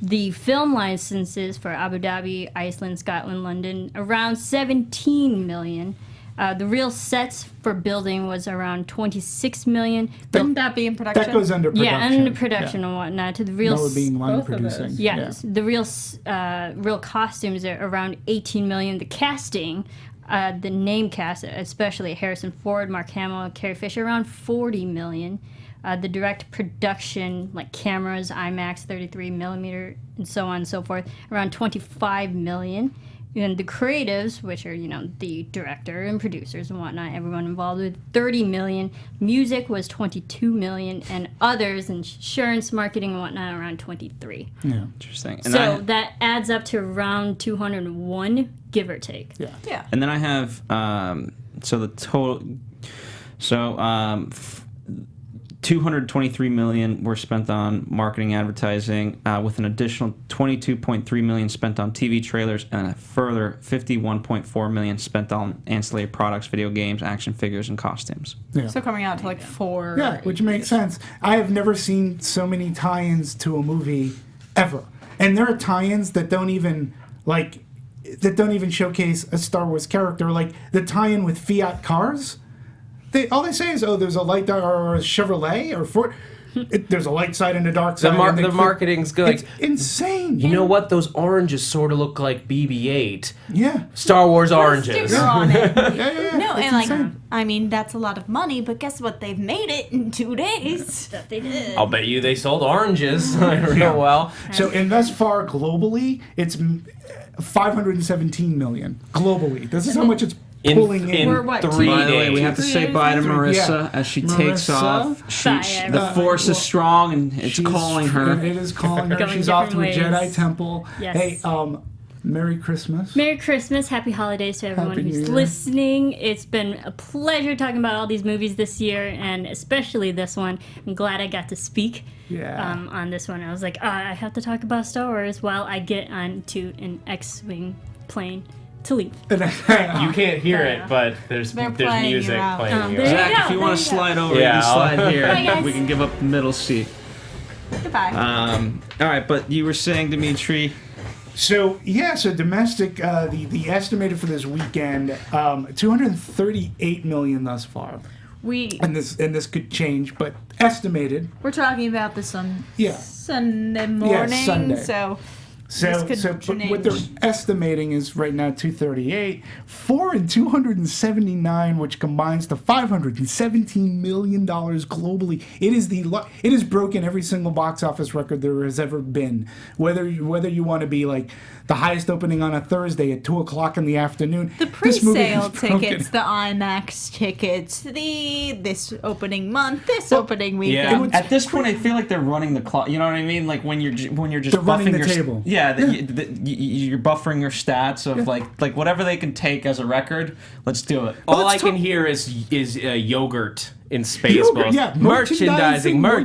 The film licenses for Abu Dhabi, Iceland, Scotland, London, around 17 million. The real sets for building was around 26 million. Wouldn't that be in production? That goes under production. Yeah, and the production and whatnot. To the real Noah being line both of producing. those. yes, the real costumes are around 18 million. The casting, the name cast, especially Harrison Ford, Mark Hamill, Carrie Fisher, around 40 million. The direct production, like cameras, IMAX, 33 millimeter, and so on and so forth, around 25 million. And the creatives, which are, the director and producers and whatnot, everyone involved with 30 million. Music was 22 million, and others, insurance, marketing, and whatnot, around 23. Yeah. Interesting. So that adds up to around 201, give or take. Yeah. Yeah. And then I have the total. 223 million were spent on marketing, advertising, with an additional 22.3 million spent on TV trailers, and a further 51.4 million spent on ancillary products, video games, action figures, and costumes. Yeah. So coming out to like 4. Yeah, which makes sense. I have never seen so many tie-ins to a movie ever. And there are tie-ins that don't even showcase a Star Wars character, like the tie-in with Fiat cars. All they say is, there's a light or a Chevrolet or Ford. There's a light side and a dark side. The marketing's good. It's insane. You know what? Those oranges sort of look like BB-8. Yeah. Star Wars oranges. Sticker on it. Yeah. No, It's and like, insane. I mean, that's a lot of money, but guess what? They've made it in 2 days. That they did. I'll bet you they sold oranges. I don't know. Well, So, and thus far globally, it's 517 million globally. This is how much it's pulling in. We're what, 3 By the way, days. we have to say bye to Marisa as she takes Marissa? off. Bye, The everyone. force is strong and it's She's- calling her. It is calling her. Going She's off to a different Jedi ways. temple. Yes. Hey, Merry Christmas. Merry Christmas, happy holidays to everyone Happy New who's Year. listening. It's been a pleasure talking about all these movies this year, and especially this one. I'm glad I got to speak Yeah. on this one. I was like, I have to talk about Star Wars while I get onto an X-Wing plane to leave. you can't hear it, but there's They're playing music you out. playing. There you you out. go. Zach, if you want to there you go. slide over, Yeah, you can slide Bye, here. guys. We can give up the middle seat. Goodbye. All right, but you were saying, Demetri. So domestic, the estimated for this weekend, 238 million thus far, and this could change, but estimated. We're talking about this on Yeah. Sunday morning, Sunday. so this could But what they're change. estimating is right now 238, 4 and 279, which combines to $517 million globally. It has broken every single box office record there has ever been. Whether you want to be like the highest opening on a Thursday at 2:00 in the afternoon. The this movie pre-sale has broken- tickets, the IMAX tickets, this opening month, this opening weekend. Yeah. At this point, I feel like they're running the clock. You know what I mean? Like when you're just They're running buffing the your table. you're buffering your stats of like whatever they can take as a record. Let's do it. All I let's can talk- hear is yogurt in Spaceballs. Yogurt, yeah. Merchandising, where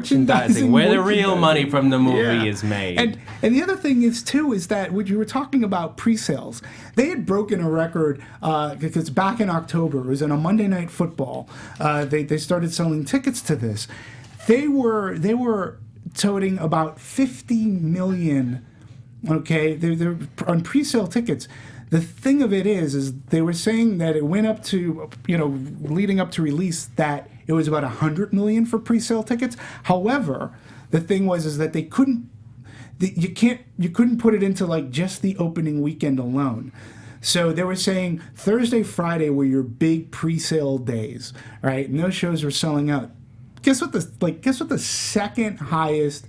the real merchandising. money from the movie Yeah. is made. And the other thing is too is that when you were talking about pre-sales, they had broken a record because back in October, it was in a Monday Night Football. They started selling tickets to this. They were toting about 50 million. Okay, they're on pre-sale tickets. The thing of it is they were saying that it went up to, leading up to release, that it was about 100 million for pre-sale tickets. However, the thing was that they couldn't, you couldn't put it into like just the opening weekend alone. So they were saying Thursday, Friday were your big pre-sale days, right? And those shows were selling out. Guess what the second highest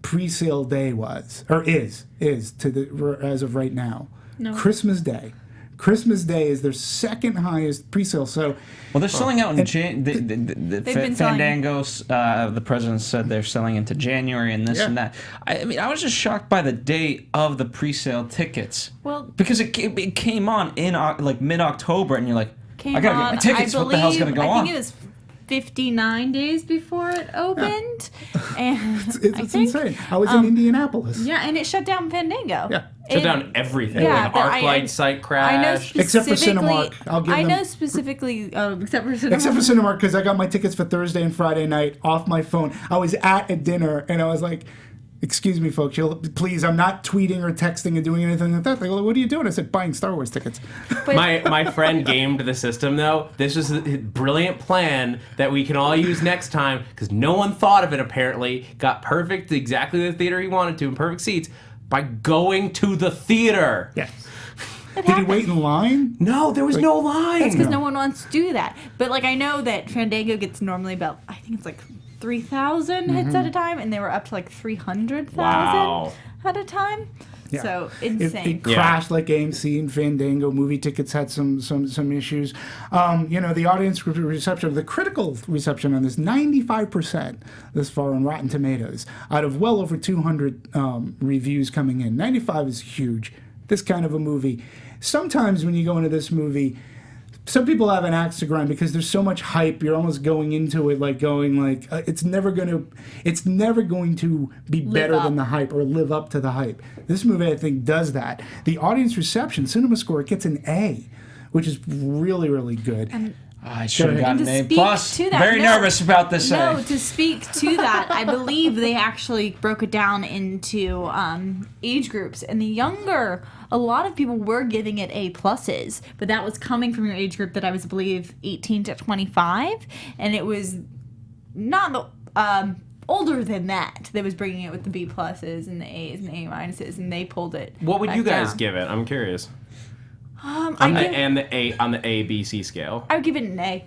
pre-sale day was, or is as of right now? No. Christmas Day. Christmas Day is their second highest pre-sale. So, Well, they're selling out in been selling- Fandangos. The president said they're selling into January and this Yeah. and that. I mean, I was just shocked by the date of the pre-sale tickets. Well, Because it came on in like mid-October, and you're like, I gotta get my tickets. I What the hell's gonna go I on? think it was 59 days before it opened, and it's I think, insane. I was in Indianapolis. Yeah, and it shut down Fandango. Yeah. Shut It- down everything. Yeah, Like but ArcLight site crashed. I know Except for specifically. Cinemark. I'll give I them- know specifically. Except for Cinemark. Except for Cinemark, because I got my tickets for Thursday and Friday night off my phone. I was at a dinner, and I was like, excuse me, folks, please, I'm not tweeting or texting or doing anything like that. They go, what are you doing? I said, buying Star Wars tickets. My friend gamed the system though. This was a brilliant plan that we can all use next time because no one thought of it apparently. Got perfect, exactly the theater he wanted to, and perfect seats by going to the theater. Yes. Did he wait in line? No, there was no line. That's because no one wants to do that. But like I know that Fandango gets normally about, I think it's like 3,000 hits Mm-hmm. at a time, and they were up to like 300,000 Wow. at a time. Yeah. So It insane. crashed like AMC and Fandango. Movie tickets had some issues. The audience reception, the critical reception on this, 95% this far on Rotten Tomatoes, out of well over 200 reviews coming in. 95 is huge. This kind of a movie. Sometimes when you go into this movie, some people have an axe to grind because there's so much hype. You're almost going into it it's never going to be better up. than the hype or live up to the hype. This movie, I think, does that. The audience reception, Cinema Score, it gets an A, which is really, really good. I should have ahead. gotten And an to A speak plus. to that, Very no. nervous about this. No, A. to speak to that, I believe they actually broke it down into age groups. And the younger, a lot of people were giving it A pluses, but that was coming from your age group that I was, I believe, 18 to 25. And it was not the older than that was bringing it with the B pluses and the A's and the A minuses, and they pulled it. What would back you guys down. give it? I'm curious. I On the A, B, C scale. would give it an A.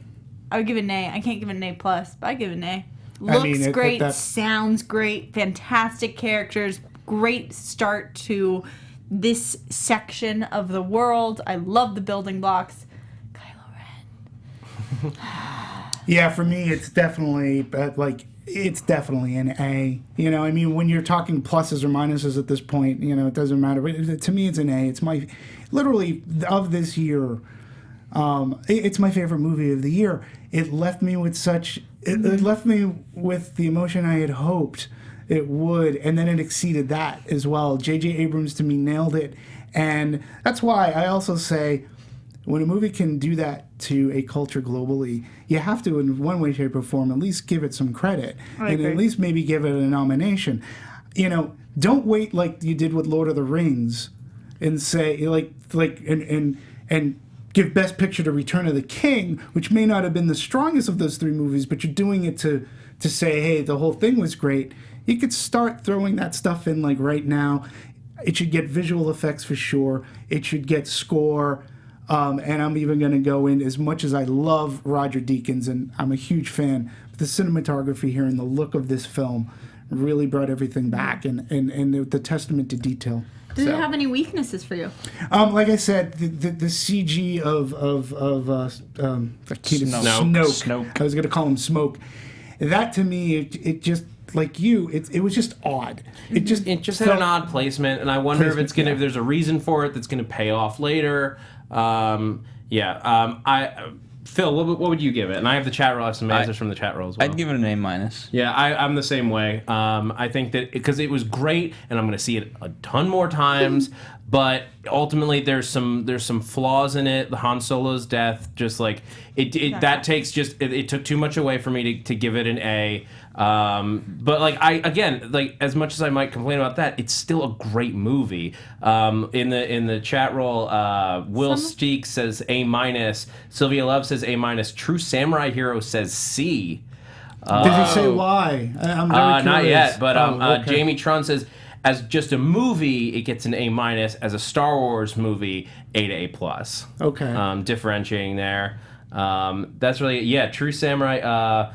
I would give it an A. I can't give it an A plus, but I give it an A. Looks great, sounds great, fantastic characters, great start to this section of the world. I love the building blocks. Kylo Ren. Yeah, for me, it's definitely it's definitely an A. You know, I mean, when you're talking pluses or minuses at this point, you know, it doesn't matter. But to me, it's an A. It's my literally of this year. It's my favorite movie of the year. It left me with it left me with the emotion I had hoped it would, and then it exceeded that as well. J.J. Abrams to me nailed it, and that's why I also say when a movie can do that to a culture globally, you have to, in one way, shape, or form, at least give it some credit, and at least maybe give it a nomination. You know, don't wait like you did with Lord of the Rings, and say and give Best Picture to Return of the King, which may not have been the strongest of those three movies, but you're doing it to say, hey, the whole thing was great. You could start throwing that stuff in like right now. It should get visual effects for sure. It should get score. And I'm even going to go in, as much as I love Roger Deakins, and I'm a huge fan, the cinematography here and the look of this film really brought everything back, and the testament to detail. Does it have any weaknesses for you? Like I said, the CG of Snoke. I was going to call him Smoke. That to me, it just like you, it was just odd. It just had an odd placement, and I wonder if it's gonna if there's a reason for it that's gonna pay off later. Phil, what would you give it? And I have the chat roll, I have some answers from the chat roll as well. I'd give it an A minus. Yeah, I'm the same way. I think that because it was great, and I'm going to see it a ton more times. But ultimately, there's some flaws in it. The Han Solo's death, just like it took too much away for me to give it an A. But like as much as I might complain about that, it's still a great movie. In the chat roll, Will Steek says A minus. Sylvia Love says A minus. True Samurai Hero says C. Did he say why? I'm very curious. Not yet, but okay. Jamie Tron says, as just a movie, it gets an A minus. As a Star Wars movie, A to A plus. Okay. Differentiating there. That's really True Samurai.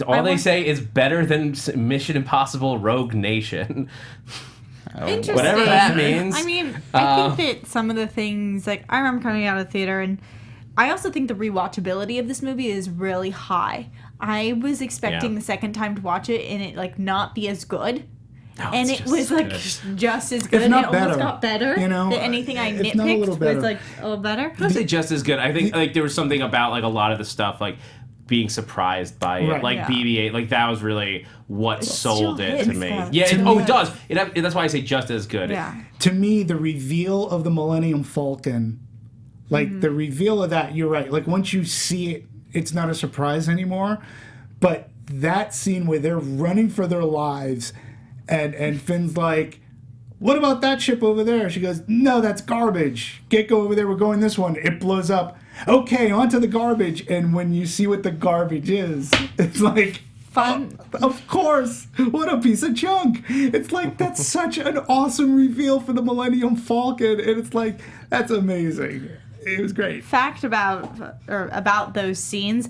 All they say is better than Mission Impossible Rogue Nation. Interesting. Whatever that means. I mean, I think that some of the things, like, I remember coming out of the theater, and I also think the rewatchability of this movie is really high. I was expecting the second time to watch it and it, like, not be as good. And it was, like, just as good. If not it better. almost got better. You know, anything I if not a little nitpicked better. was, like, a little better. I would say just as good. I think like there was something about like a lot of the stuff like being surprised by it, Right. like BB-8, like that was really what sold it to hits me. that. Yeah, To me- it does. That's why I say just as good. Yeah. To me, the reveal of the Millennium Falcon, like the reveal of that, you're right. Like once you see it, it's not a surprise anymore. But that scene where they're running for their lives, and Finn's like, "What about that ship over there?" She goes, "No, that's garbage. Go over there. We're going this one." It blows up. Okay, onto the garbage. And when you see what the garbage is, it's like, Fun. of course. What a piece of junk. It's like, that's such an awesome reveal for the Millennium Falcon. And it's like, that's amazing. It was great. Fact about those scenes,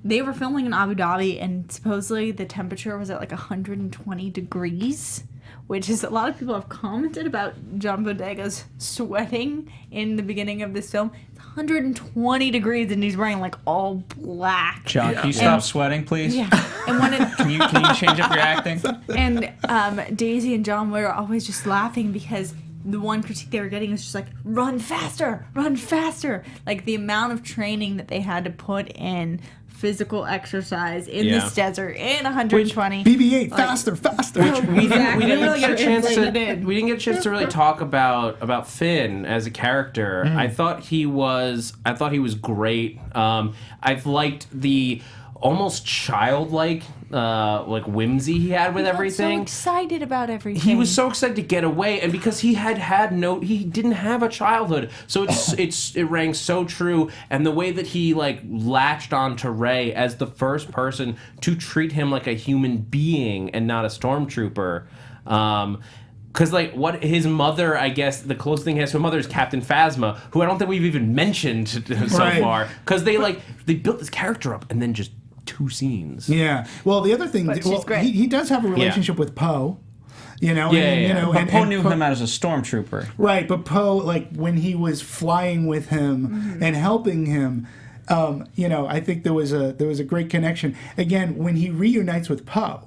they were filming in Abu Dhabi, and supposedly the temperature was at like 120 degrees, which is, a lot of people have commented about John Bodega's sweating in the beginning of this film. It's 120 degrees, and he's wearing like all black. John, can you stop sweating, please? Yeah. And when it, Can you change up your acting? and Daisy and John were always just laughing because the one critique they were getting was just like, run faster, run faster. Like the amount of training that they had to put in physical exercise in this desert in 120. BB-8, faster, faster. We didn't really get a chance Exactly. to. We didn't get a chance to really talk about Finn as a character. I thought he was great. I've liked the almost childlike like whimsy he had with everything. So excited about everything. He was so excited to get away, and because he he didn't have a childhood, so it rang so true. And the way that he like latched onto Rey as the first person to treat him like a human being and not a stormtrooper. Because, like, what his mother, I guess, the closest thing he has to a mother is Captain Phasma, who I don't think we've even mentioned so far. Because they built this character up and then just 2 scenes. Yeah. Well, the other thing, But she's great. he does have a relationship with Poe. You know, But Poe knew him as a stormtrooper. Right, but Poe, like, when he was flying with him and helping him, I think there was a great connection. Again, when he reunites with Poe,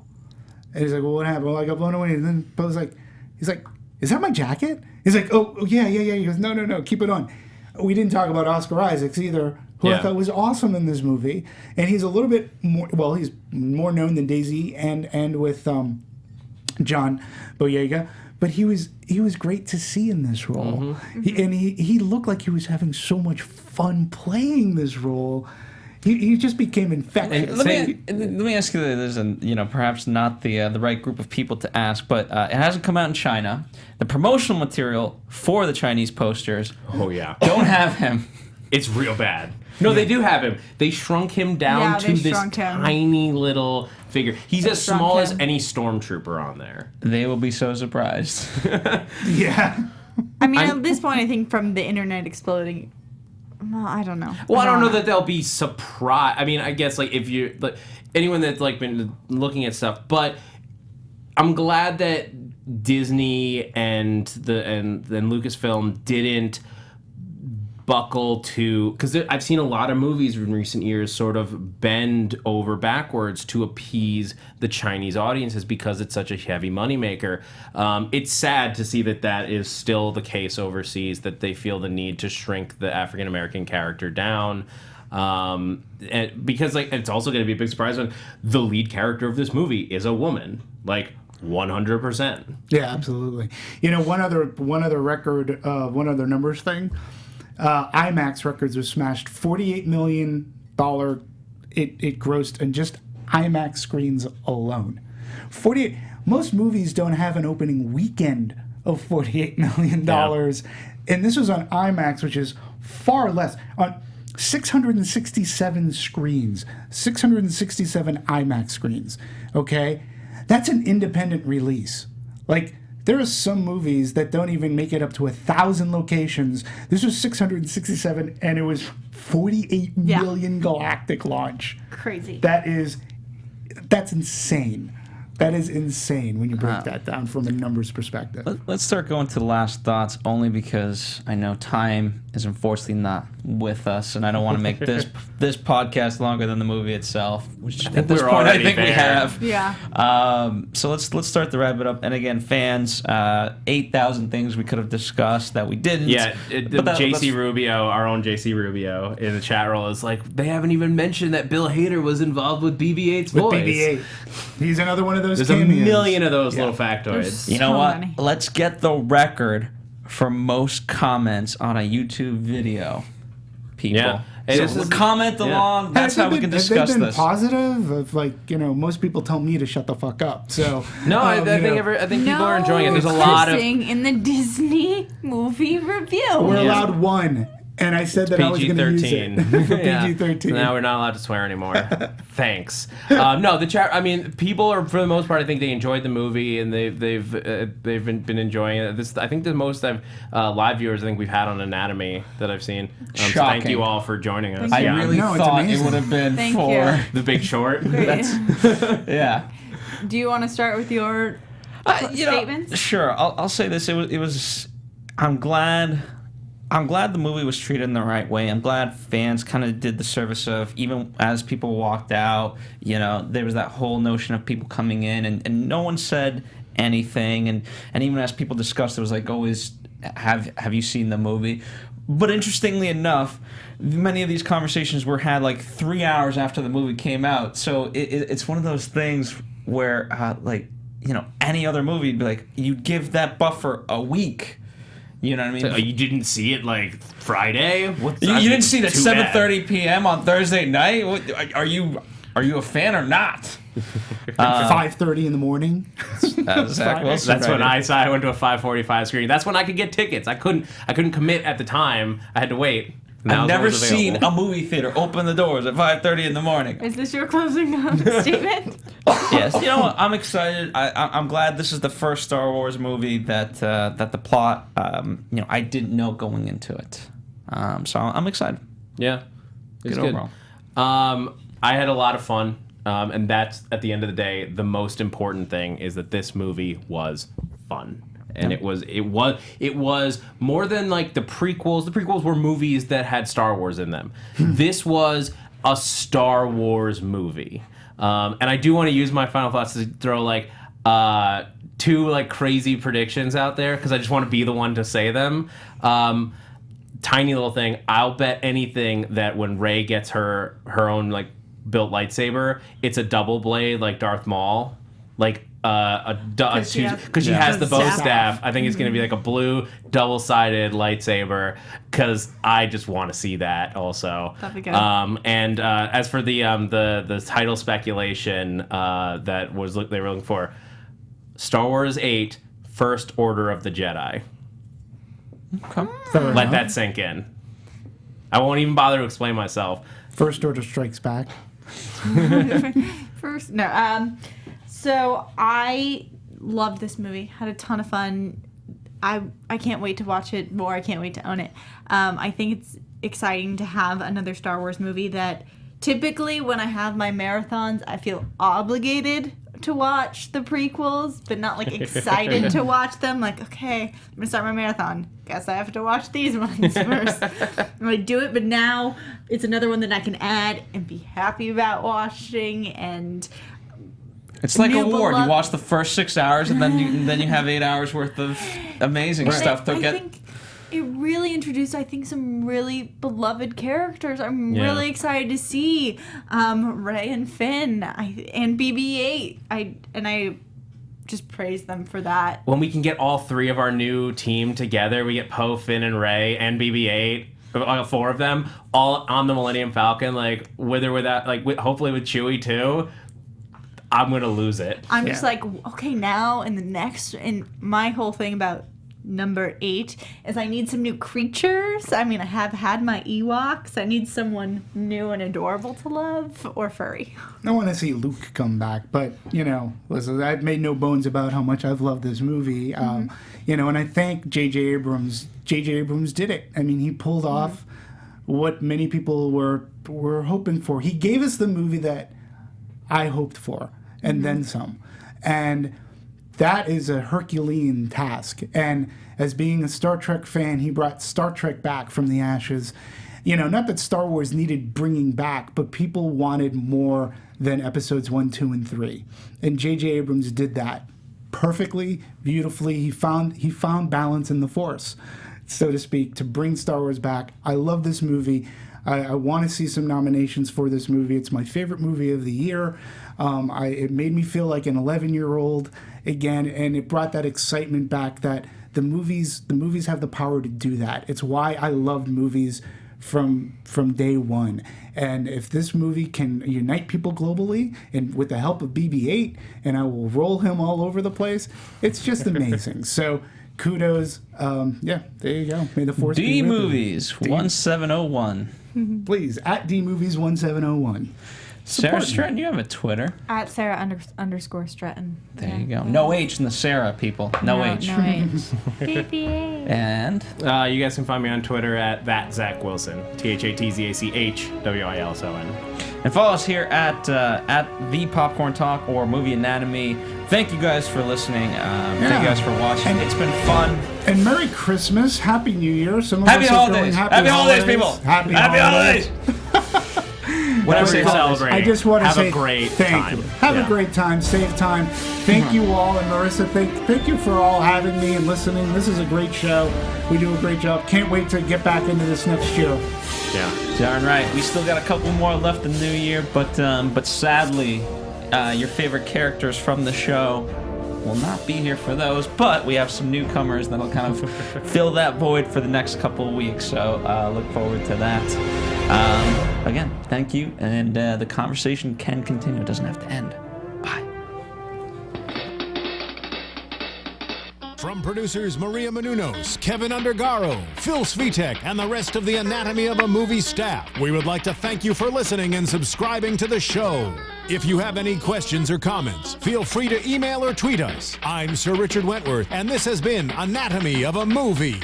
and he's like, well, what happened? Well, I got blown away. And then Poe's like, he's like, is that my jacket? He's like, oh yeah. He goes, no, keep it on. We didn't talk about Oscar Isaacs either, who I thought was awesome in this movie. And he's a little bit more, well, he's more known than Daisy and with John Boyega. But he was great to see in this role. He looked like he was having so much fun playing this role. He just became infectious. Let me ask you this, and perhaps not the right group of people to ask, but it hasn't come out in China. The promotional material for the Chinese posters, don't have him. It's real bad. No, they do have him. They shrunk him down to this tiny little figure. He's as small as any stormtrooper on there. They will be so surprised. Yeah. I mean, at this point, I think from the internet exploding. Well, I don't know. Well, I don't know that they'll be surprised. I mean, I guess like if you like anyone that's like been looking at stuff, but I'm glad that Disney and Lucasfilm didn't buckle to, because I've seen a lot of movies in recent years sort of bend over backwards to appease the Chinese audiences because it's such a heavy moneymaker. It's sad to see that is still the case overseas, that they feel the need to shrink the African American character down. Because like it's also going to be a big surprise when the lead character of this movie is a woman, like 100%. Yeah, absolutely. One other record, one other numbers thing. IMAX records were smashed. $48 million it grossed in just IMAX screens alone. Most movies don't have an opening weekend of $48 million. And this was on IMAX, which is far less. On 667 screens. 667 IMAX screens. Okay? That's an independent release. Like, there are some movies that don't even make it up to 1,000 locations. This was 667, and it was 48 million galactic launch. Crazy. That's insane. That is insane when you break that down from a numbers perspective. Let's start going to the last thoughts, only because I know time is unfortunately not with us, and I don't want to make this podcast longer than the movie itself, which at this point I think we have. Yeah. So let's start to wrap it up. And again, fans, 8,000 things we could have discussed that we didn't. Yeah, JC Rubio, our own JC Rubio, in the chat roll is like, they haven't even mentioned that Bill Hader was involved with BB-8's voice. With BB-8. He's another one of those There's cameos. a million of those little factoids. You know what? Let's get the record for most comments on a YouTube video, people. Yeah. So comment along. That's how we can discuss they've been this. Positive of most people tell me to shut the fuck up. So no, I think people are enjoying it. There's a lot of in the Disney movie review. We're allowed one. And I said that I was going to use it for PG-13. So now we're not allowed to swear anymore. Thanks. No, the chat. I mean, people are, for the most part, I think they enjoyed the movie and they've been enjoying it. This, I think, the most live viewers I think we've had on Anatomy that I've seen. So thank you all for joining us. I really thought it would have been for The Big Short. Yeah. Do you want to start with your statements? Sure. I'll say this. It was. I'm glad the movie was treated in the right way. I'm glad fans kind of did the service of, even as people walked out, there was that whole notion of people coming in and no one said anything. And even as people discussed, it was like always, have you seen the movie? But interestingly enough, many of these conversations were had like 3 hours after the movie came out. So it's one of those things where, any other movie, you'd be like, you'd give that buffer a week. You know what I mean? So you didn't see it like Friday? You didn't see it at 7:30 p.m. on Thursday night? Are you Are you a fan or not? 5:30 in the morning. Zach Wilson. That's when I saw. I went to a 5:45 screening. That's when I could get tickets. I couldn't commit at the time. I had to wait. I've never seen a movie theater open the doors at 5:30 in the morning. Is this your closing statement? Yes. You know what? I'm excited. I'm glad this is the first Star Wars movie that the plot, I didn't know going into it. So I'm excited. Yeah. It's Good good. overall. I had a lot of fun, and that's, at the end of the day, the most important thing is that this movie was fun. And it was more than like the prequels. The prequels were movies that had Star Wars in them. This was a Star Wars movie. And I do want to use my final thoughts to throw like 2 like crazy predictions out there, because I just want to be the one to say them. Tiny little thing. I'll bet anything that when Rey gets her own like built lightsaber, it's a double blade like Darth Maul, like because she has the bow staff. I think it's going to be like a blue double-sided lightsaber, because I just want to see that also. That'd be good. And as for the title speculation that they were looking for, Star Wars 8: First Order of the Jedi. Okay. Let that sink in. I won't even bother to explain myself. First Order Strikes Back. So I loved this movie. Had a ton of fun. I can't wait to watch it more. I can't wait to own it. I think it's exciting to have another Star Wars movie that typically when I have my marathons, I feel obligated to watch the prequels, but not like excited to watch them. Like, okay, I'm gonna start my marathon. Guess I have to watch these ones first. I'm gonna do it, but now it's another one that I can add and be happy about watching. And it's like a war. You watch the first 6 hours, and then you have 8 hours worth of amazing stuff to get. I think it really introduced, I think, some really beloved characters. I'm really excited to see Rey and Finn and BB-8. I just praise them for that. When we can get all 3 of our new team together, we get Poe, Finn, and Rey, and BB-8, 4 of them, all on the Millennium Falcon, like with or without, like hopefully with Chewie too. I'm gonna lose it. I'm just like, okay, now in the next, and my whole thing about number 8 is I need some new creatures. I mean, I have had my Ewoks. I need someone new and adorable to love, or furry. I want to see Luke come back, but listen, I've made no bones about how much I've loved this movie. And I think J.J. Abrams did it. I mean, he pulled off what many people were hoping for. He gave us the movie that I hoped for, and then some. And that is a Herculean task. And as being a Star Trek fan, he brought Star Trek back from the ashes. Not that Star Wars needed bringing back, but people wanted more than episodes 1, 2, and 3. And J.J. Abrams did that perfectly, beautifully. He found balance in the Force, so to speak, to bring Star Wars back. I love this movie. I want to see some nominations for this movie. It's my favorite movie of the year. It made me feel like an 11-year-old again, and it brought that excitement back that the movies have the power to do that. It's why I loved movies from day one. And if this movie can unite people globally, and with the help of BB-8, and I will roll him all over the place, it's just amazing. So kudos. There you go. May the Force be with you. D-Movies 1701. Please, at D-Movies1701. Sarah Stretton, you have a Twitter. At Sara _ Stretton. There you go. No H in the Sarah, people. No H. No H. BB-8. And you guys can find me on Twitter at @ZachWilson. ThatZachWilson. And follow us here at the Popcorn Talk or Movie Anatomy. Thank you guys for listening. Thank you guys for watching. And it's been fun. And Merry Christmas, Happy New Year. Some of Happy us are holidays. going Happy holidays, people. Happy holidays. Whatever you're celebrating, I just want to say have a great thank time. you. Have a great time. Safe time. Thank you all. And Marisa, thank you for all having me and listening. This is a great show. We do a great job. Can't wait to get back into this next show. Yeah. Darn right. We still got a couple more left in the new year, but sadly, your favorite characters from the show will not be here for those, but we have some newcomers that'll kind of fill that void for the next couple of weeks, so look forward to that. Again, thank you, and the conversation can continue. It doesn't have to end. Bye. From producers Maria Menounos, Kevin Undergaro, Phil Svitek, and the rest of the Anatomy of a Movie staff, we would like to thank you for listening and subscribing to the show. If you have any questions or comments, feel free to email or tweet us. I'm Sir Richard Wentworth, and this has been Anatomy of a Movie.